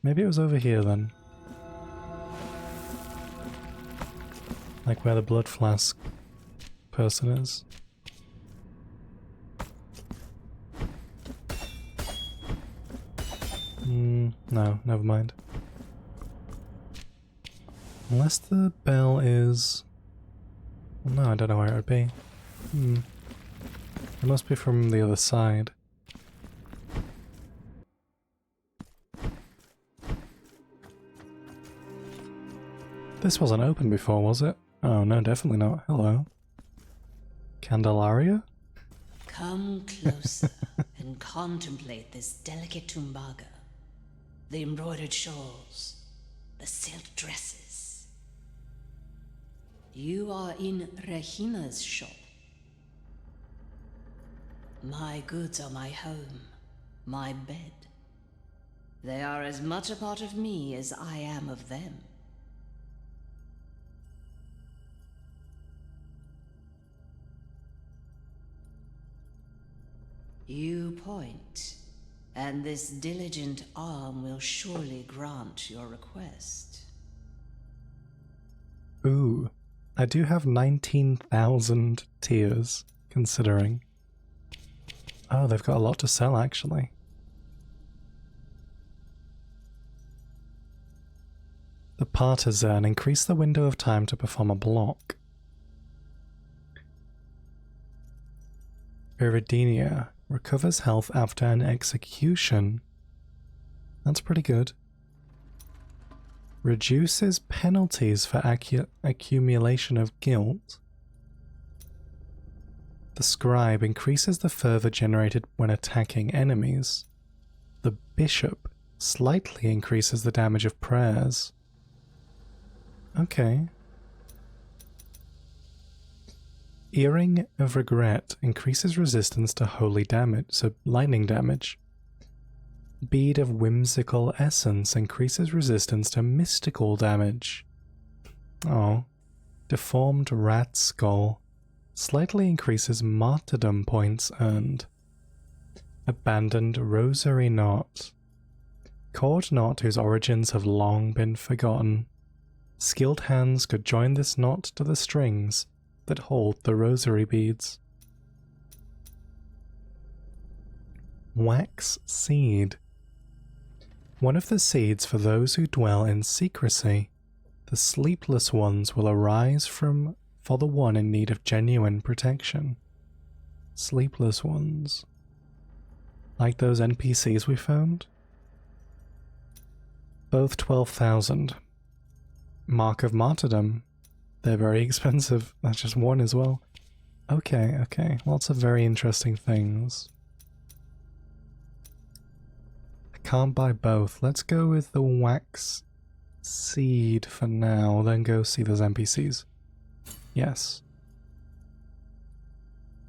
Maybe it was over here then. Like where the blood flask person is. No, never mind. Unless the bell is... No, I don't know where it would be. It must be from the other side. This wasn't open before, was it? Oh no, definitely not. Hello. Candelaria? Come closer and contemplate this delicate tumbaga. The embroidered shawls, the silk dresses. You are in Regima's shop. My goods are my home, my bed. They are as much a part of me as I am of them. You point, and this diligent arm will surely grant your request. Ooh, I do have 19,000 tears, considering. Oh, they've got a lot to sell, actually. The partisan, increase the window of time to perform a block. Iridinia, recovers health after an execution. That's pretty good. Reduces penalties for accumulation of guilt. The scribe increases the fervor generated when attacking enemies. The bishop slightly increases the damage of prayers. Okay. Earring of Regret increases resistance to holy damage, so lightning damage. Bead of Whimsical Essence increases resistance to mystical damage. Oh. Deformed Rat Skull slightly increases martyrdom points earned. Abandoned Rosary Knot. Cord knot whose origins have long been forgotten. Skilled hands could join this knot to the strings that hold the rosary beads. Wax Seed. One of the seeds for those who dwell in secrecy. The sleepless ones will arise for the one in need of genuine protection. Sleepless ones. Like those NPCs we found? Both 12,000. Mark of Martyrdom. They're very expensive. That's just one as well. Okay, okay. Lots of very interesting things. I can't buy both. Let's go with the Wax Seed for now, then go see those NPCs. Yes.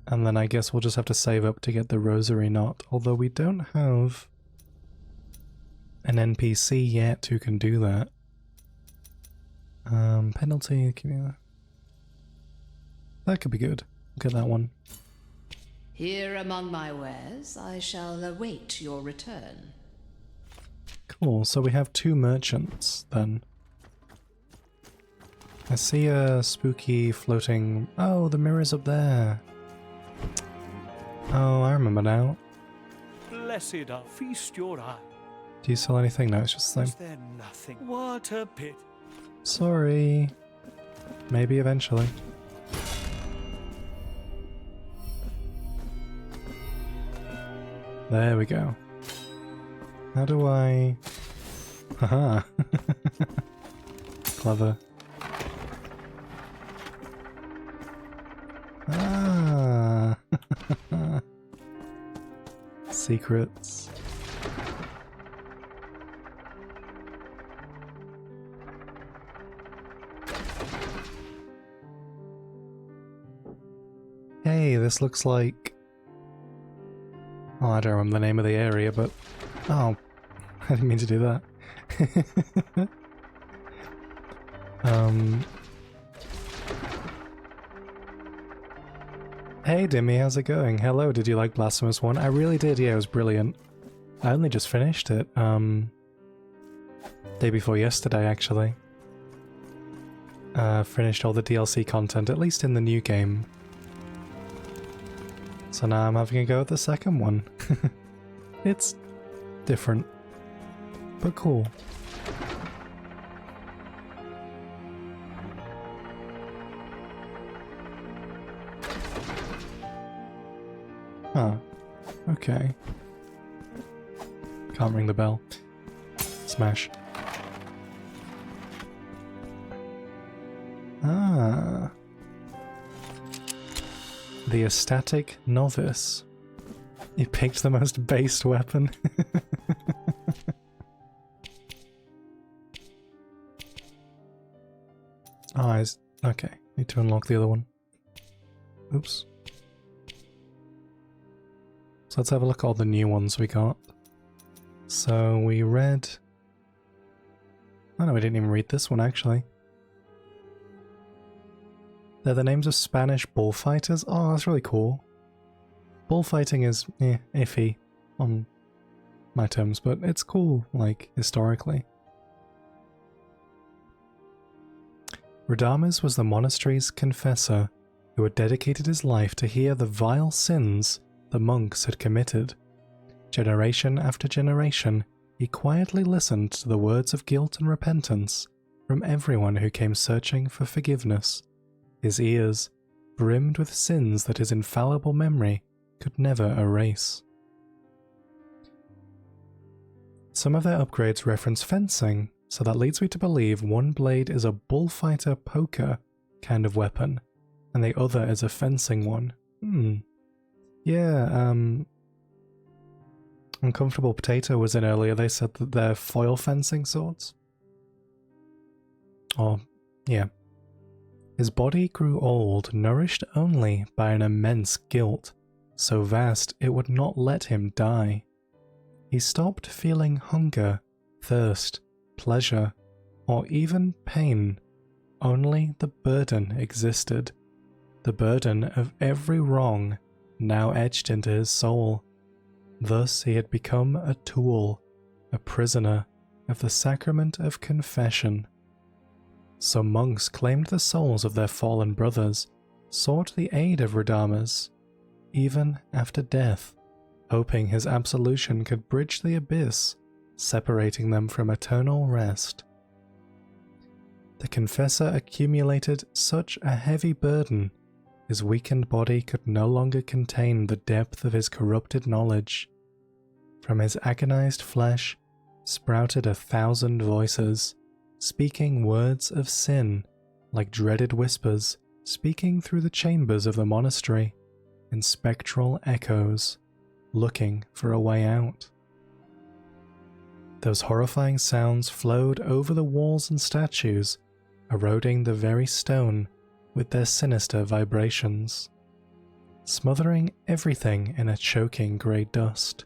And then I guess we'll just have to save up to get the Rosary Knot, although we don't have an NPC yet who can do that. Penalty, that could be good. We'll get that one. Here among my wares, I shall await your return. Cool, so we have 2 merchants, then. I see a spooky floating... Oh, the mirror's up there. Oh, I remember now. Blessed are feast your eye. Do you sell anything? No, it's just the Is same. there nothing? What a pit. Sorry. Maybe eventually. There we go. How do I... Haha. Clever. Ah. Secrets. Hey, this looks like... Oh, I don't remember the name of the area, but... Oh, I didn't mean to do that. Hey Dimmy, how's it going? Hello, did you like Blasphemous 1? I really did, yeah, it was brilliant. I only just finished it, day before yesterday, actually. Finished all the DLC content, at least in the new game. So now I'm having a go at the second one. It's different, but cool. Huh. Okay. Can't ring the bell. Smash. Ah. The Ecstatic Novice. You picked the most based weapon. Eyes. Okay, need to unlock the other one. Oops. So let's have a look at all the new ones we got. So we read... Oh no, we didn't even read this one actually. They're the names of Spanish bullfighters. Oh, that's really cool. Bullfighting is iffy on my terms, but it's cool, like, historically. Radames was the monastery's confessor, who had dedicated his life to hear the vile sins the monks had committed. Generation after generation, he quietly listened to the words of guilt and repentance from everyone who came searching for forgiveness. His ears, brimmed with sins that his infallible memory could never erase. Some of their upgrades reference fencing, so that leads me to believe one blade is a bullfighter poker kind of weapon, and the other is a fencing one. Yeah, Uncomfortable Potato was in earlier. They said that they're foil fencing swords. Oh, yeah. His body grew old, nourished only by an immense guilt, so vast it would not let him die. He stopped feeling hunger, thirst, pleasure, or even pain. Only the burden existed. The burden of every wrong now etched into his soul. Thus he had become a tool, a prisoner of the sacrament of confession. Some monks claimed the souls of their fallen brothers, sought the aid of Radamas, even after death, hoping his absolution could bridge the abyss, separating them from eternal rest. The confessor accumulated such a heavy burden, his weakened body could no longer contain the depth of his corrupted knowledge. From his agonized flesh sprouted 1,000 voices, speaking words of sin, like dreaded whispers, speaking through the chambers of the monastery, in spectral echoes, looking for a way out. Those horrifying sounds flowed over the walls and statues, eroding the very stone with their sinister vibrations, smothering everything in a choking grey dust.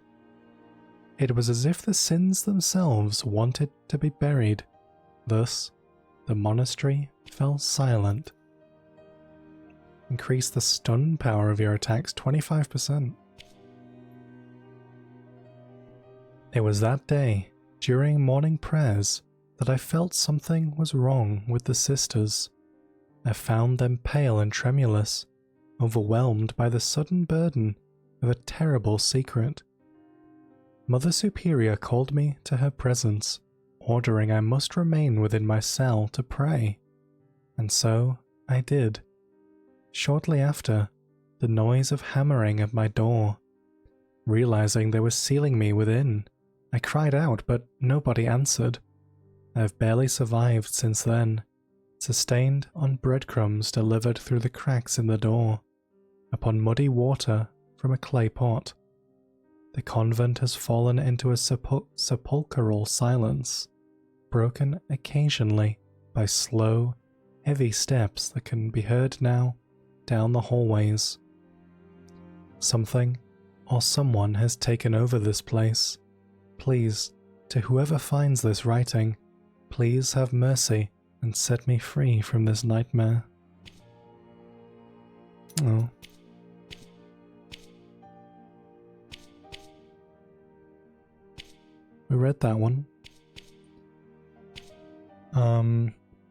It was as if the sins themselves wanted to be buried. Thus, the monastery fell silent. Increase the stun power of your attacks 25%. It was that day, during morning prayers, that I felt something was wrong with the sisters. I found them pale and tremulous, overwhelmed by the sudden burden of a terrible secret. Mother Superior called me to her presence, ordering I must remain within my cell to pray, and so I did. Shortly after, the noise of hammering at my door. Realizing they were sealing me within, I cried out, but nobody answered. I have barely survived since then, sustained on breadcrumbs delivered through the cracks in the door, upon muddy water from a clay pot. The convent has fallen into a sepulchral silence, broken occasionally by slow, heavy steps that can be heard now down the hallways. Something or someone has taken over this place. Please, to whoever finds this writing, please have mercy and set me free from this nightmare. Oh. We read that one.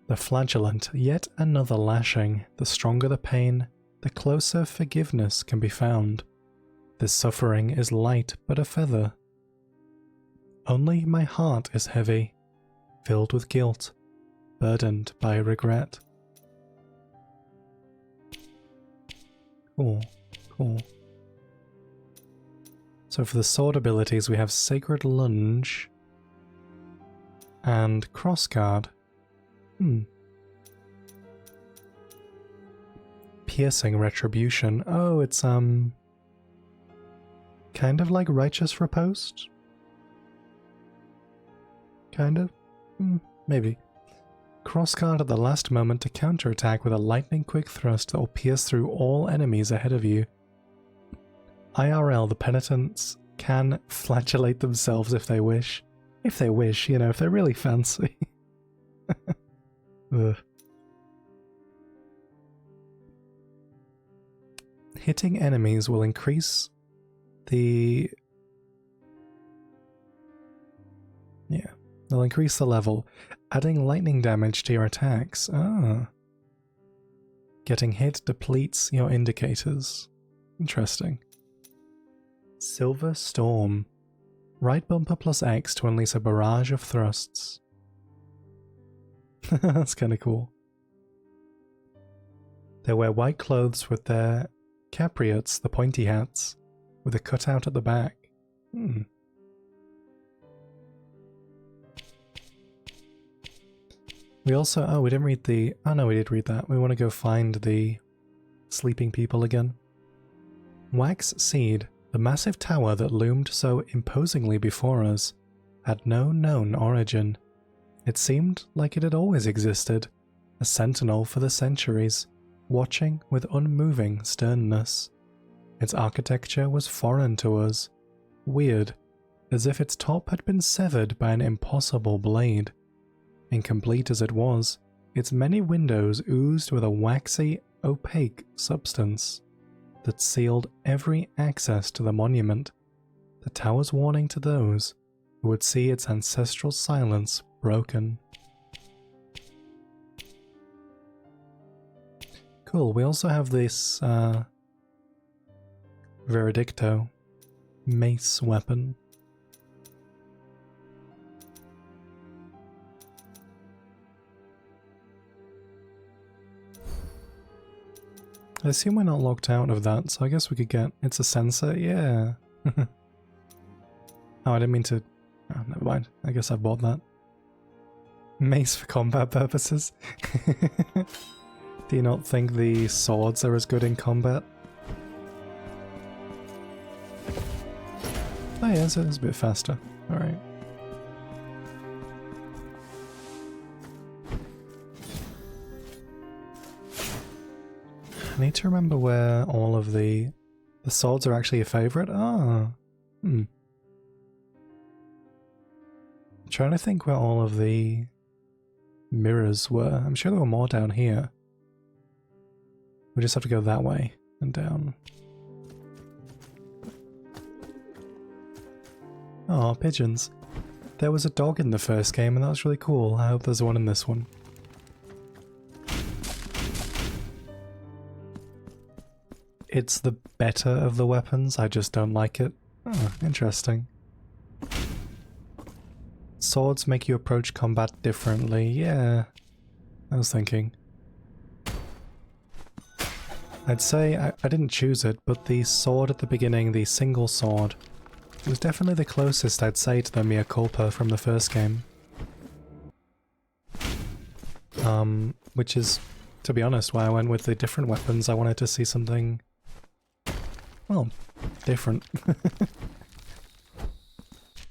The flagellant, yet another lashing. The stronger the pain, the closer forgiveness can be found. This suffering is light but a feather. Only my heart is heavy, filled with guilt, burdened by regret. Cool, cool. So for the sword abilities we have Sacred Lunge and Crossguard. Piercing Retribution. Oh, it's kind of like Righteous Riposte? Kind of? Maybe. Crossguard at the last moment to counterattack with a lightning quick thrust that will pierce through all enemies ahead of you. IRL, the penitents can flagellate themselves if they wish. If they wish, you know, if they're really fancy. Ugh. Hitting enemies will increase the... Yeah, they'll increase the level, adding lightning damage to your attacks. Ah. Getting hit depletes your indicators. Interesting. Silver Storm. Right bumper plus X to unleash a barrage of thrusts. That's kind of cool. They wear white clothes with their capriots, the pointy hats, with a cutout at the back. We also... Oh, we didn't read the... Oh no, we did read that. We want to go find the sleeping people again. Wax Seed, the massive tower that loomed so imposingly before us, had no known origin. It seemed like it had always existed, a sentinel for the centuries, watching with unmoving sternness. Its architecture was foreign to us, weird, as if its top had been severed by an impossible blade. Incomplete as it was, its many windows oozed with a waxy, opaque substance that sealed every access to the monument, the tower's warning to those who would see its ancestral silence broken. Cool, we also have this Veredicto mace weapon. I assume we're not locked out of that, so I guess we could get... It's a sensor? Yeah. Oh, I didn't mean to... Oh, never mind. I guess I bought that. Mace for combat purposes? Do you not think the swords are as good in combat? Oh yeah, so it's a bit faster. Alright. I need to remember where all of the swords are actually a favourite. Ah. I'm trying to think where all of the mirrors were. I'm sure there were more down here. We just have to go that way and down. Oh, pigeons. There was a dog in the first game and that was really cool. I hope there's one in this one. It's the better of the weapons, I just don't like it. Oh, interesting. Swords make you approach combat differently. Yeah, I was thinking. I'd say I didn't choose it, but the sword at the beginning, the single sword, was definitely the closest I'd say to the Mea Culpa from the first game. Which is, to be honest, why I went with the different weapons. I wanted to see something, well, different.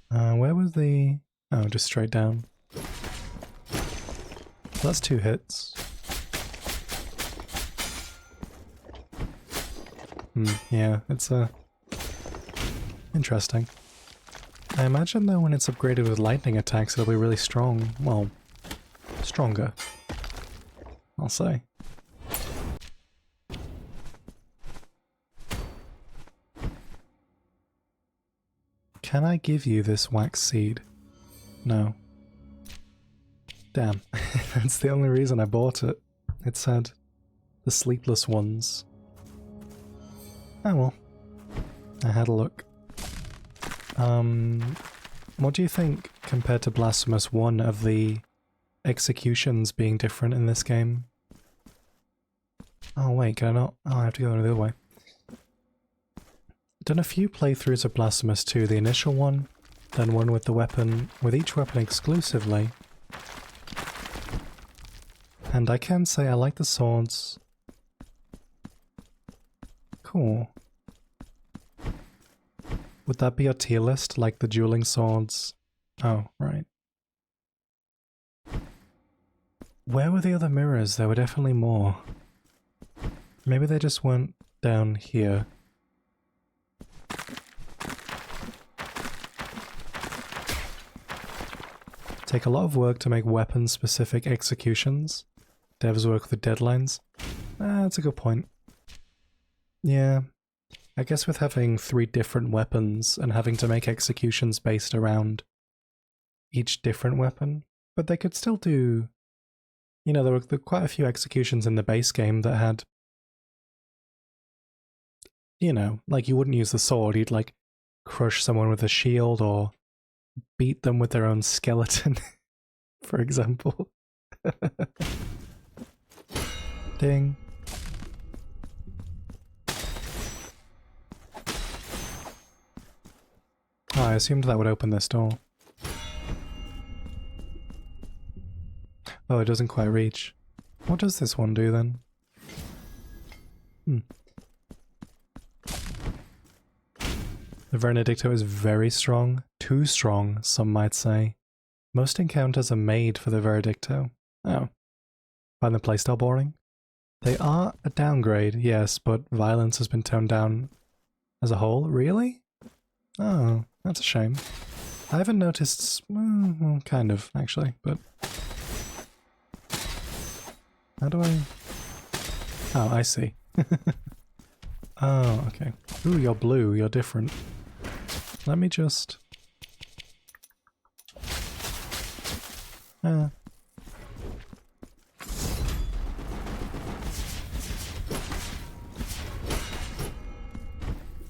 Where was the... Oh, just straight down. That's 2 hits. Yeah, it's interesting. I imagine though when it's upgraded with lightning attacks it'll be really strong. Well, stronger, I'll say. Can I give you this wax seed? No. Damn, that's the only reason I bought it. It said the sleepless ones. Oh well, I had a look. What do you think, compared to Blasphemous 1, of the executions being different in this game? Oh wait, can I not? Oh, I have to go the other way. Done a few playthroughs of Blasphemous 2, the initial one, then one with the weapon, with each weapon exclusively. And I can say I like the swords. Cool. Would that be your tier list, like the dueling swords? Oh, right. Where were the other mirrors? There were definitely more. Maybe they just weren't down here. Take a lot of work to make weapon-specific executions. Devs work with deadlines. That's a good point. Yeah. I guess with having 3 different weapons and having to make executions based around each different weapon, but they could still do... You know, there were quite a few executions in the base game that had... You know, like you wouldn't use the sword, you'd like crush someone with a shield or beat them with their own skeleton, for example. Ding. Oh, I assumed that would open this door. Oh, it doesn't quite reach. What does this one do then? The Veredicto is very strong. Too strong, some might say. Most encounters are made for the Veredicto. Oh. Find the playstyle boring? They are a downgrade, yes, but violence has been toned down as a whole. Really? Oh, that's a shame. I haven't noticed... well, kind of, actually, but... How do I... Oh, I see. Oh, okay. Ooh, you're blue, you're different. Let me just...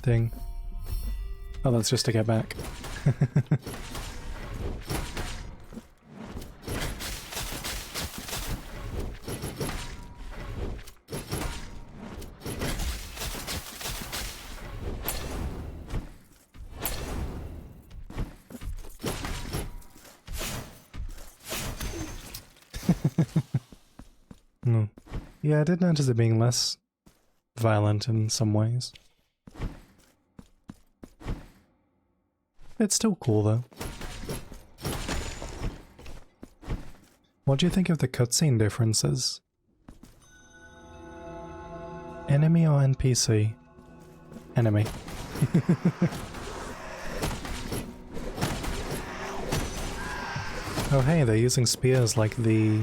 Ding. Oh, that's just to get back. Yeah, I did notice it being less violent in some ways. It's still cool, though. What do you think of the cutscene differences? Enemy or NPC? Enemy. Oh hey, they're using spears like the...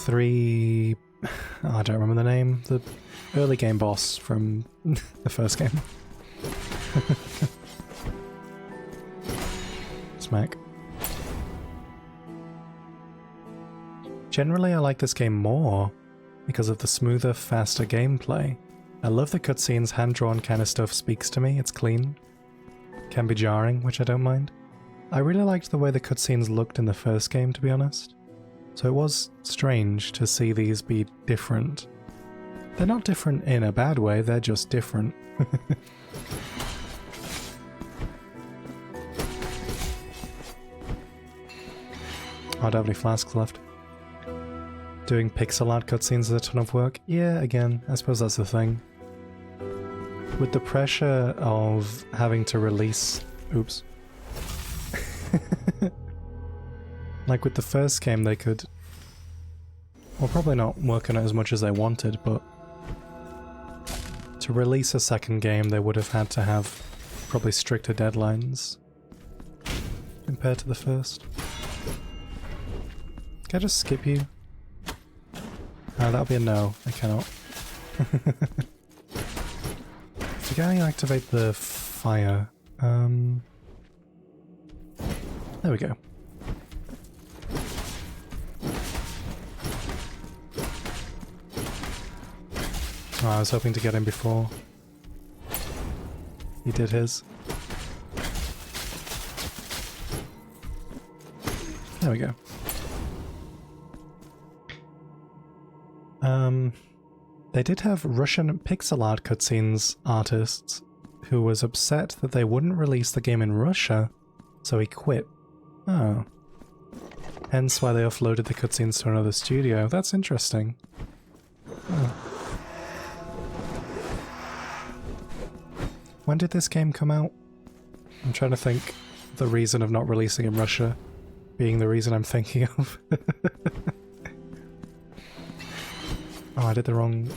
three... oh, I don't remember the name. The early game boss from the first game. Smack. Generally I like this game more because of the smoother, faster gameplay. I love the cutscenes, hand-drawn kind of stuff speaks to me, it's clean. Can be jarring, which I don't mind. I really liked the way the cutscenes looked in the first game, to be honest. So it was strange to see these be different. They're not different in a bad way, they're just different. I don't have any flasks left. Doing pixel art cutscenes is a ton of work. Yeah, again, I suppose that's the thing. With the pressure of having to release... oops. Like with the first game they could... well, probably not work on it as much as they wanted, but... to release a second game they would have had to have probably stricter deadlines compared to the first. Can I just skip you? That'll be a no. I cannot. Can I activate the fire? There we go. Oh, I was hoping to get him before he did his. There we go. They did have Russian pixel art cutscenes artists who was upset that they wouldn't release the game in Russia, so he quit. Oh. Hence why they offloaded the cutscenes to another studio. That's interesting. Oh. When did this game come out? I'm trying to think the reason of not releasing in Russia being the reason I'm thinking of. Oh, I did the wrong...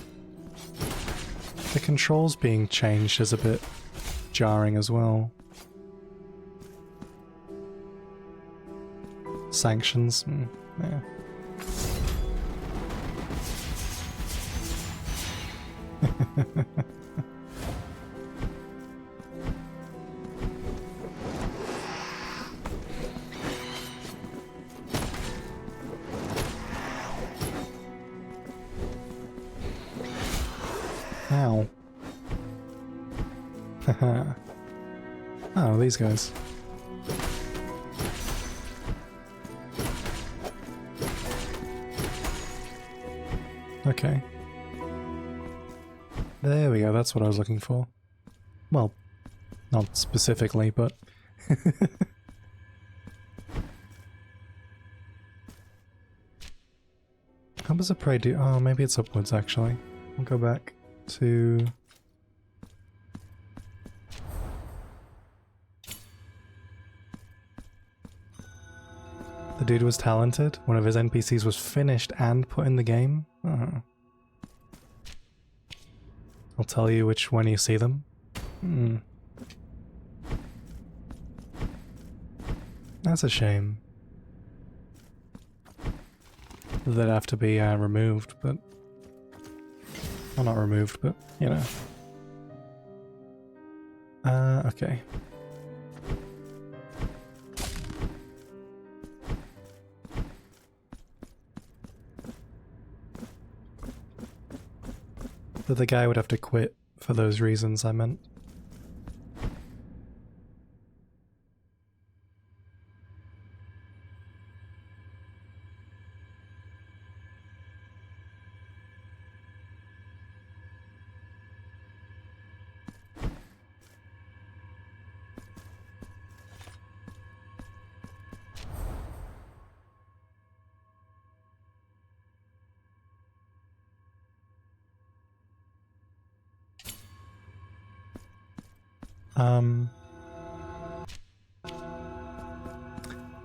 the controls being changed is a bit jarring as well. Sanctions? Yeah. Ow. Haha. Oh, these guys. Okay. There we go, that's what I was looking for. Well, not specifically, but... How does a prey do? Oh, maybe it's upwards, actually. I'll go back. to... The dude was talented. One of his NPCs was finished and put in the game. Oh. I'll tell you which when you see them. That's a shame. They'd have to be removed, but... Well, not removed, but, you know. Okay. But the guy would have to quit for those reasons I meant.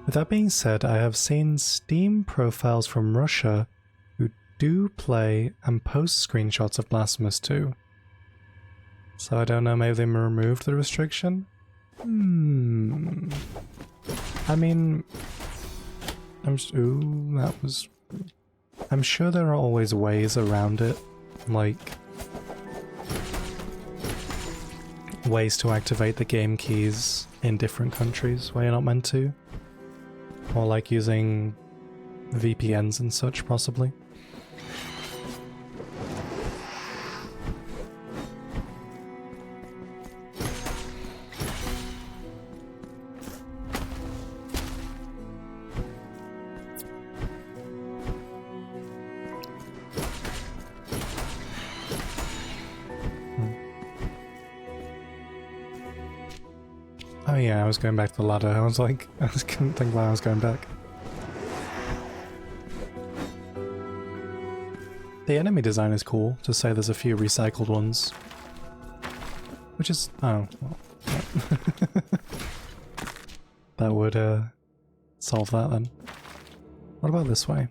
With that being said, I have seen Steam profiles from Russia who do play and post screenshots of Blasphemous 2. So I don't know, maybe they removed the restriction? I mean... ooh, that was... I'm sure there are always ways around it, like... ways to activate the game keys in different countries where you're not meant to. Or like using VPNs and such, possibly. Oh yeah, I was going back to the ladder. I was like, I just couldn't think why I was going back. The enemy design is cool, to say there's a few recycled ones. Which is... oh, well. That would, solve that then. What about this way?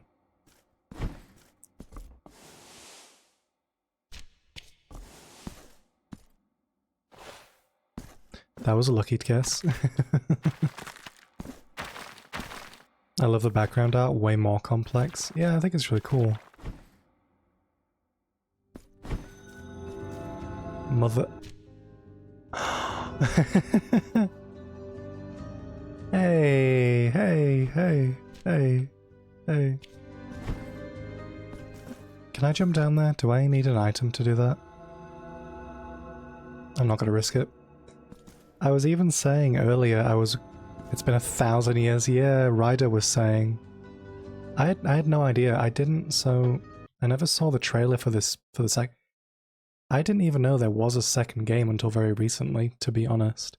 That was a lucky guess. I love the background art, way more complex. Yeah, I think it's really cool. Mother... Hey, hey, hey, hey, hey. Can I jump down there? Do I need an item to do that? I'm not gonna risk it. I was even saying earlier, it's been 1,000 years. Yeah, Ryder was saying. I had no idea. I never saw the trailer for the I didn't even know there was a second game until very recently, to be honest.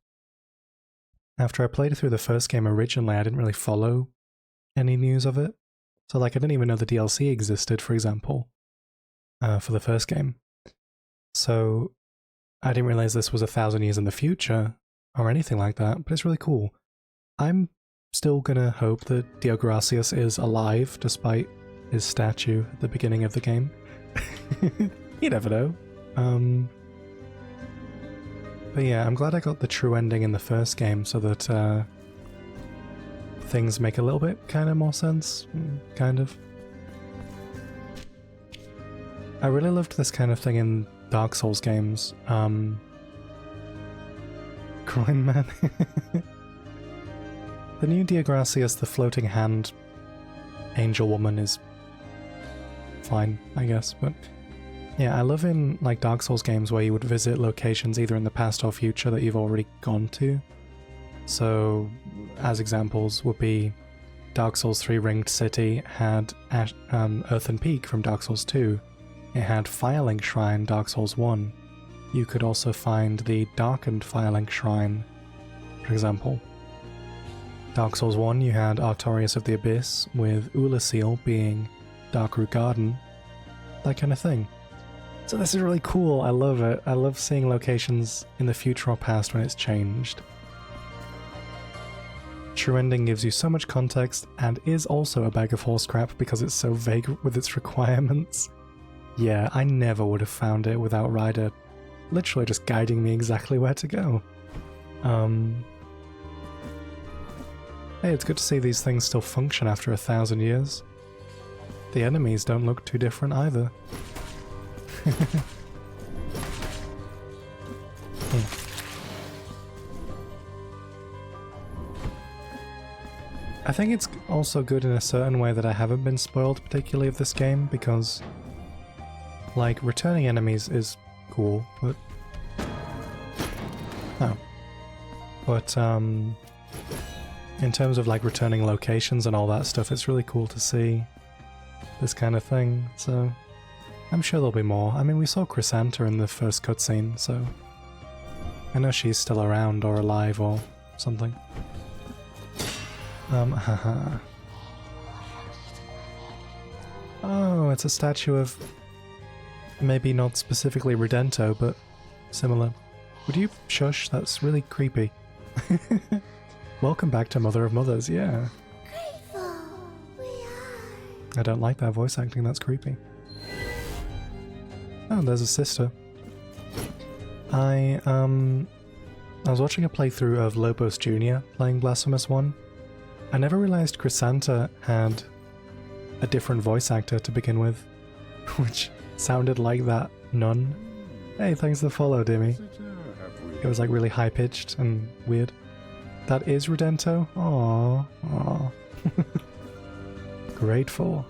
After I played through the first game originally, I didn't really follow any news of it. So like, I didn't even know the DLC existed, for example, for the first game. So I didn't realize this was 1,000 years in the future, or anything like that, but it's really cool. I'm still gonna hope that Deogracias is alive, despite his statue at the beginning of the game. You never know. But yeah, I'm glad I got the true ending in the first game, so that things make a little bit kind of more sense, kind of. I really loved this kind of thing in Dark Souls games. Groin Man. The new Deogracias, the floating hand angel woman, is fine, I guess, but yeah, I love in like Dark Souls games where you would visit locations either in the past or future that you've already gone to. So, as examples would be Dark Souls 3 Ringed City had Earthen Peak from Dark Souls 2. It had Firelink Shrine Dark Souls 1. You could also find the Darkened Firelink Shrine, for example. Dark Souls 1 you had Artorias of the Abyss, with Ulasil being Darkroot Garden, that kind of thing. So this is really cool. I love it. I love seeing locations in the future or past when it's changed. True Ending gives you so much context and is also a bag of horse crap because it's so vague with its requirements. Yeah, I never would have found it without Ryder literally just guiding me exactly where to go. Hey, it's good to see these things still function after 1,000 years. The enemies don't look too different either. I think it's also good in a certain way that I haven't been spoiled particularly of this game, because like returning enemies is cool, but in terms of like returning locations and all that stuff, it's really cool to see this kind of thing, so I'm sure there'll be more. I mean, we saw Chrysanta in the first cutscene, so I know she's still around or alive or something. Oh, it's a statue of maybe not specifically Redento, but similar. Would you shush? That's really creepy. Welcome back to Mother of Mothers, yeah. Grateful we are. I don't like that voice acting, that's creepy. Oh, there's a sister. I was watching a playthrough of Lobos Jr. playing Blasphemous 1. I never realized Chrysanta had a different voice actor to begin with, which sounded like that nun. Hey, thanks for the follow, Dimmy. It was like really high-pitched and weird. That is Redento? Aww. Aww. Grateful.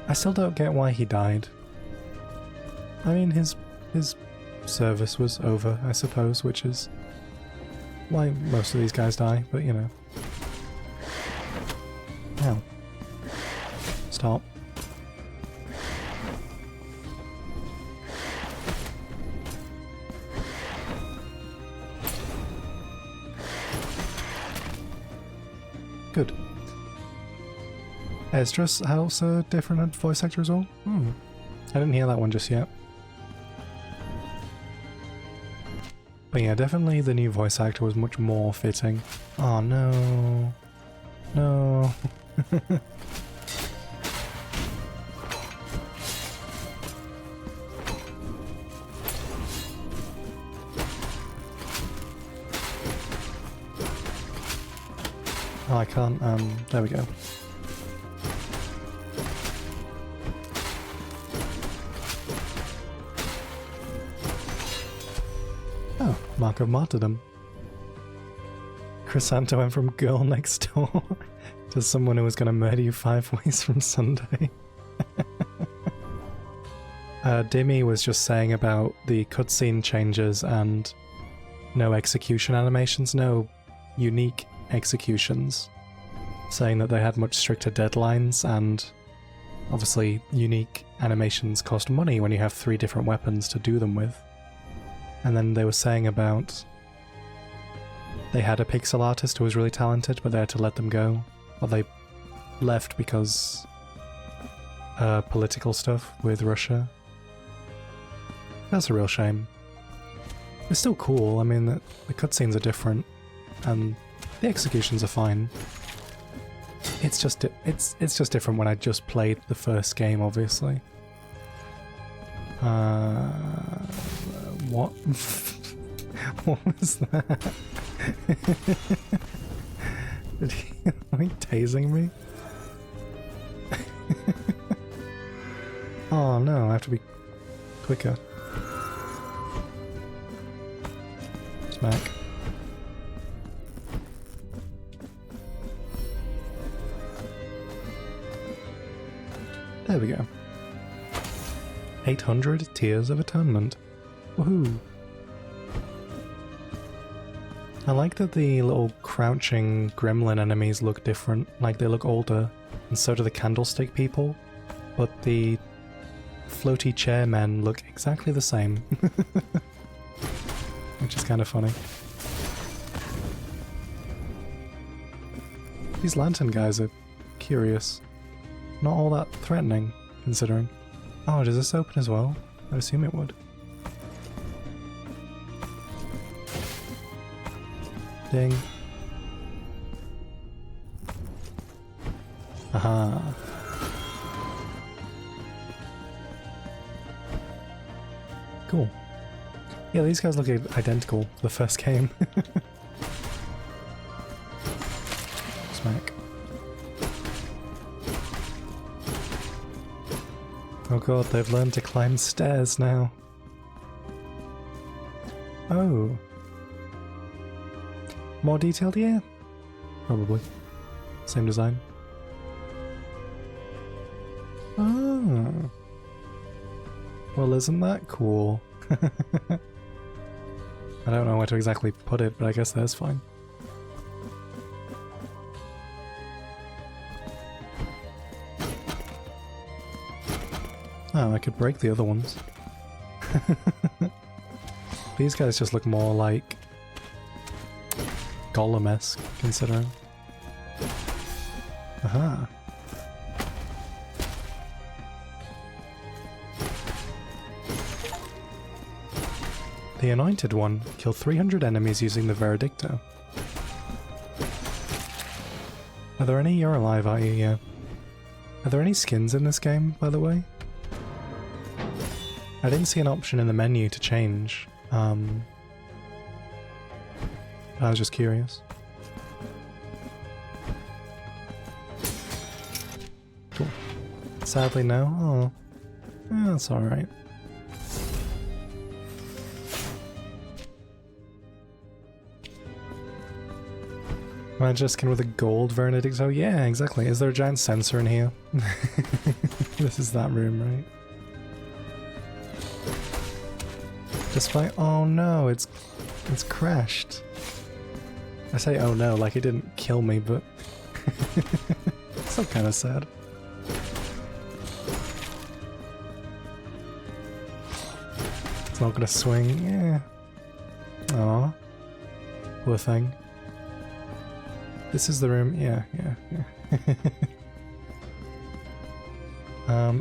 I still don't get why he died. I mean, his service was over, I suppose, which is why most of these guys die, but you know. Ow. Stop. Good. Esdras has a different voice actor as well? I didn't hear that one just yet. But yeah, definitely the new voice actor was much more fitting. Oh no. No. Oh, I can't, there we go. Oh, Mark of Martyrdom. Chrysanta went from girl next door to someone who was going to murder you 5 ways from Sunday. Dimmy was just saying about the cutscene changes and no execution animations, no unique executions, saying that they had much stricter deadlines, and obviously unique animations cost money when you have 3 different weapons to do them with. And then they were saying about they had a pixel artist who was really talented, but they had to let them go. Or they left because political stuff with Russia. That's a real shame. It's still cool. I mean, the cutscenes are different, and the executions are fine. It's just different when I just played the first game, obviously. What? What was that? Did he like tasing me? Oh no, I have to be quicker. Smack. There we go. 800 Tears of Atonement. Woohoo! I like that the little crouching gremlin enemies look different, like they look older, and so do the candlestick people, but the floaty chair men look exactly the same. Which is kind of funny. These lantern guys are curious. Not all that threatening, considering. Oh, does this open as well? I'd assume it would. Ding. Aha. Cool. Yeah, these guys look identical to the first game. Smack. Oh god, they've learned to climb stairs now. Oh. More detailed? Yeah. Probably. Same design. Oh. Well, isn't that cool? I don't know where to exactly put it, but I guess that's fine. Oh, I could break the other ones. These guys just look more like Golem-esque, considering. Aha. The Anointed One killed 300 enemies using the Veredicto. Are there any? You're alive, are you? Yeah. Are there any skins in this game, by the way? I didn't see an option in the menu to change. I was just curious. Cool. Sadly, no. Oh. Yeah, that's alright. Imagine a skin with a gold Veredicto. Oh yeah, exactly. Is there a giant sensor in here? This is that room, right? Despite— oh no, it's crashed. I say oh no, like it didn't kill me, but still kind of sad. It's not gonna swing. Yeah. Aw. Poor thing. This is the room. Yeah.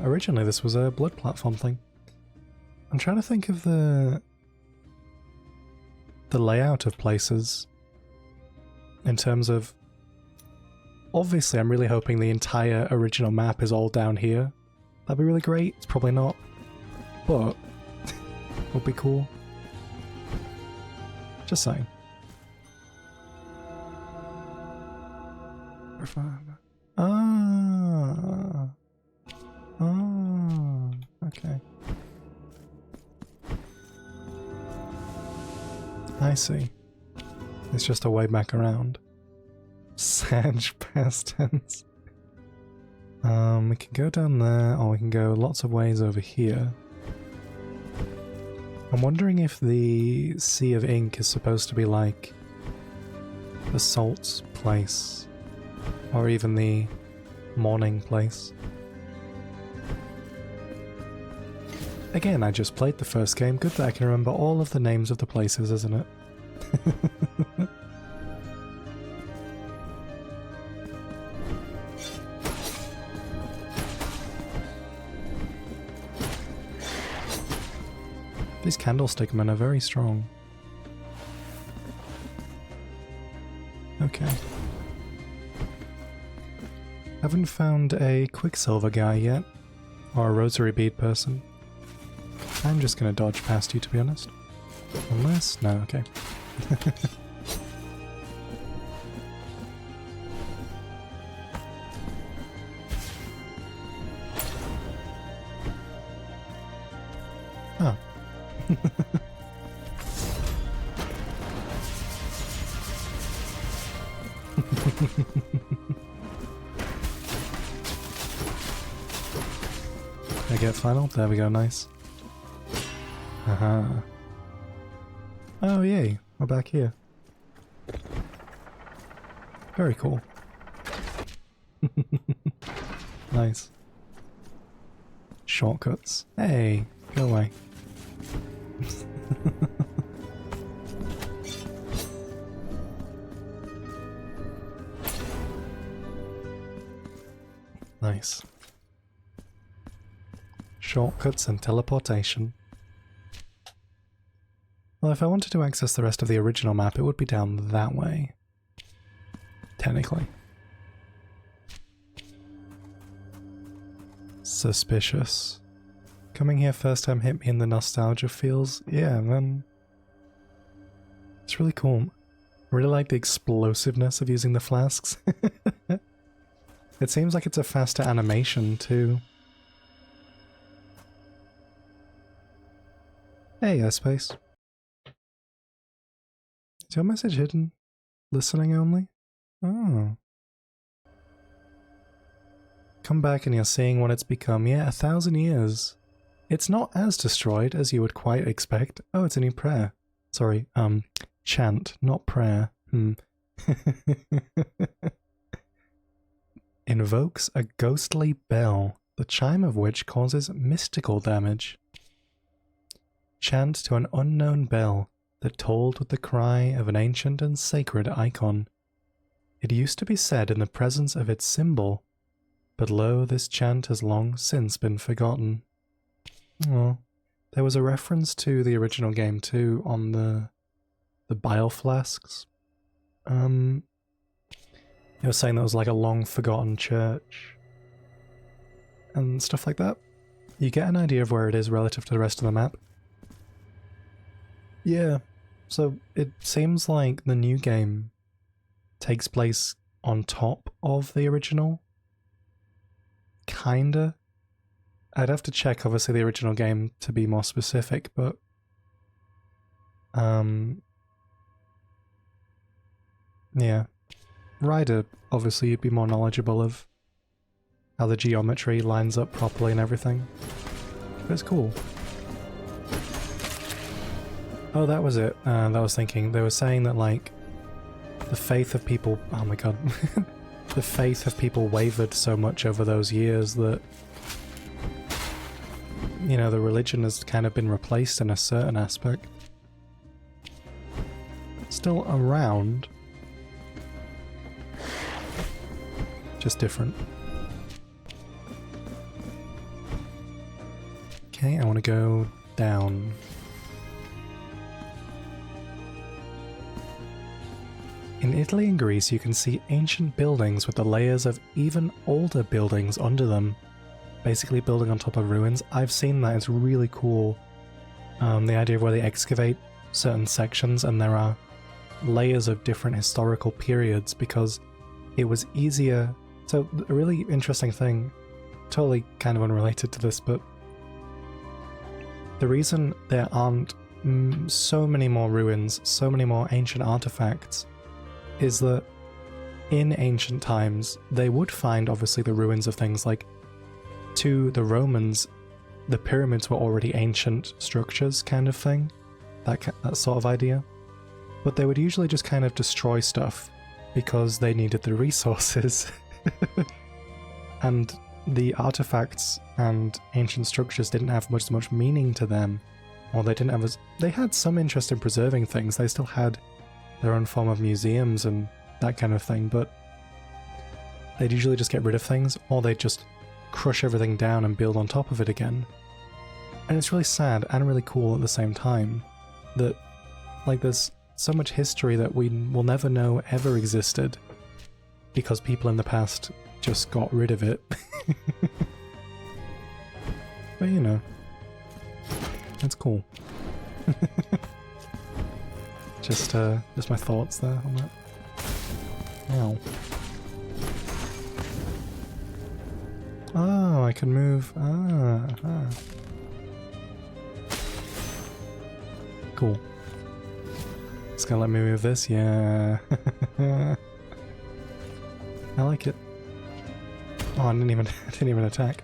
Originally this was a blood platform thing. I'm trying to think of the layout of places in terms of— obviously I'm really hoping the entire original map is all down here. That'd be really great. It's probably not, but would be cool. Just saying. Ah. Ah. Okay. I see. It's just a way back around. Sag past tense. We can go down there, or we can go lots of ways over here. I'm wondering if the Sea of Ink is supposed to be like the Salt's place, or even the Morning place. Again, I just played the first game. Good that I can remember all of the names of the places, isn't it? These candlestick men are very strong. Okay. Haven't found a Quicksilver guy yet, or a rosary bead person. I'm just gonna dodge past you, to be honest. Unless— no, okay. Oh. I get final? There we go, nice. Aha. Oh yay, we're back here. Very cool. Nice. Shortcuts. Hey, go away. Nice. shortcuts and teleportation. Well, if I wanted to access the rest of the original map, it would be down that way. Technically. Suspicious. Coming here first time hit me in the nostalgia feels. Yeah, man. It's really cool. I really like the explosiveness of using the flasks. It seems like it's a faster animation too. Hey, Airspace. Is your message hidden? Listening only? Oh. Come back and you're seeing what it's become. Yeah, 1,000 years. It's not as destroyed as you would quite expect. Oh, it's a new prayer. Sorry, chant, not prayer. Invokes a ghostly bell, the chime of which causes mystical damage. Chant to an unknown bell that tolled with the cry of an ancient and sacred icon. It used to be said in the presence of its symbol, but lo, this chant has long since been forgotten. Oh, there was a reference to the original game too on the bile flasks. It was saying that was like a long forgotten church and stuff like that. You get an idea of where it is relative to the rest of the map. Yeah, so it seems like the new game takes place on top of the original. Kinda. I'd have to check, obviously, the original game to be more specific, but yeah. Ryder, obviously, you'd be more knowledgeable of how the geometry lines up properly and everything. But it's cool. Oh, that was it. That was thinking. They were saying that, like, the faith of people... Oh my god. The faith of people wavered so much over those years that, you know, the religion has kind of been replaced in a certain aspect. Still around. Just different. Okay, I want to go down. In Italy and Greece, you can see ancient buildings with the layers of even older buildings under them, basically building on top of ruins. I've seen that, it's really cool. The idea of where they excavate certain sections and there are layers of different historical periods because it was easier. So a really interesting thing, totally kind of unrelated to this, but the reason there aren't so many more ruins, so many more ancient artifacts, is that in ancient times, they would find, obviously, the ruins of things like, to the Romans, the pyramids were already ancient structures kind of thing, that sort of idea. But they would usually just kind of destroy stuff because they needed the resources. And the artifacts and ancient structures didn't have much meaning to them, or they didn't have they had some interest in preserving things. They still had their own form of museums and that kind of thing, but they'd usually just get rid of things, or they'd just crush everything down and build on top of it again. And it's really sad and really cool at the same time that, like, there's so much history that we will never know ever existed because people in the past just got rid of it. But you know, it's cool. Just my thoughts there on that. Ow. Oh, I can move. Cool. It's gonna let me move this? Yeah. I like it. Oh, I didn't even attack.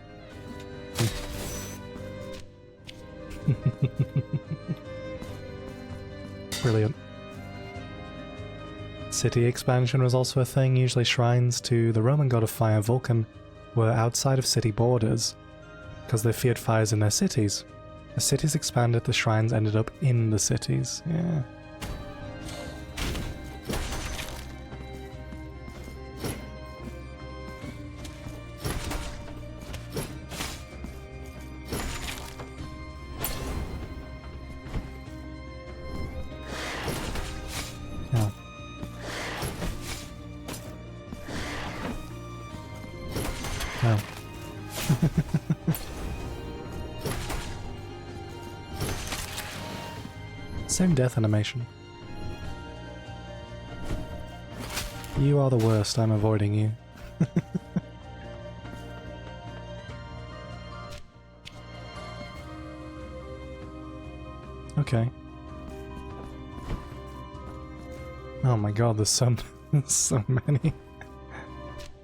Brilliant. City expansion was also a thing. Usually shrines to the Roman god of fire, Vulcan, were outside of city borders because they feared fires in their cities. As cities expanded, the shrines ended up in the cities. Yeah. No. Same death animation. You are the worst, I'm avoiding you. Okay. Oh my god, there's so many.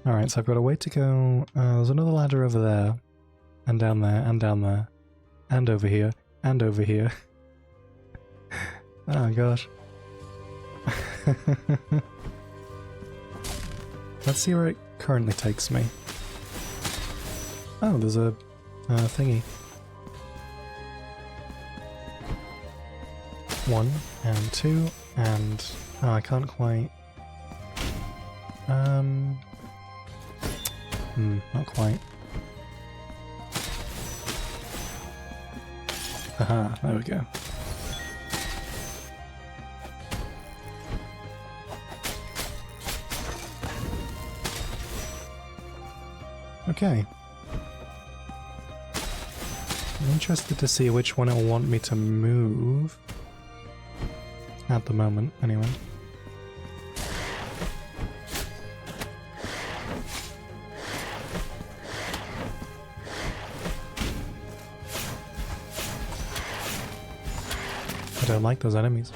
Alright, so I've got a way to go. There's another ladder over there. And down there, and down there. And over here, and over here. Oh gosh. Let's see where it currently takes me. Oh, there's a thingy. 1 and 2 and... Oh, I can't quite... not quite. Aha, there we go. Okay. I'm interested to see which one it will want me to move. At the moment, anyway. I don't like those enemies.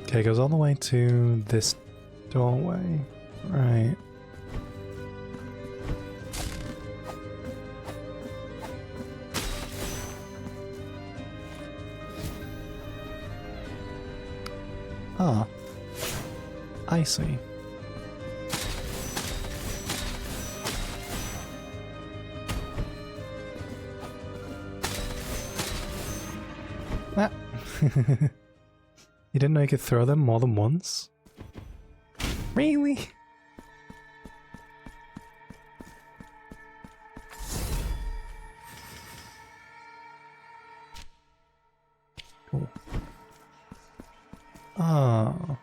Okay, it goes all the way to this doorway. Right. Ah. I see. Ah. You didn't know you could throw them more than once? Really? Cool. Oh.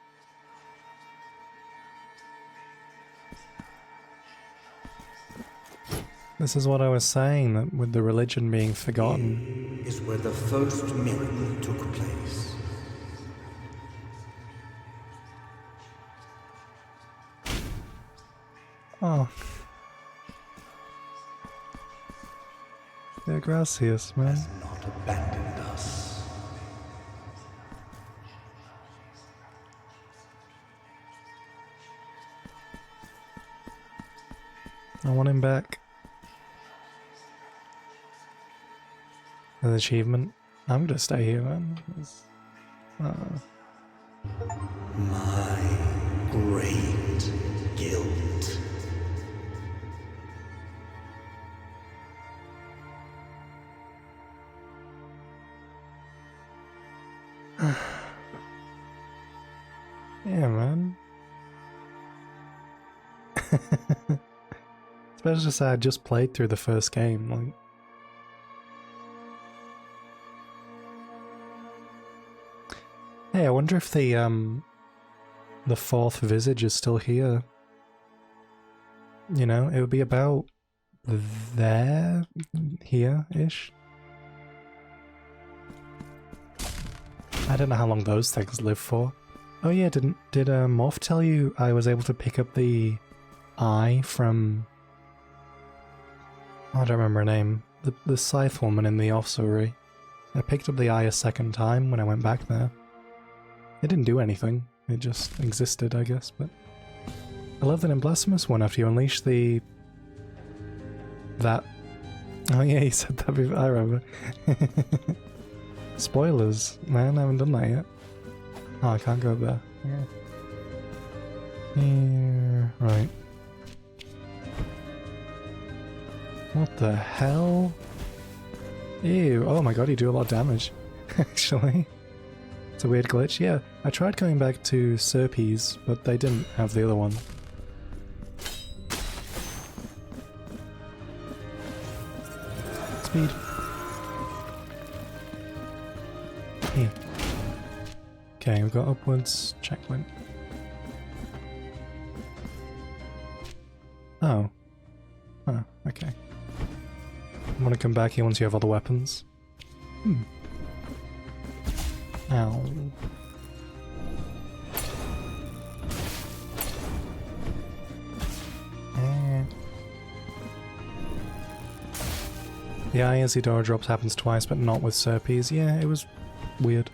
This is what I was saying, that with the religion being forgotten. Here is where the first miracle took place. Oh. Yeah, gracias, man. Has not abandoned us. I want him back. An achievement. I'm gonna stay here, man. My great guilt. Yeah, man. Especially since I just played through the first game, like. Hey, I wonder if the fourth visage is still here. You know, it would be about there, here-ish. I don't know how long those things live for. Oh yeah, did Morph tell you I was able to pick up the eye from... I don't remember her name. The scythe woman in the ossuary. I picked up the eye a second time when I went back there. It didn't do anything. It just existed, I guess, but... I love that in Blasphemous 1, after you unleash the... That... Oh yeah, he said that before, I remember. Spoilers, man, I haven't done that yet. Oh, I can't go up there. Yeah. Here... Right. What the hell? Ew, oh my god, you do a lot of damage, actually. It's a weird glitch. Yeah, I tried going back to Serpes, but they didn't have the other one. Speed. Here. Okay, we've got upwards. Checkpoint. Oh. Oh, okay. I want to come back here once you have all the weapons. Ow. The Eye Isidora drops happens twice, but not with Serpes. Yeah, it was weird.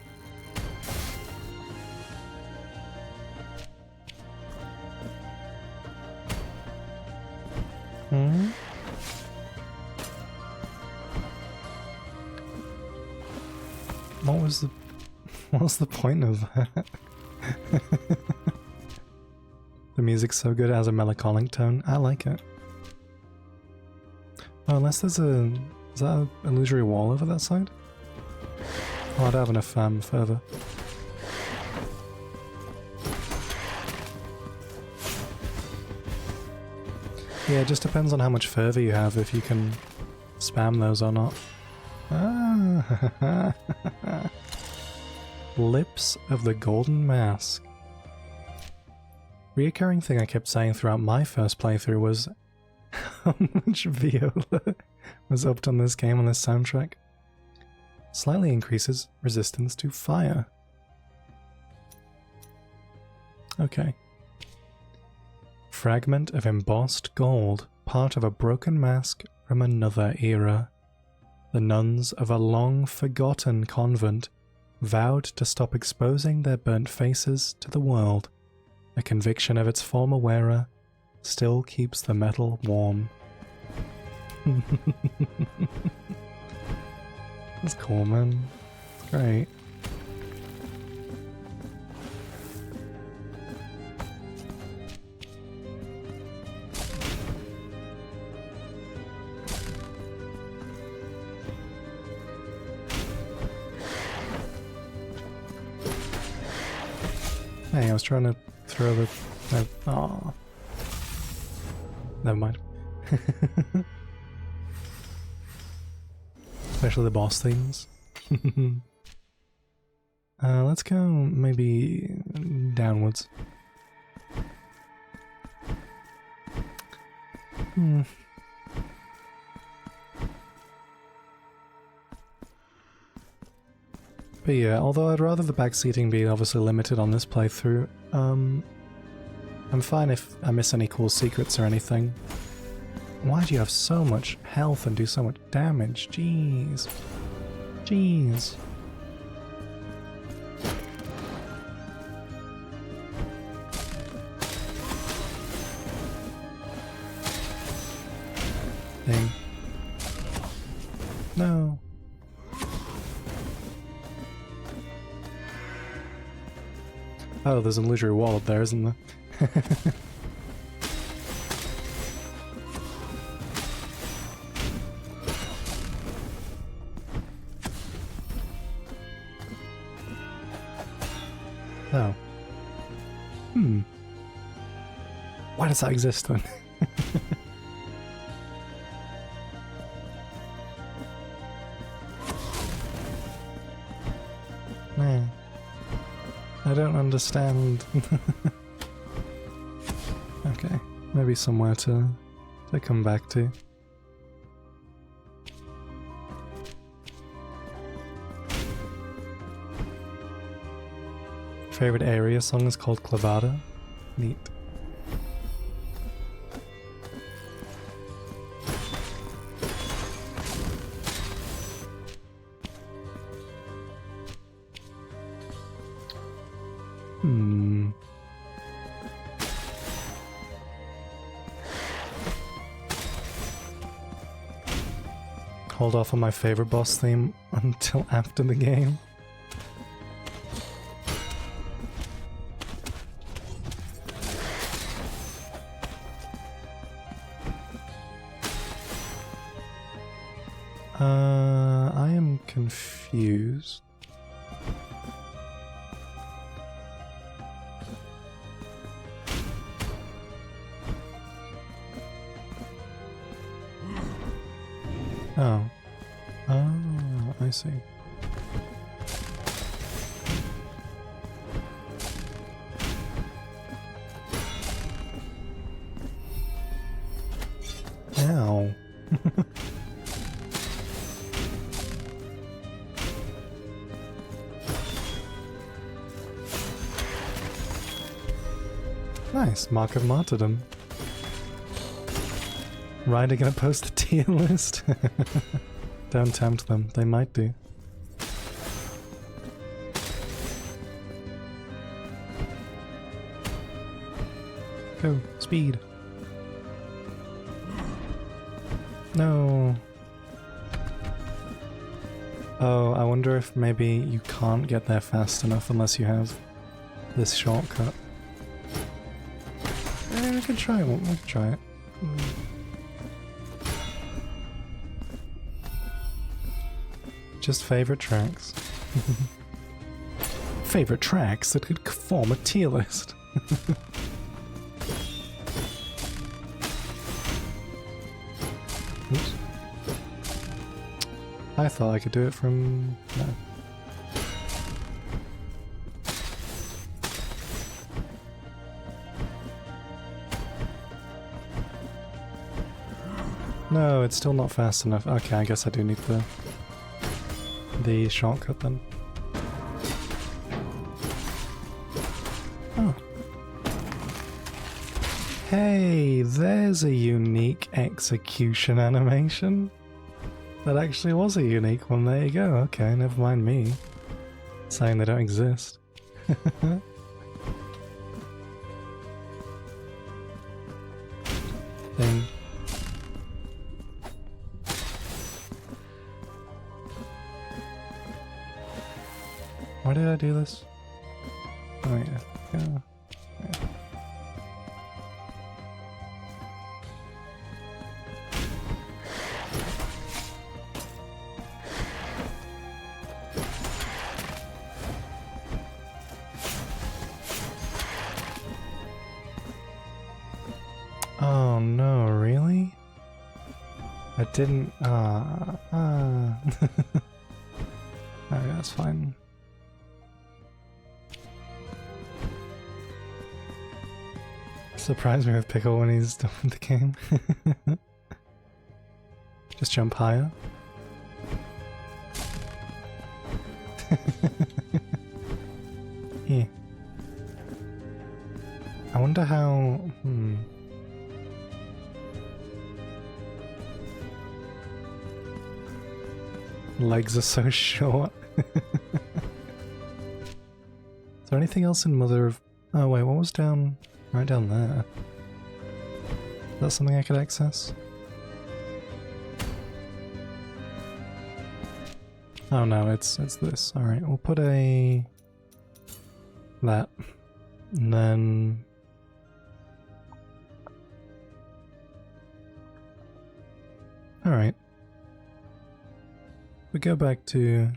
What was the point of that? The music's so good, it has a melancholic tone. I like it. Oh, unless there's a... Is that an illusory wall over that side? Oh, I don't have enough further. Yeah, it just depends on how much further you have, if you can spam those or not. Ah. Lips of the Golden Mask. Reoccurring thing I kept saying throughout my first playthrough was how much viola was upped on this game on this soundtrack. Slightly increases resistance to fire. Okay. Fragment of embossed gold, part of a broken mask from another era. The nuns of a long-forgotten convent vowed to stop exposing their burnt faces to the world. A conviction of its former wearer still keeps the metal warm. That's cool, man. It's great. Hey, I was trying to throw the... Oh. Never mind. Especially the boss themes. Let's go maybe downwards. But yeah, although I'd rather the backseating be obviously limited on this playthrough, I'm fine if I miss any cool secrets or anything. Why do you have so much health and do so much damage? Jeez. Jeez. Thing. No. Oh, there's an illusory wall up there, isn't there? Oh. Why does that exist then? Man. I don't understand. Okay, maybe somewhere to come back to. Favorite area song is called Clavada. Neat. Hold off on my favorite boss theme until after the game. I am confused. Oh. Oh, I see. Nice, Mark of Martyrdom. Ryder gonna post a tier list? Don't tempt them, they might do. Go, speed. No. Oh, I wonder if maybe you can't get there fast enough unless you have this shortcut. We can try it, we can try it. Just favorite tracks. Favorite tracks that could form a tier list. Oops. I thought I could do it from... no. No, it's still not fast enough. Okay, I guess I do need the shortcut then. Oh. Hey, there's a unique execution animation. That actually was a unique one, there you go. Okay, never mind me saying they don't exist. Thing. Why did I do this? Oh yeah, yeah. Oh no, really? I didn't... Alright, that's fine. Surprise me with Pickle when he's done with the game. Just jump higher. Yeah. I wonder how... Legs are so short. Is there anything else in Mother of... Oh wait, what was down... right down there? Is that something I could access? Oh no, it's this. Alright, we'll put a... that. And then... Alright. We go back to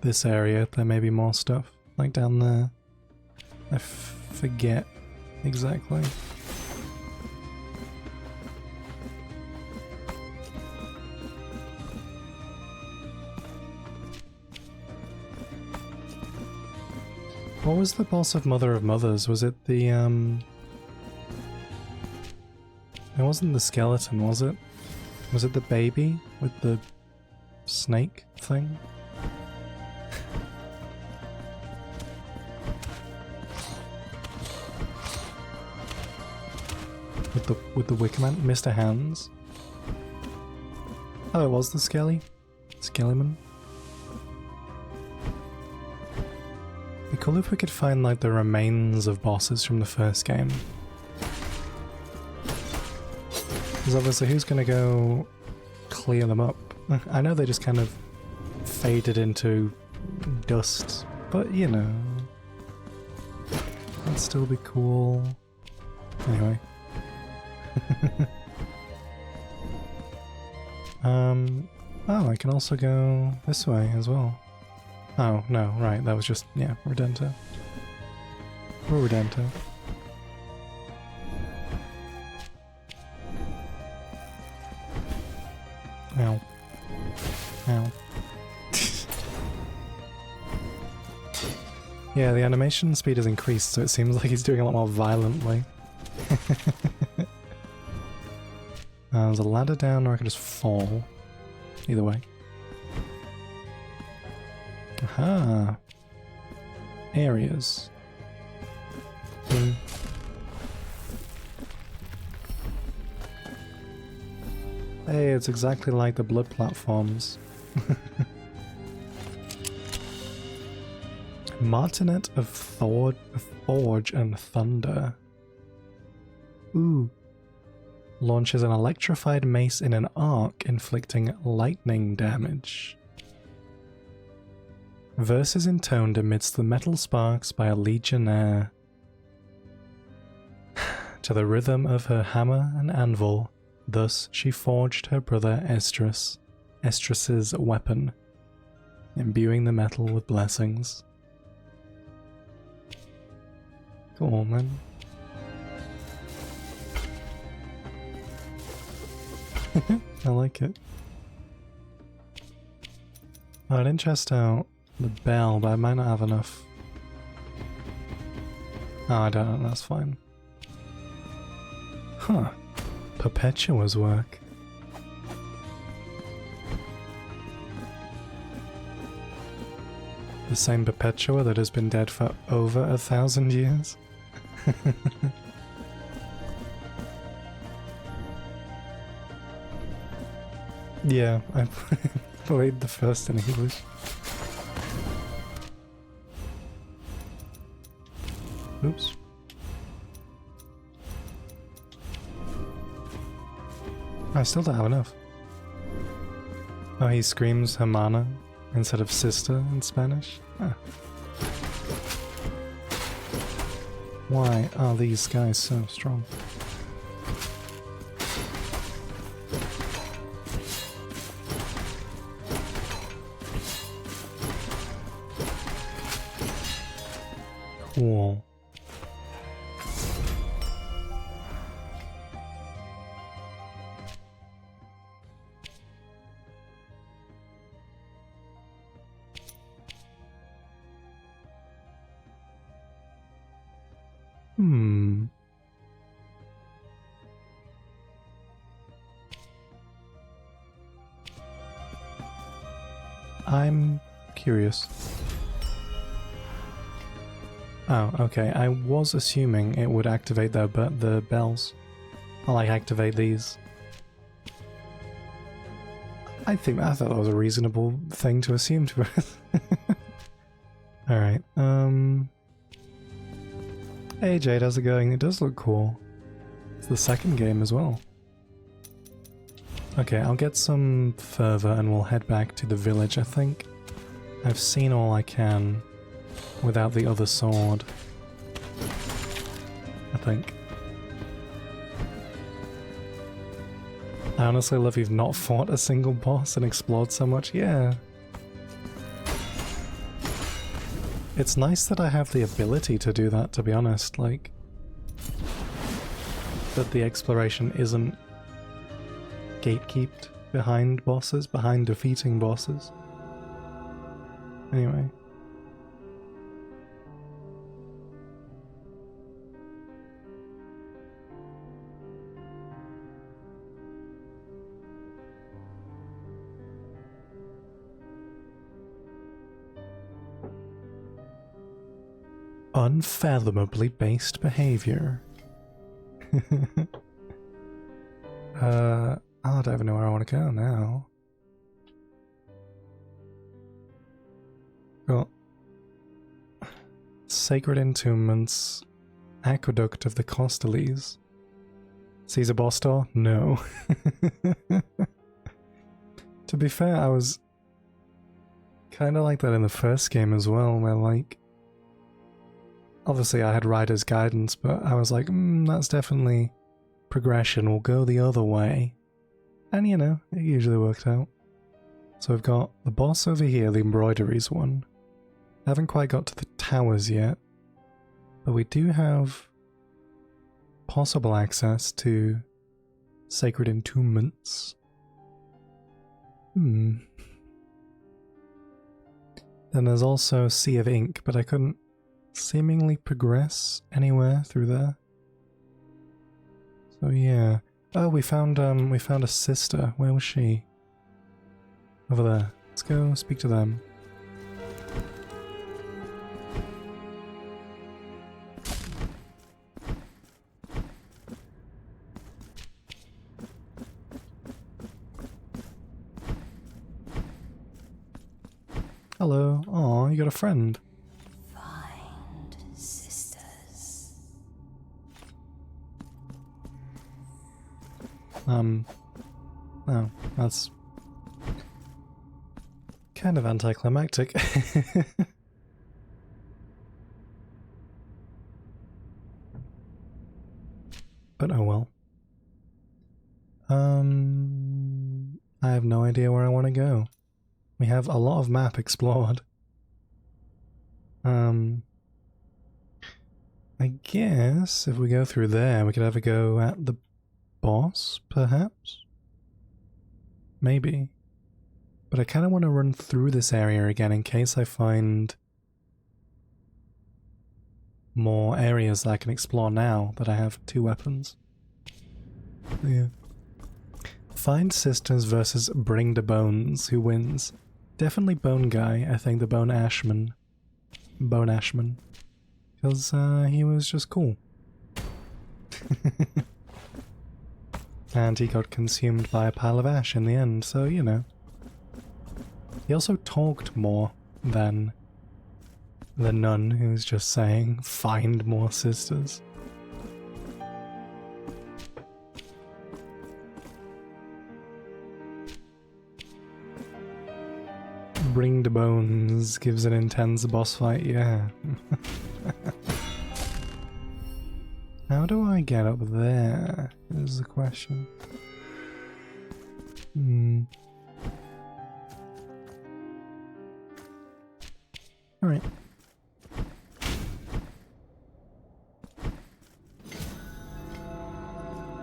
this area, there may be more stuff, like down there. I forget exactly. What was the boss of Mother of Mothers? Was it the, It wasn't the skeleton, was it? Was it the baby with the snake thing? With the Wicker Man? Mr. Hands? Oh, it was the Skellyman? It'd be cool if we could find like the remains of bosses from the first game. Because obviously who's gonna go clear them up? I know they just kind of faded into dust, but you know, that'd still be cool. Anyway. Oh, I can also go this way as well. Oh, no, right, that was just, yeah, Redento. We're Redento. Ow. Ow. Yeah, the animation speed has increased, so it seems like he's doing a lot more violently. There's a ladder down, or I can just fall. Either way. Aha! Areas. Hmm. Hey, it's exactly like the blood platforms. Martinet of Forge and Thunder. Ooh. Launches an electrified mace in an arc, inflicting lightning damage. Verses intoned amidst the metal sparks by a legionnaire. To the rhythm of her hammer and anvil, thus she forged her brother Estrus's weapon, imbuing the metal with blessings. Cool, man. I like it. Oh, I didn't test out the bell, but I might not have enough. Oh, I don't know, that's fine. Huh. Perpetua's work. The same Perpetua that has been dead for over 1,000 years? Yeah, I played the first in English. Oops. I still don't have enough. Oh, he screams hermana instead of sister in Spanish? Huh. Why are these guys so strong? Cool. I'm curious. Oh, okay. I was assuming it would activate the bells. Or like activate these. I thought that was a reasonable thing to assume to us. Alright, Hey Jade, how's it going? It does look cool. It's the second game as well. Okay, I'll get some further and we'll head back to the village, I think. I've seen all I can without the other sword. I think. I honestly love you've not fought a single boss and explored so much. Yeah. It's nice that I have the ability to do that, to be honest. Like, that the exploration isn't gatekeeped behind bosses, behind defeating bosses. Anyway. Unfathomably based behavior. I don't even know where I want to go now. Got Sacred Entombments, Aqueduct of the Costelles. Caesar boss door? No. To be fair, I was kind of like that in the first game as well, where like, obviously I had Rider's Guidance, but I was like, that's definitely progression, we'll go the other way. And you know, it usually worked out. So I've got the boss over here, the embroideries one. I haven't quite got to the towers yet, but we do have possible access to Sacred Entombments. Then there's also Sea of Ink, but I couldn't seemingly progress anywhere through there. So yeah. Oh, we found a sister. Where was she? Over there. Let's go speak to them. Hello. Aw, you got a friend. Find sisters. Oh, that's kind of anticlimactic. But oh well. I have no idea where I want to go. We have a lot of map explored. I guess if we go through there, we could have a go at the boss, perhaps? Maybe. But I kind of want to run through this area again in case I find more areas that I can explore now that I have 2 weapons. Yeah. Find sisters versus bring the bones. Who wins? Definitely Bone Guy. I think the Bone Ashman. Bone Ashman. Because he was just cool. And he got consumed by a pile of ash in the end, so you know. He also talked more than the nun who's just saying, find more sisters. Bring the bones gives an intense boss fight, yeah. How do I get up there? Is the question. Alright.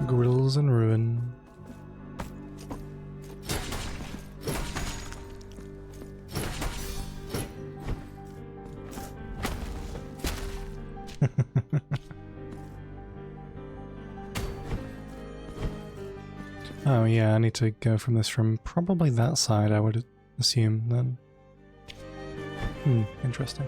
Grills and ruin. Oh yeah, I need to go from this from probably that side, I would assume, then. Interesting.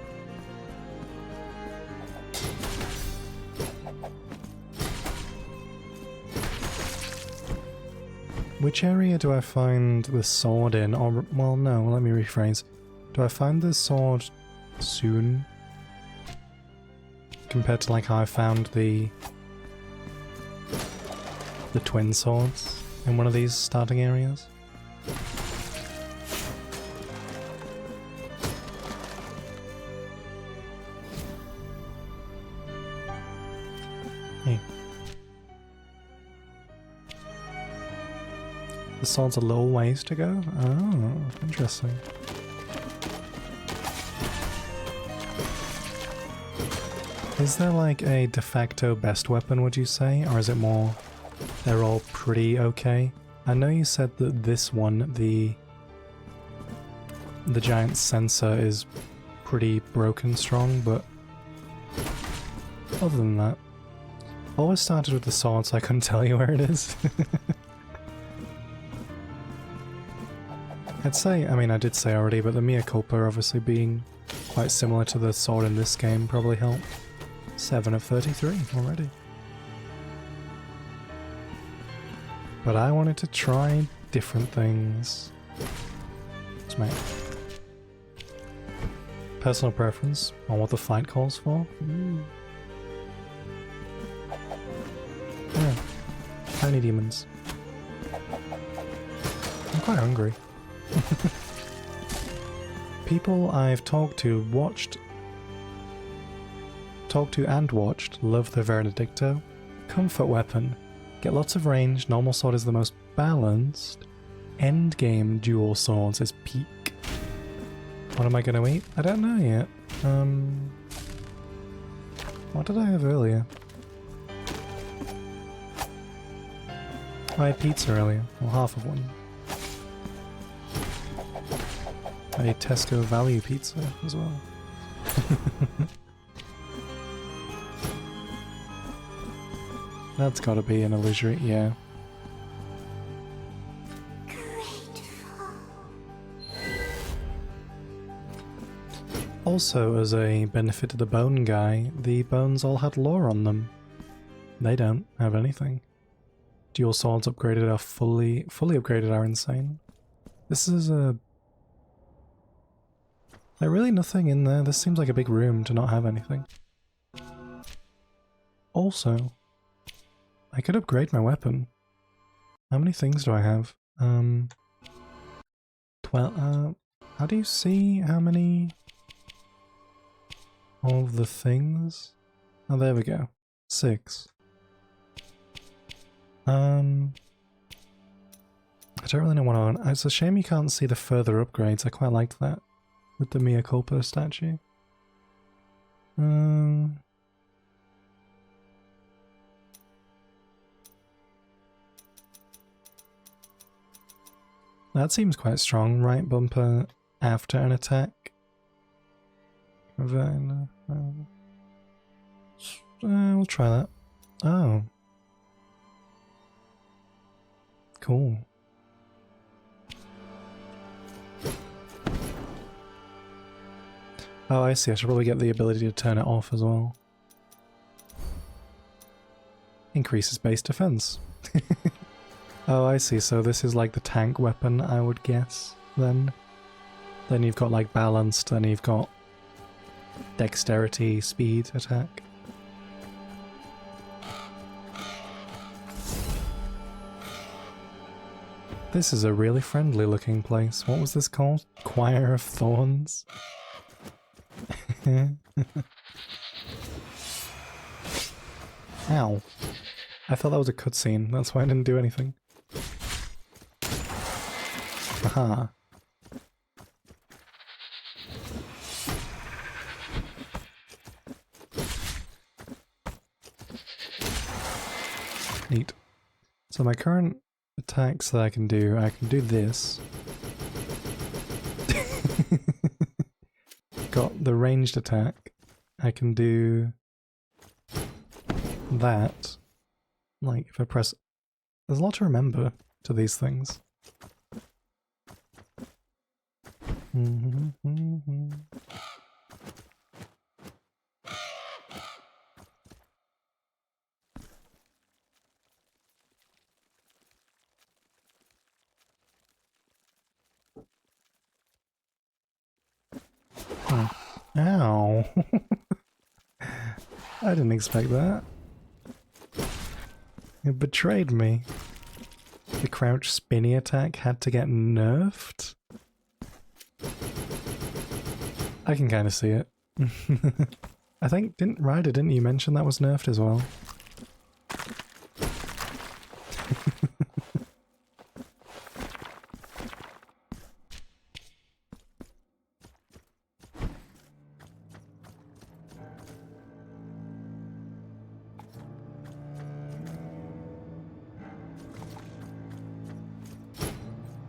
Which area do I find the sword in? Or, well, no, let me rephrase. Do I find the sword soon? Compared to like how I found the twin swords in one of these starting areas? Hey. The sword's a little ways to go? Oh, interesting. Is there like a de facto best weapon, would you say? Or is it more they're all pretty okay? I know you said that this one, the giant sensor, is pretty broken strong, but other than that, always started with the sword so I couldn't tell you where it is. I'd say, I mean I did say already, but the mea culpa obviously being quite similar to the sword in this game probably helped. 7 of 33 already. But I wanted to try different things. It's my personal preference on what the fight calls for. Yeah. Tiny demons. I'm quite hungry. People I've talked to and watched love the Veredicto. Comfort weapon. Get lots of range, normal sword is the most balanced. Endgame dual swords is peak. What am I gonna eat? I don't know yet. What did I have earlier? I had pizza earlier, well half of one. A Tesco value pizza as well. That's gotta be an illusory, yeah. Also, as a benefit to the bone guy, the bones all had lore on them. They don't have anything. Dual swords upgraded are fully upgraded are insane. This is a There's really nothing in there. This seems like a big room to not have anything. Also, I could upgrade my weapon. How many things do I have? 12. How do you see how many of the things? Oh, there we go. 6. I don't really know what on. It's a shame you can't see the further upgrades. I quite liked that with the Mea Culpa statue. That seems quite strong. Right bumper after an attack. We'll try that. Oh. Cool. Oh, I see. I should probably get the ability to turn it off as well. Increases base defense. Oh, I see. So this is like the tank weapon, I would guess, then. Then you've got like balanced, then you've got dexterity, speed, attack. This is a really friendly looking place. What was this called? Choir of Thorns? Ow. I thought that was a cutscene, that's why I didn't do anything. Aha. Neat. So my current attacks that I can do this. Got the ranged attack. I can do that. Like, if I press... There's a lot to remember to these things. Ow. I didn't expect that. It betrayed me. The crouch spinny attack had to get nerfed? I can kind of see it. I think, didn't you mention that was nerfed as well?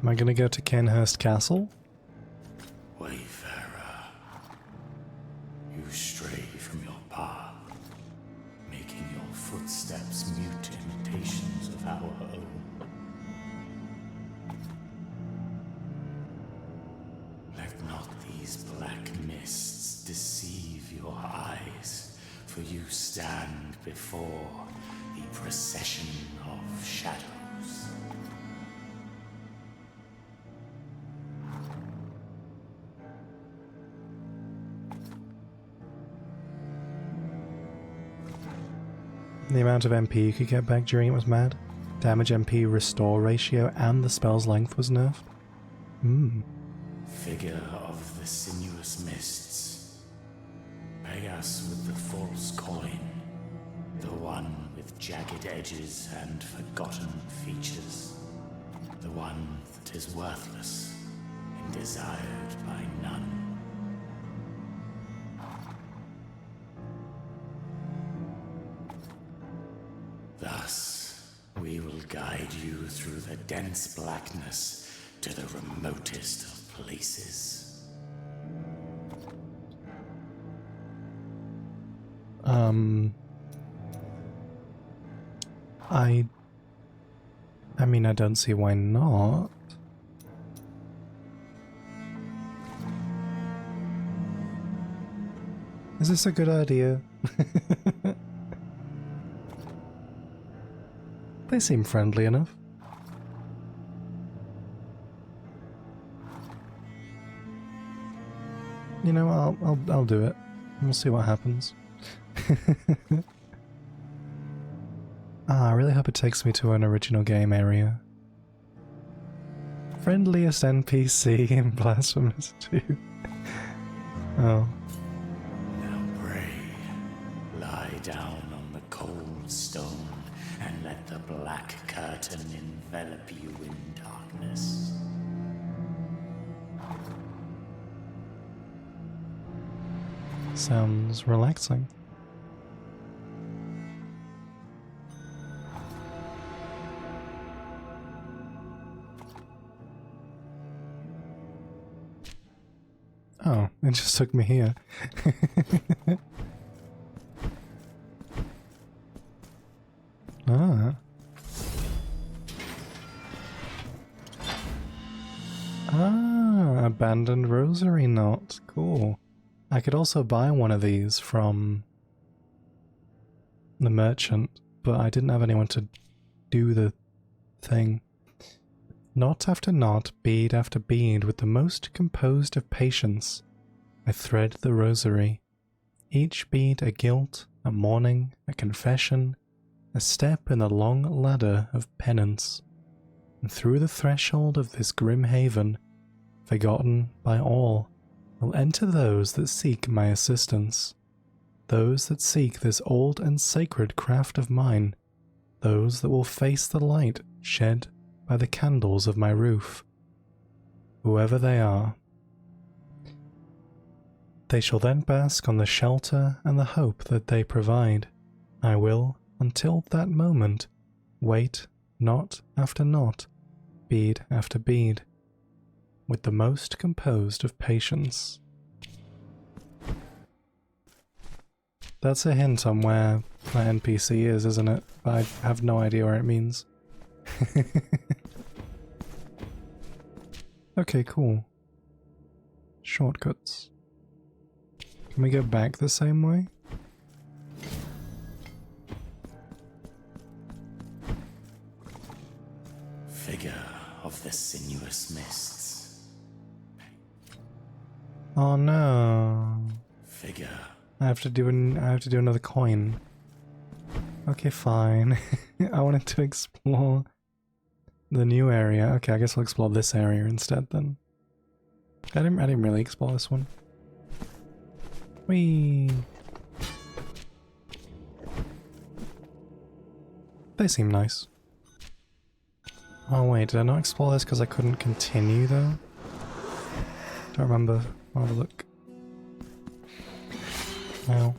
Am I gonna go to Kenhurst Castle? Wayfarer, you stray from your path, making your footsteps mute imitations of our own. Let not these black mists deceive your eyes, for you stand before the procession of shadows. The amount of MP you could get back during it was mad. Damage MP restore ratio and the spell's length was nerfed. Figure of the sinuous mists. Pay us with the false coin. The one with jagged edges and forgotten features. The one that is worthless and desired by none. Thus, we will guide you through the dense blackness to the remotest of places. I mean, I don't see why not. Is this a good idea? They seem friendly enough. You know, I'll do it. We'll see what happens. I really hope it takes me to an original game area. Friendliest NPC in Blasphemous 2. Oh. Now pray. Lie down on the cold stone and let the black curtain envelop you in darkness. Sounds relaxing. Oh, it just took me here. Ah. Ah, abandoned rosary knot. Cool. I could also buy one of these from the merchant, but I didn't have anyone to do the thing. Knot after knot, bead after bead, with the most composed of patience, I thread the rosary. Each bead a guilt, a mourning, a confession, a step in the long ladder of penance. And through the threshold of this grim haven, forgotten by all, will enter those that seek my assistance. Those that seek this old and sacred craft of mine. Those that will face the light shed by the candles of my roof. Whoever they are. They shall then bask on the shelter and the hope that they provide. I will, until that moment, wait knot after knot, bead after bead, with the most composed of patience. That's a hint on where my NPC is, isn't it? I have no idea where it means. Okay, cool. Shortcuts. Can we go back the same way? Figure of the sinuous mists. Oh no. Figure. I have to do another coin. Okay, fine. I wanted to explore the new area. Okay, I guess I'll explore this area instead then. I didn't really explore this one. Whee! They seem nice. Oh wait, did I not explore this because I couldn't continue though? Don't remember. I'll have a look. Well.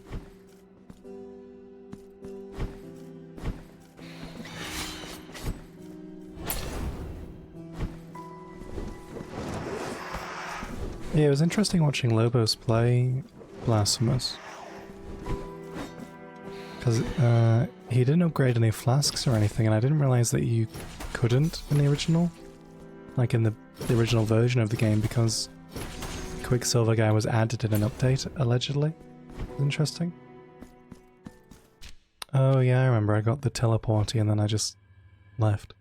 Yeah, it was interesting watching Lobos play Blasphemous. Because he didn't upgrade any flasks or anything, and I didn't realize that you couldn't in the original. Like in the original version of the game, because Quicksilver guy was added in an update, allegedly. Interesting. Oh yeah, I remember. I got the teleporty and then I just left.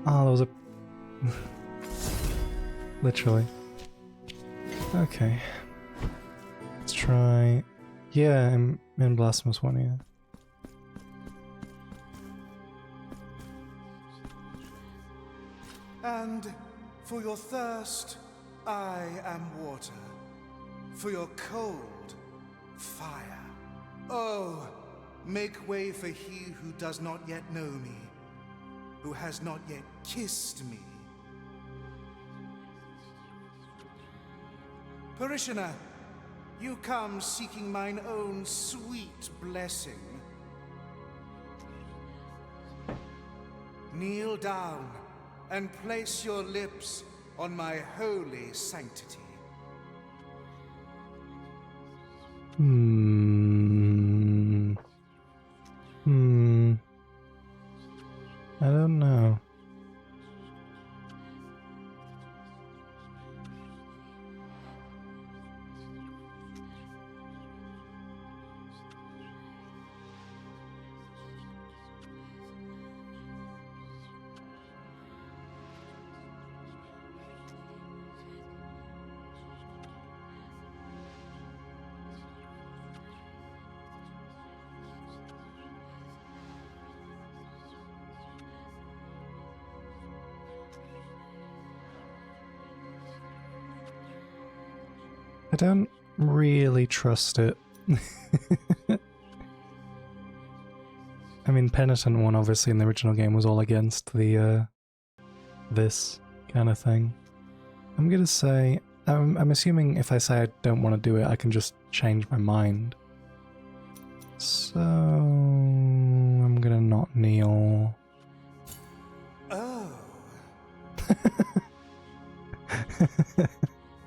Oh, there was a... Literally. Okay. Let's try... Yeah, I'm in Blasphemous 1, yeah. And for your thirst, I am water. For your cold, fire. Oh, make way for he who does not yet know me, who has not yet kissed me. Parishioner, you come seeking mine own sweet blessing. Kneel down and place your lips on my holy sanctity. I don't know. I don't really trust it. I mean, Penitent 1 obviously in the original game was all against the, this kind of thing. I'm gonna say, I'm assuming if I say I don't want to do it, I can just change my mind. So, I'm gonna not kneel. Oh.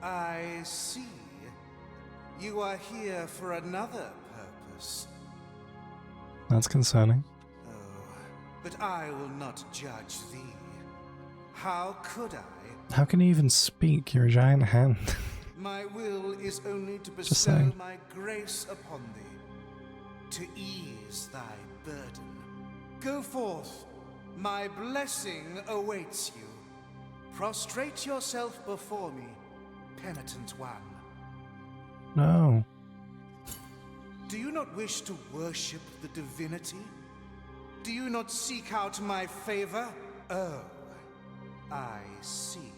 I see. You are here for another purpose. That's concerning. Oh, but I will not judge thee. How could I? How can you even speak? You're a giant hand. My will is only to bestow my grace upon thee, to ease thy burden. Go forth. My blessing awaits you. Prostrate yourself before me, Penitent One. No. Do you not wish to worship the divinity? Do you not seek out my favor? Oh, I see.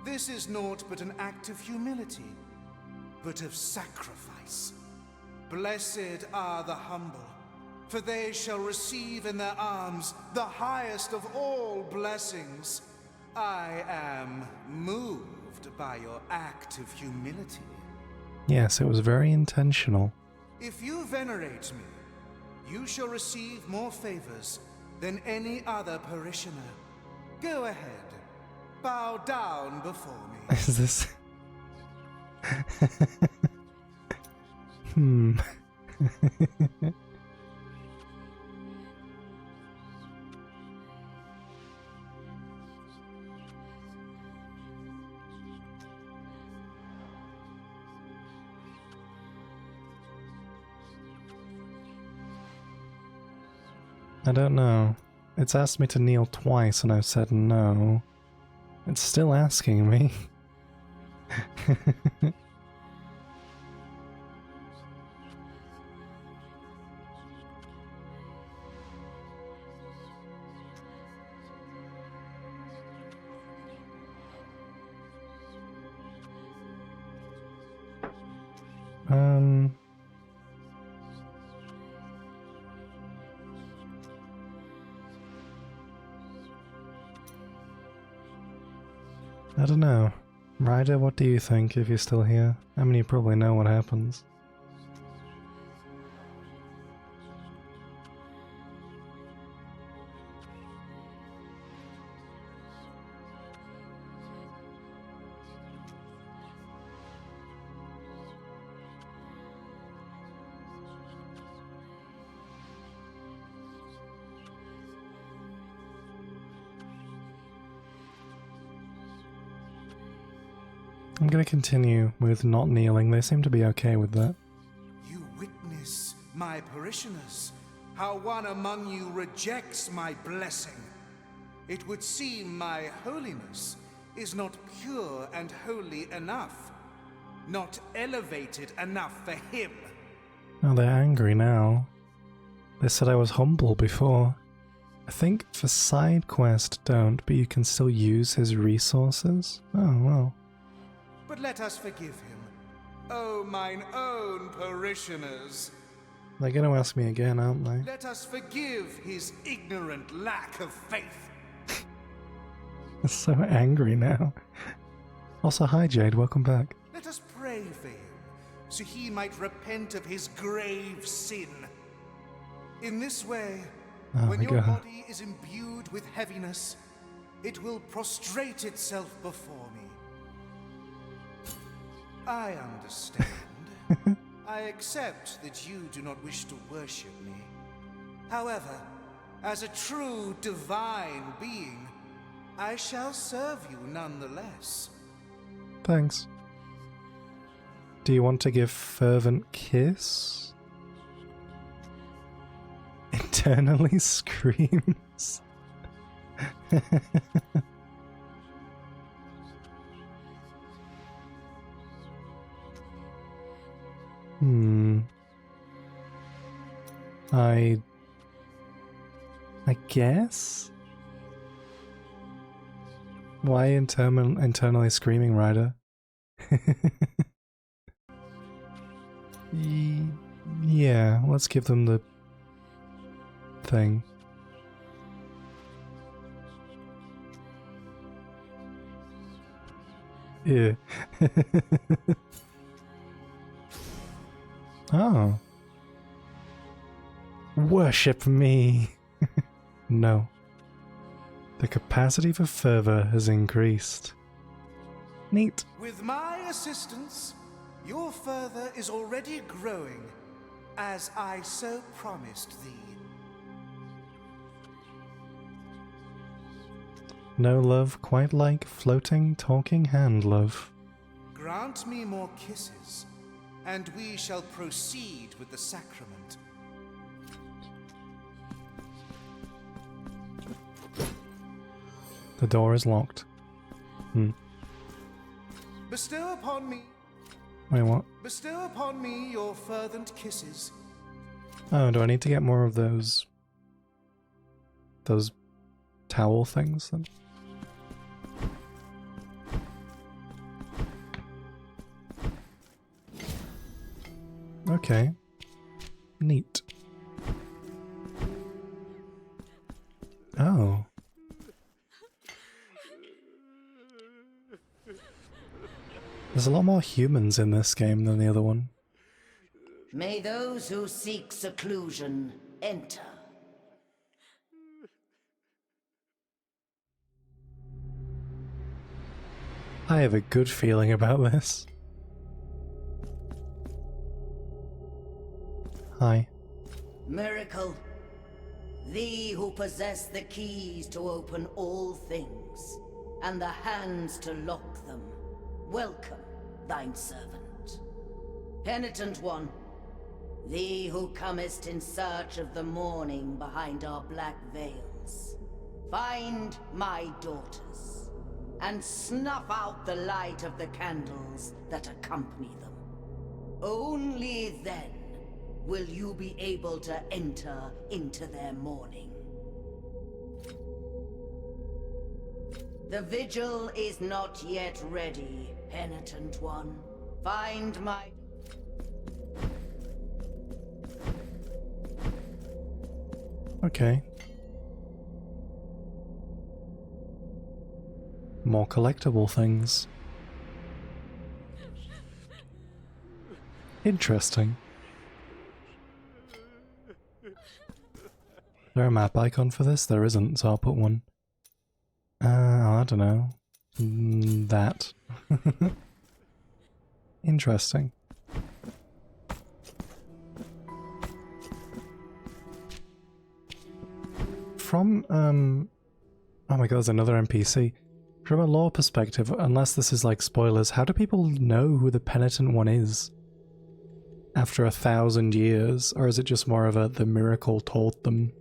This is naught but an act of humility, but of sacrifice. Blessed are the humble, for they shall receive in their arms the highest of all blessings. I am moved by your act of humility. Yes, it was very intentional. If you venerate me, you shall receive more favors than any other parishioner. Go ahead, bow down before me. Is this... I don't know. It's asked me to kneel twice and I've said no. It's still asking me. I don't know. Ryder, what do you think if you're still here? I mean, you probably know what happens. I'm gonna continue with not kneeling. They seem to be okay with that. You witness, my parishioners, how one among you rejects my blessing. It would seem my holiness is not pure and holy enough, not elevated enough for him. Oh, they're angry now. They said I was humble before. I think for side quest don't, but you can still use his resources? Oh, well. But let us forgive him. Oh, mine own parishioners. They're going to ask me again, aren't they? Let us forgive his ignorant lack of faith. They're so angry now. Also, hi Jade, welcome back. Let us pray for him, so he might repent of his grave sin. In this way, when your body is imbued with heaviness, it will prostrate itself before me. I understand. I accept that you do not wish to worship me. However, as a true divine being, I shall serve you nonetheless. Thanks. Do you want to give fervent kiss? Internally screams. I guess? Why internally screaming, Ryder? Yeah, let's give them the thing. Yeah. Oh. Worship me. No. The capacity for fervor has increased. Neat. With my assistance, your fervor is already growing, as I so promised thee. No love quite like floating, talking hand love. Grant me more kisses, and we shall proceed with the sacrament. The door is locked. Bestow upon me. Wait, what? Bestow upon me your fervent kisses. Oh, do I need to get more of those towel things then? Okay. Neat. Oh. There's a lot more humans in this game than the other one. May those who seek seclusion enter. I have a good feeling about this. Hi. Miracle, thee who possess the keys to open all things, and the hands to lock them, welcome thine servant. Penitent one, thee who comest in search of the morning behind our black veils, find my daughters, and snuff out the light of the candles that accompany them. Only then will you be able to enter into their mourning. The vigil is not yet ready, Penitent One. Find my... Okay. More collectible things. Interesting. Is there a map icon for this? There isn't, so I'll put one. I don't know. That. Interesting. From, oh my god, there's another NPC. From a lore perspective, unless this is like spoilers, how do people know who the Penitent One is? After 1,000 years? Or is it just more of a the miracle taught them?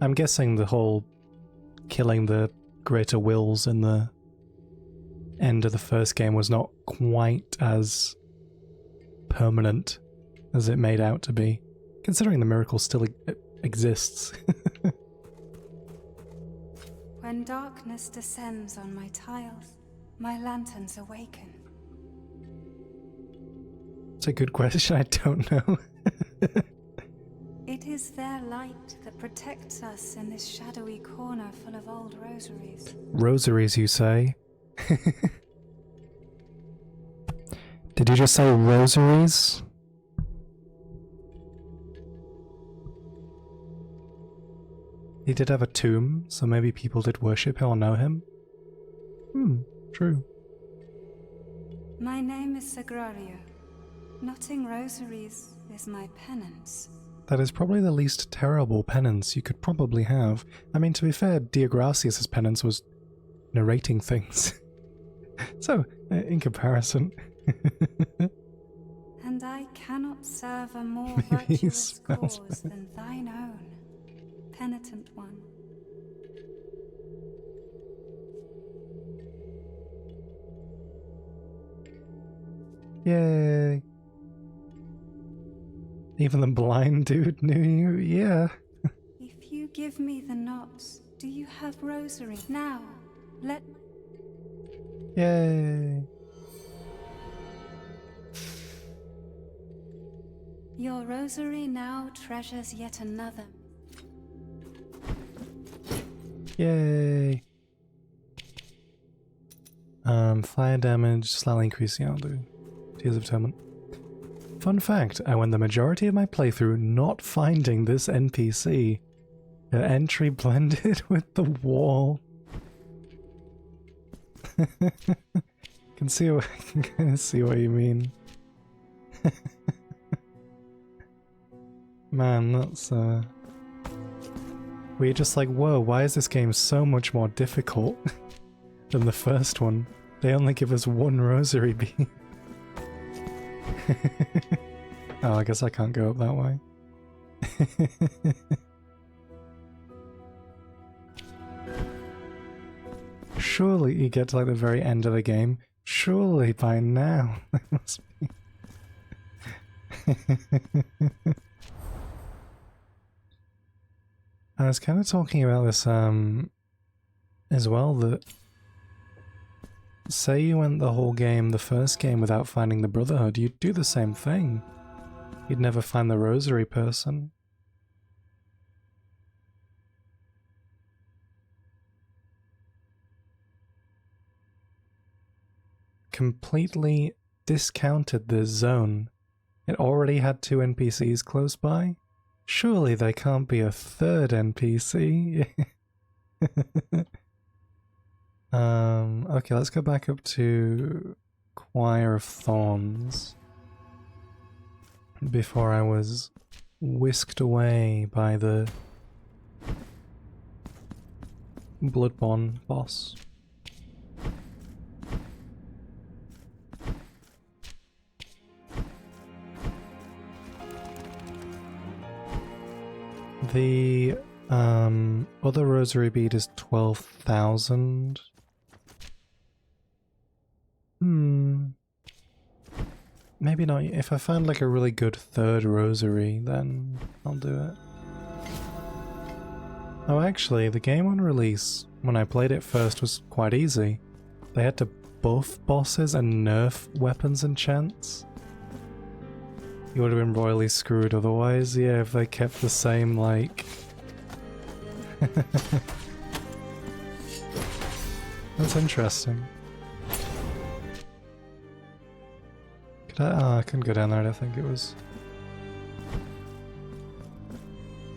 I'm guessing the whole killing the greater wills in the end of the first game was not quite as permanent as it made out to be, considering the miracle still exists. When darkness descends on my tiles, my lanterns awaken. It's a good question, I don't know. It is their light that protects us in this shadowy corner full of old rosaries. Rosaries, you say? Did you just say rosaries? He did have a tomb, so maybe people did worship him or know him? True. My name is Sagrario. Knotting rosaries is my penance. That is probably the least terrible penance you could probably have. I mean, to be fair, Diagracius' penance was narrating things. So, in comparison... And I cannot serve a more virtuous cause than thine own, Penitent One. Yay! Even the blind dude knew you? Yeah. If you give me the knots, do you have rosary? Now, let... Yay! Your rosary now treasures yet another. Yay! Fire damage, slightly increasing. I'll do Tears of Atonement. Fun fact, I went the majority of my playthrough not finding this NPC. The entry blended with the wall. Can see what I can kind of see what you mean. Man, that's were you just like, whoa, why is this game so much more difficult than the first one? They only give us one rosary bead. Oh, I guess I can't go up that way. Surely you get to like the very end of the game. Surely by now there must be. I was kind of talking about this as well, that say you went the whole game, the first game, without finding the Brotherhood, you'd do the same thing. You'd never find the Rosary person. Completely discounted the zone. It already had 2 NPCs close by. Surely there can't be a third NPC. Okay, let's go back up to Choir of Thorns before I was whisked away by the Bloodborne boss. The other rosary bead is 12,000. Maybe not. If I find like a really good third rosary, then I'll do it. Oh, actually, the game on release, when I played it first, was quite easy. They had to buff bosses and nerf weapons and chants. You would have been royally screwed otherwise, yeah, if they kept the same, like... That's interesting. Could I... Oh, I couldn't go down there, I don't think it was...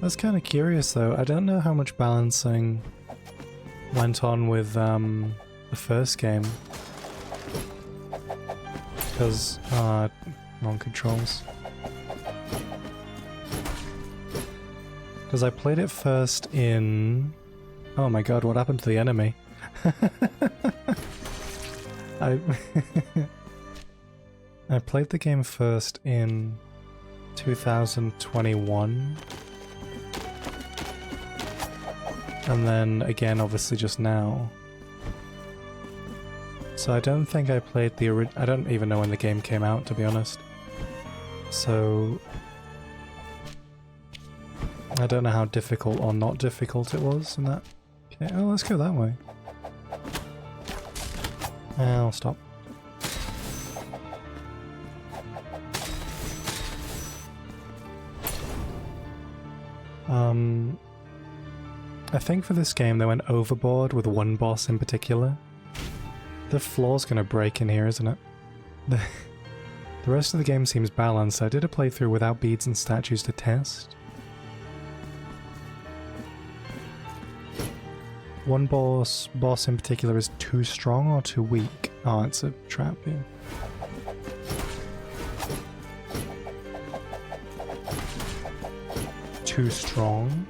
That's kind of curious though, I don't know how much balancing went on with the first game. Because, wrong controls. Because I played it first in... Oh my god, what happened to the enemy? I played the game first in 2021. And then again, obviously just now. So I don't think I played the I don't even know when the game came out, to be honest. So... I don't know how difficult or not difficult it was in that. Okay, oh, let's go that way. I'll stop. I think for this game they went overboard with one boss in particular. The floor's gonna break in here, isn't it? The rest of the game seems balanced. I did a playthrough without beads and statues to test. One boss in particular is too strong or too weak? Oh, it's a trap here. Too strong?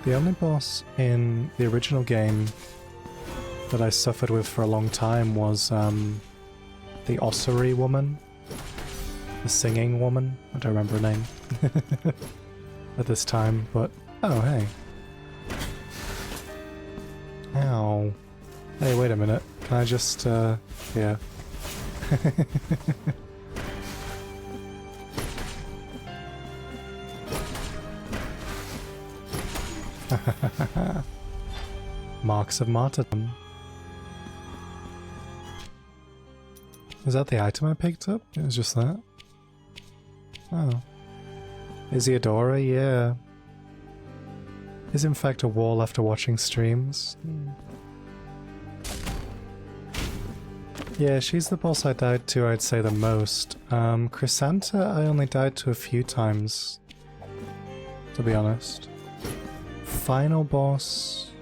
The only boss in the original game that I suffered with for a long time was the ossuary woman. The singing woman. I don't remember her name. At this time, but... Oh, hey. Ow. Hey, wait a minute. Can I just, yeah. Marks of martyrdom. Is that the item I picked up? It was just that? Oh. Isiodora? Yeah. Is in fact a wall after watching streams. Yeah, she's the boss I died to, I'd say, the most. Chrysanta I only died to a few times, to be honest. Final boss...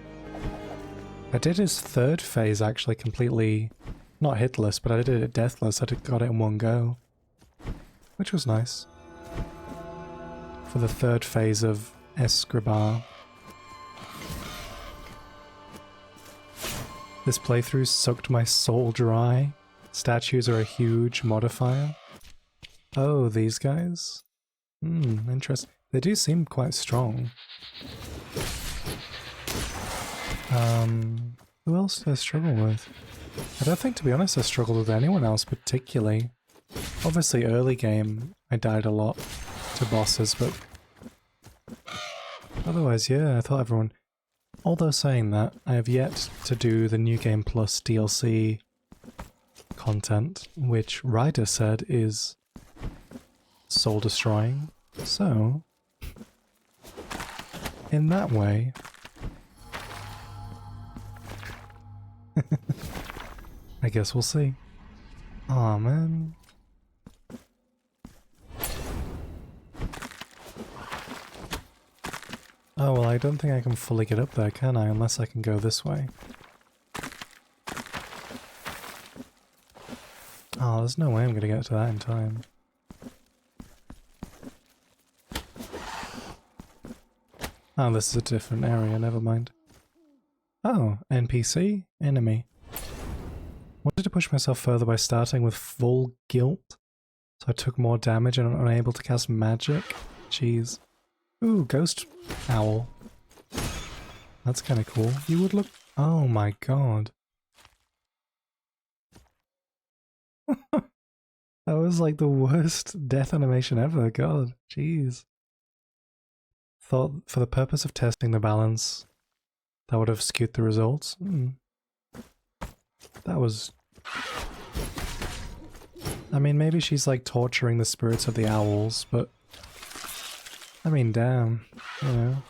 I did his third phase actually completely... not hitless, but I did it deathless. I got it in one go. Which was nice. For the third phase of Escribar. This playthrough sucked my soul dry. Statues are a huge modifier. Oh, these guys? Interesting. They do seem quite strong. Who else did I struggle with? I don't think, to be honest, I struggled with anyone else particularly. Obviously, early game, I died a lot to bosses, but... otherwise, yeah, I thought everyone... Although saying that, I have yet to do the New Game Plus DLC content, which Ryder said is soul-destroying. So, in that way... I guess we'll see. Aw, man. Oh, well, I don't think I can fully get up there, can I? Unless I can go this way. Oh, there's no way I'm gonna get to that in time. Oh, this is a different area, never mind. Oh, NPC? Enemy. Wanted to push myself further by starting with full guilt, so I took more damage and I'm unable to cast magic. Jeez. Ooh, ghost owl. That's kind of cool. You would look... Oh my god. That was like the worst death animation ever, god. Jeez. Thought for the purpose of testing the balance, that would have skewed the results. That was... I mean, maybe she's like torturing the spirits of the owls, but... I mean, damn, you know.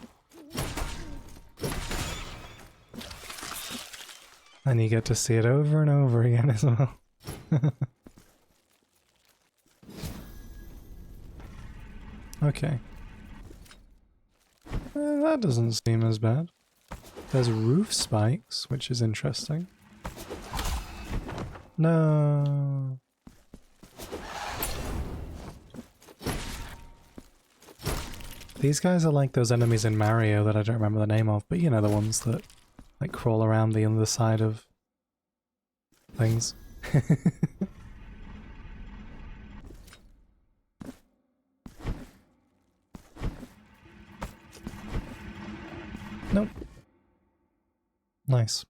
And you get to see it over and over again as well. Okay. That doesn't seem as bad. There's roof spikes, which is interesting. No. These guys are like those enemies in Mario that I don't remember the name of, but you know, the ones that like crawl around the underside of things. Nope. Nice.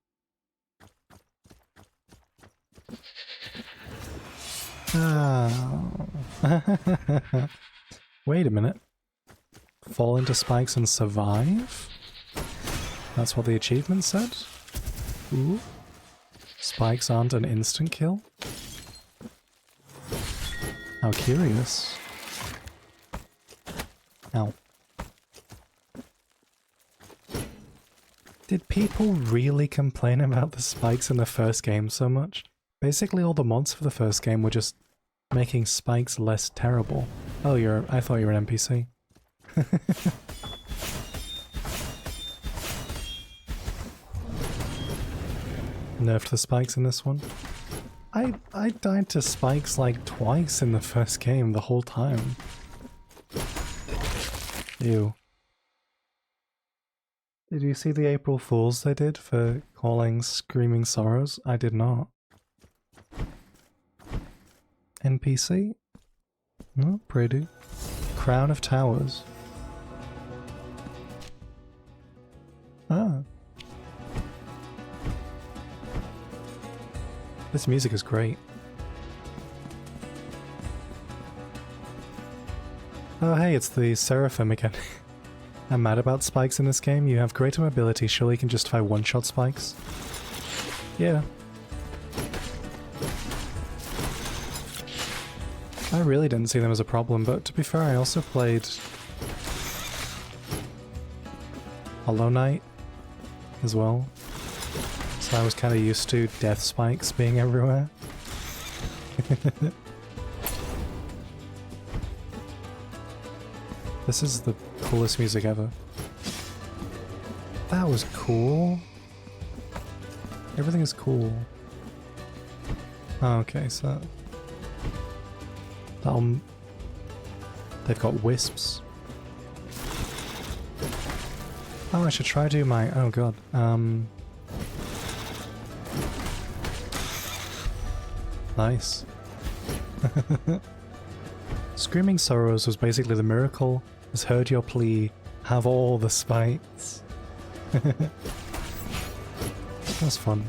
Wait a minute. Fall into spikes and survive? That's what the achievement said? Ooh. Spikes aren't an instant kill? How curious. Ow. Did people really complain about the spikes in the first game so much? Basically all the mods for the first game were just making spikes less terrible. Oh, I thought you were an NPC. Nerfed the spikes in this one. I died to spikes like twice in the first game the whole time. Ew. Did you see the April Fools they did for calling Screaming Sorrows? I did not. NPC? No, pretty. Crown of Towers. Ah. This music is great. Oh hey, it's the Seraphim again. I'm mad about spikes in this game. You have greater mobility, surely you can justify one-shot spikes? Yeah. I really didn't see them as a problem, but to be fair, I also played Hollow Knight as well. So I was kind of used to death spikes being everywhere. This is the coolest music ever. That was cool. Everything is cool. Oh, okay, so that'll... They've got wisps. Oh, I should try do my... Oh god. Nice. Screaming Sorrows was basically the miracle has heard your plea, have all the spites. That's fun.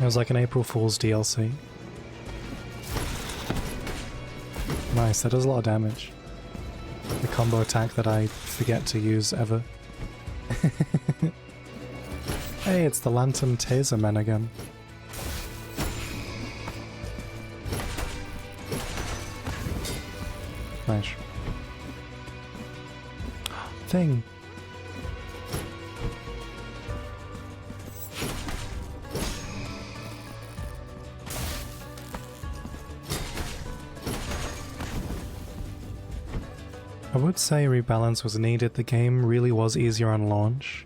It was like an April Fool's DLC. Nice, that does a lot of damage. The combo attack that I forget to use ever. Hey, it's the Lantern Taser Men again. Nice. Thing. I would say rebalance was needed. The game really was easier on launch.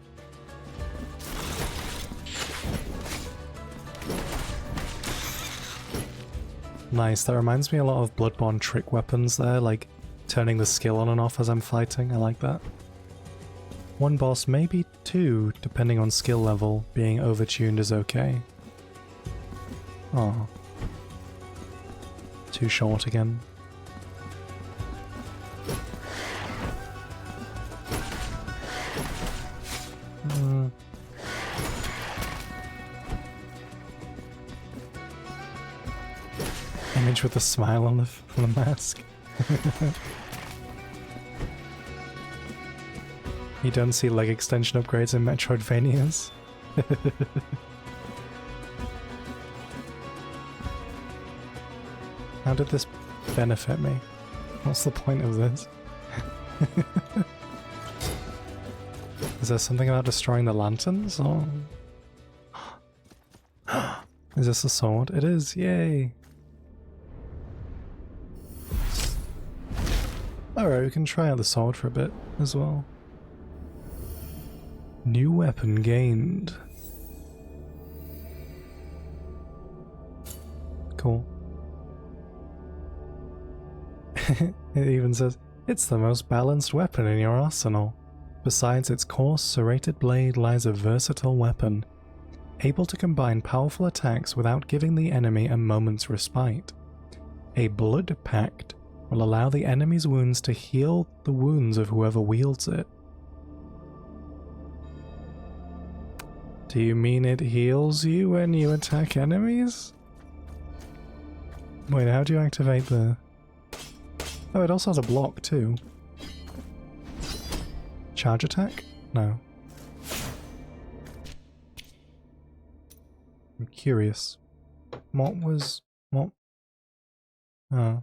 Nice, that reminds me a lot of Bloodborne trick weapons there, like turning the skill on and off as I'm fighting. I like that. One boss, maybe two, depending on skill level. Being overtuned is okay. Oh. Too short again. Image with a smile on the mask. You don't see leg extension upgrades in Metroidvanias. How did this benefit me? What's the point of this? Is there something about destroying the lanterns, or... Is this a sword? It is, yay! Alright, we can try out the sword for a bit as well. New weapon gained. Cool. It even says, it's the most balanced weapon in your arsenal. Besides its coarse, serrated blade lies a versatile weapon, able to combine powerful attacks without giving the enemy a moment's respite. A blood pact will allow the enemy's wounds to heal the wounds of whoever wields it. Do you mean it heals you when you attack enemies? Wait, how do you activate the... Oh, it also has a block too. Charge attack? No. I'm curious. What was... what? Oh.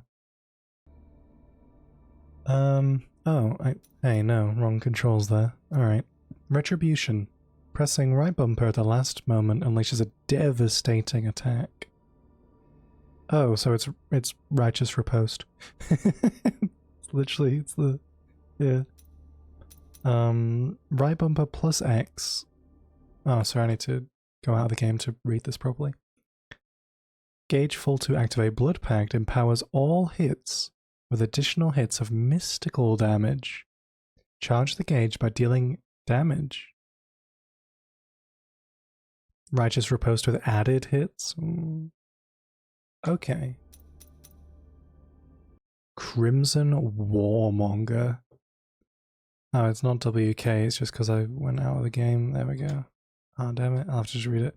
Hey, no, wrong controls there. Alright. Retribution. Pressing right bumper at the last moment unleashes a devastating attack. Oh, so it's Righteous Riposte. It's literally, it's the... yeah. Right bumper plus X. Oh, sorry, I need to go out of the game to read this properly. Gauge full to activate Blood Pact empowers all hits with additional hits of mystical damage. Charge the gauge by dealing damage. Righteous Riposte with added hits? Okay. Crimson Warmonger. Oh, it's not WK, it's just because I went out of the game. There we go. Oh, damn it, I'll have to just read it.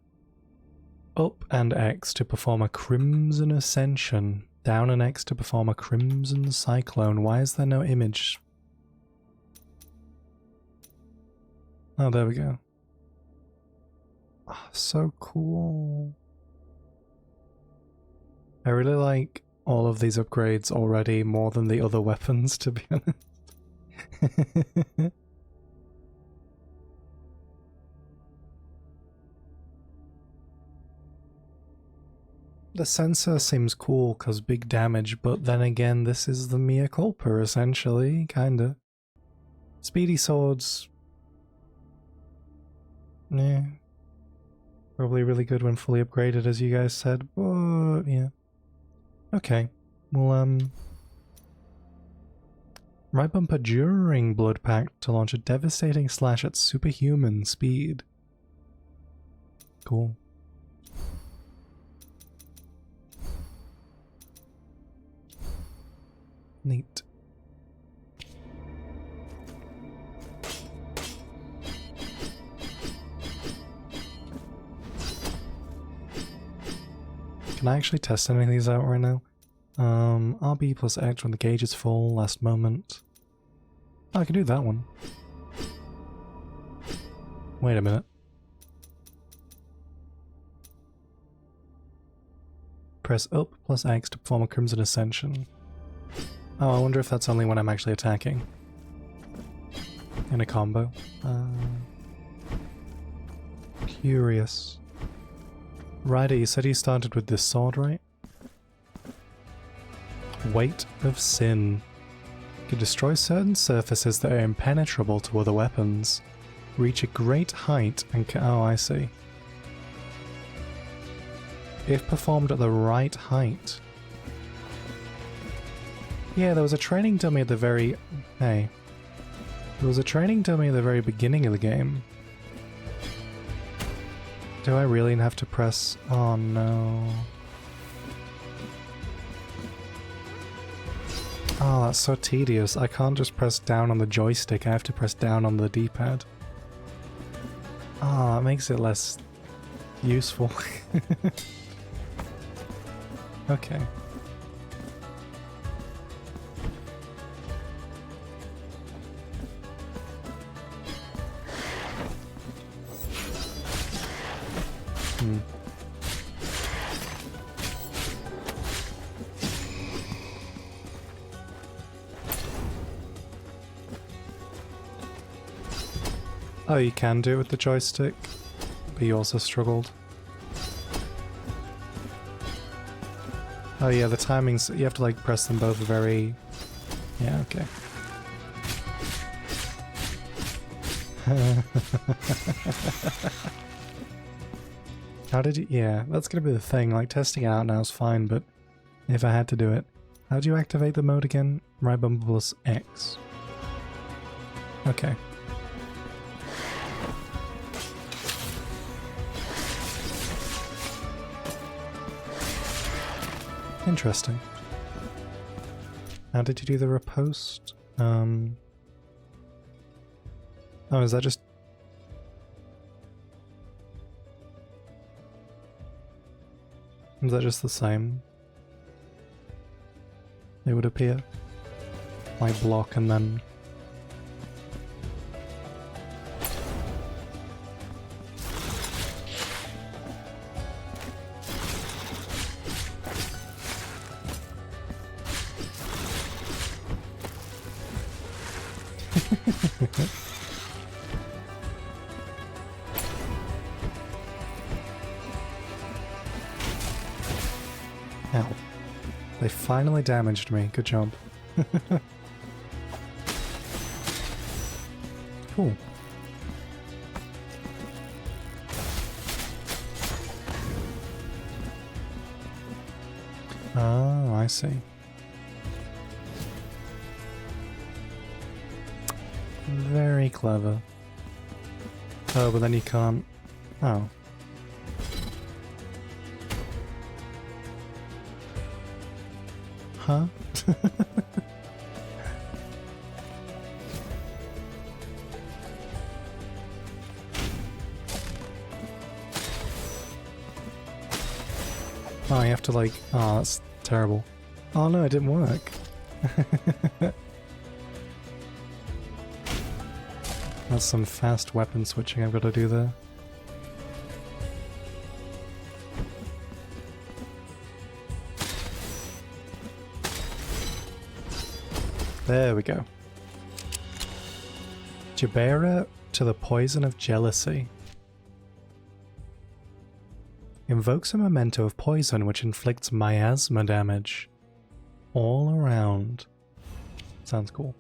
Up and X to perform a Crimson Ascension. Down and X to perform a Crimson Cyclone. Why is there no image? Oh, there we go. Oh, So cool. I really like all of these upgrades already more than the other weapons, to be honest. The sensor seems cool because big damage, but then again, this is the mea culpa, essentially, kinda. Speedy swords... yeah. Probably really good when fully upgraded, as you guys said, but yeah. Okay, well, right bumper during Blood Pact to launch a devastating slash at superhuman speed. Cool. Neat. Can I actually test any of these out right now? RB plus X when the gauge is full, last moment. Oh, I can do that one. Wait a minute. Press up plus X to perform a Crimson Ascension. Oh, I wonder if that's only when I'm actually attacking. In a combo. Curious. Ryder, you said you started with this sword, right? Weight of Sin. Can destroy certain surfaces that are impenetrable to other weapons. Reach a great height and oh, I see. If performed at the right height. Yeah, there was a training dummy at the very... Hey. There was a training dummy at the very beginning of the game. Do I really have to press... Oh no. Oh, that's so tedious. I can't just press down on the joystick, I have to press down on the D-pad. Ah, that makes it less useful. Okay. Oh, you can do it with the joystick, but you also struggled. Oh yeah, the timings, you have to like press them both very... Yeah, okay. How did you... Yeah, that's gonna be the thing, like testing it out now is fine, but if I had to do it. How do you activate the mode again? Right bumper plus X. Okay. Interesting. How did you do the riposte? Oh, is that just... Is that just the same? It would appear. Like block and then... Ow. They finally damaged me. Good job. Cool. Oh, I see. Very clever. Oh, but then you can't... Oh. Huh? Oh, you have to like... Oh, that's terrible. Oh no, it didn't work. That's some fast weapon switching I've got to do there. There we go. Jabera to the poison of jealousy. Invokes a memento of poison which inflicts miasma damage all around. Sounds cool.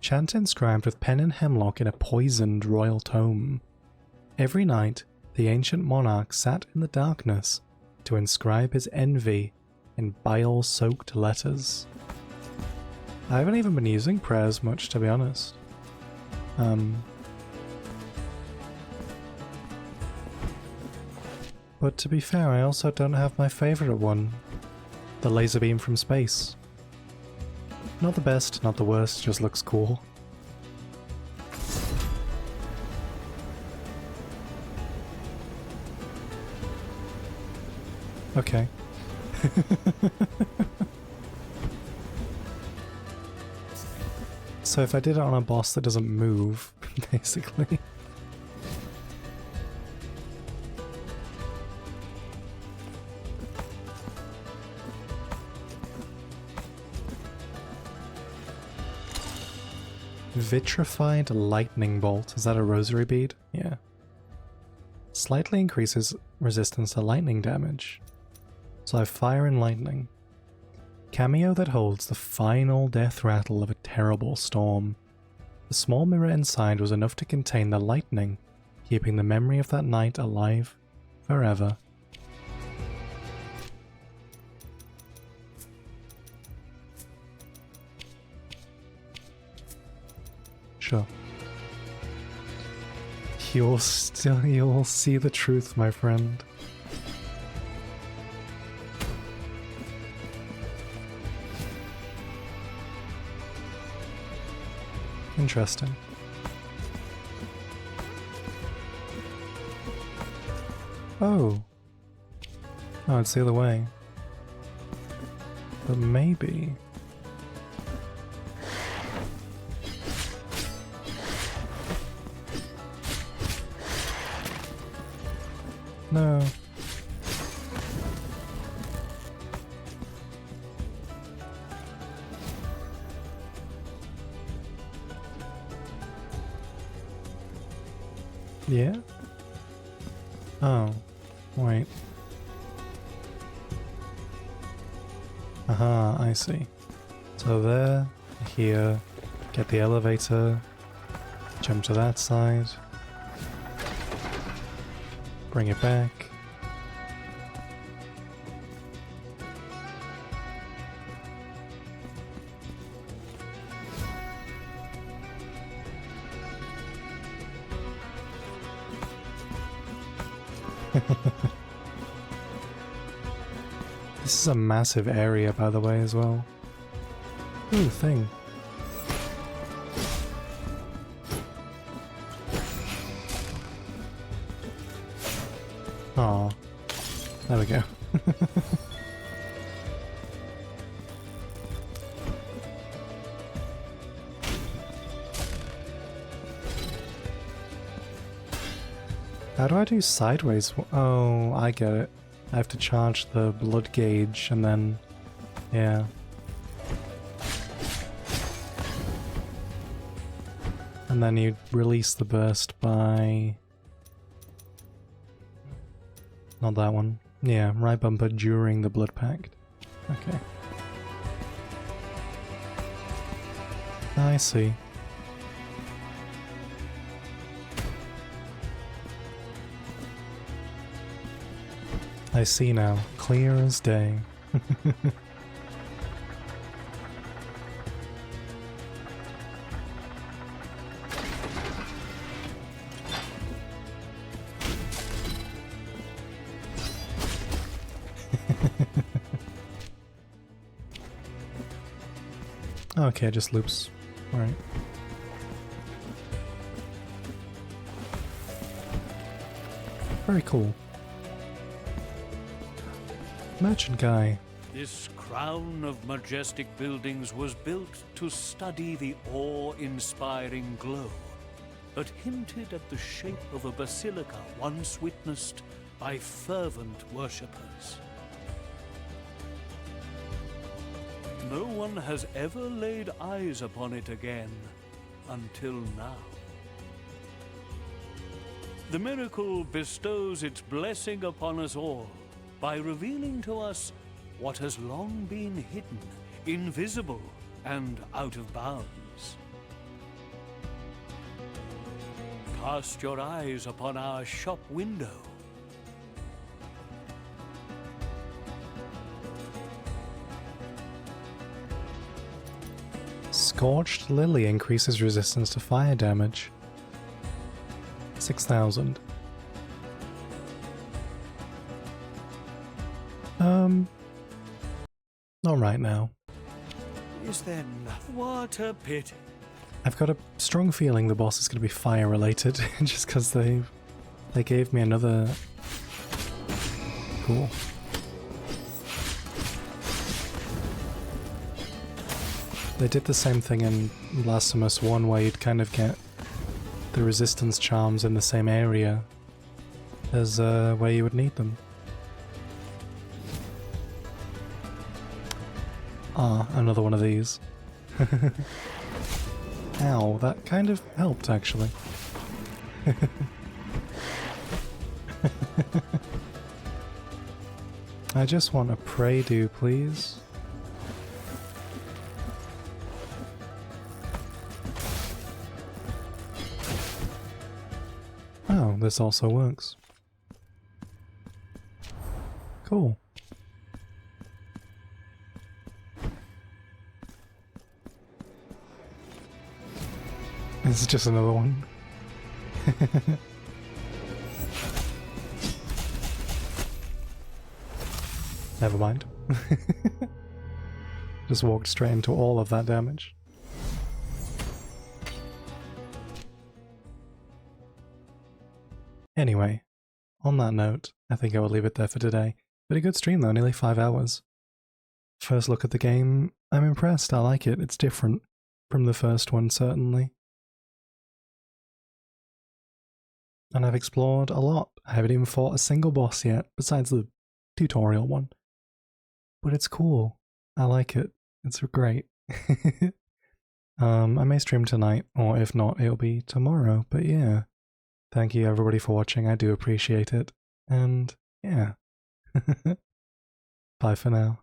Chant inscribed with pen and hemlock in a poisoned royal tome. Every night, the ancient monarch sat in the darkness to inscribe his envy in bile-soaked letters. I haven't even been using prayers much, to be honest. But to be fair, I also don't have my favorite one. The laser beam from space. Not the best, not the worst, just looks cool. Okay. So if I did it on a boss that doesn't move, basically. Vitrified lightning bolt. Is that a rosary bead? Yeah. Slightly increases resistance to lightning damage. So I have fire and lightning. Cameo that holds the final death rattle of a terrible storm. The small mirror inside was enough to contain the lightning, keeping the memory of that night alive forever. Sure. You'll see the truth, my friend. Interesting. Oh. Oh, it's the other way. But maybe... No. Yeah? Oh, wait. Aha, I see. So there, here, get the elevator, jump to that side, bring it back. This is a massive area, by the way, as well. Ooh, thing. Aw. There we go. How do I do sideways? Oh, I get it. I have to charge the blood gauge and then... yeah. And then you release the burst by... not that one. Yeah, right bumper during the blood pact. Okay. I see. I see now, clear as day. Okay, it just loops. Alright. Very cool. Merchant guy. This crown of majestic buildings was built to study the awe-inspiring glow, but hinted at the shape of a basilica once witnessed by fervent worshippers. no one has ever laid eyes upon it again until now. The miracle bestows its blessing upon us all by revealing to us what has long been hidden, invisible, and out of bounds. Cast your eyes upon our shop window. Scorched Lily increases resistance to fire damage. 6,000. Not right now. Is there nothing? What a pity. I've got a strong feeling the boss is going to be fire related, just because they gave me another. Cool. They did the same thing in Blasphemous 1 where you'd kind of get the resistance charms in the same area as where you would need them. Ah, another one of these. Ow, that kind of helped actually. I just want a pray-do, please. Oh, this also works. Cool. This is just another one. Never mind. Just walked straight into all of that damage. Anyway, on that note, I think I will leave it there for today. But a good stream though, nearly 5 hours. First look at the game, I'm impressed, I like it, it's different from the first one certainly. And I've explored a lot. I haven't even fought a single boss yet, besides the tutorial one. But it's cool. I like it. It's great. I may stream tonight, or if not, it'll be tomorrow. But yeah, thank you everybody for watching. I do appreciate it. And yeah, bye for now.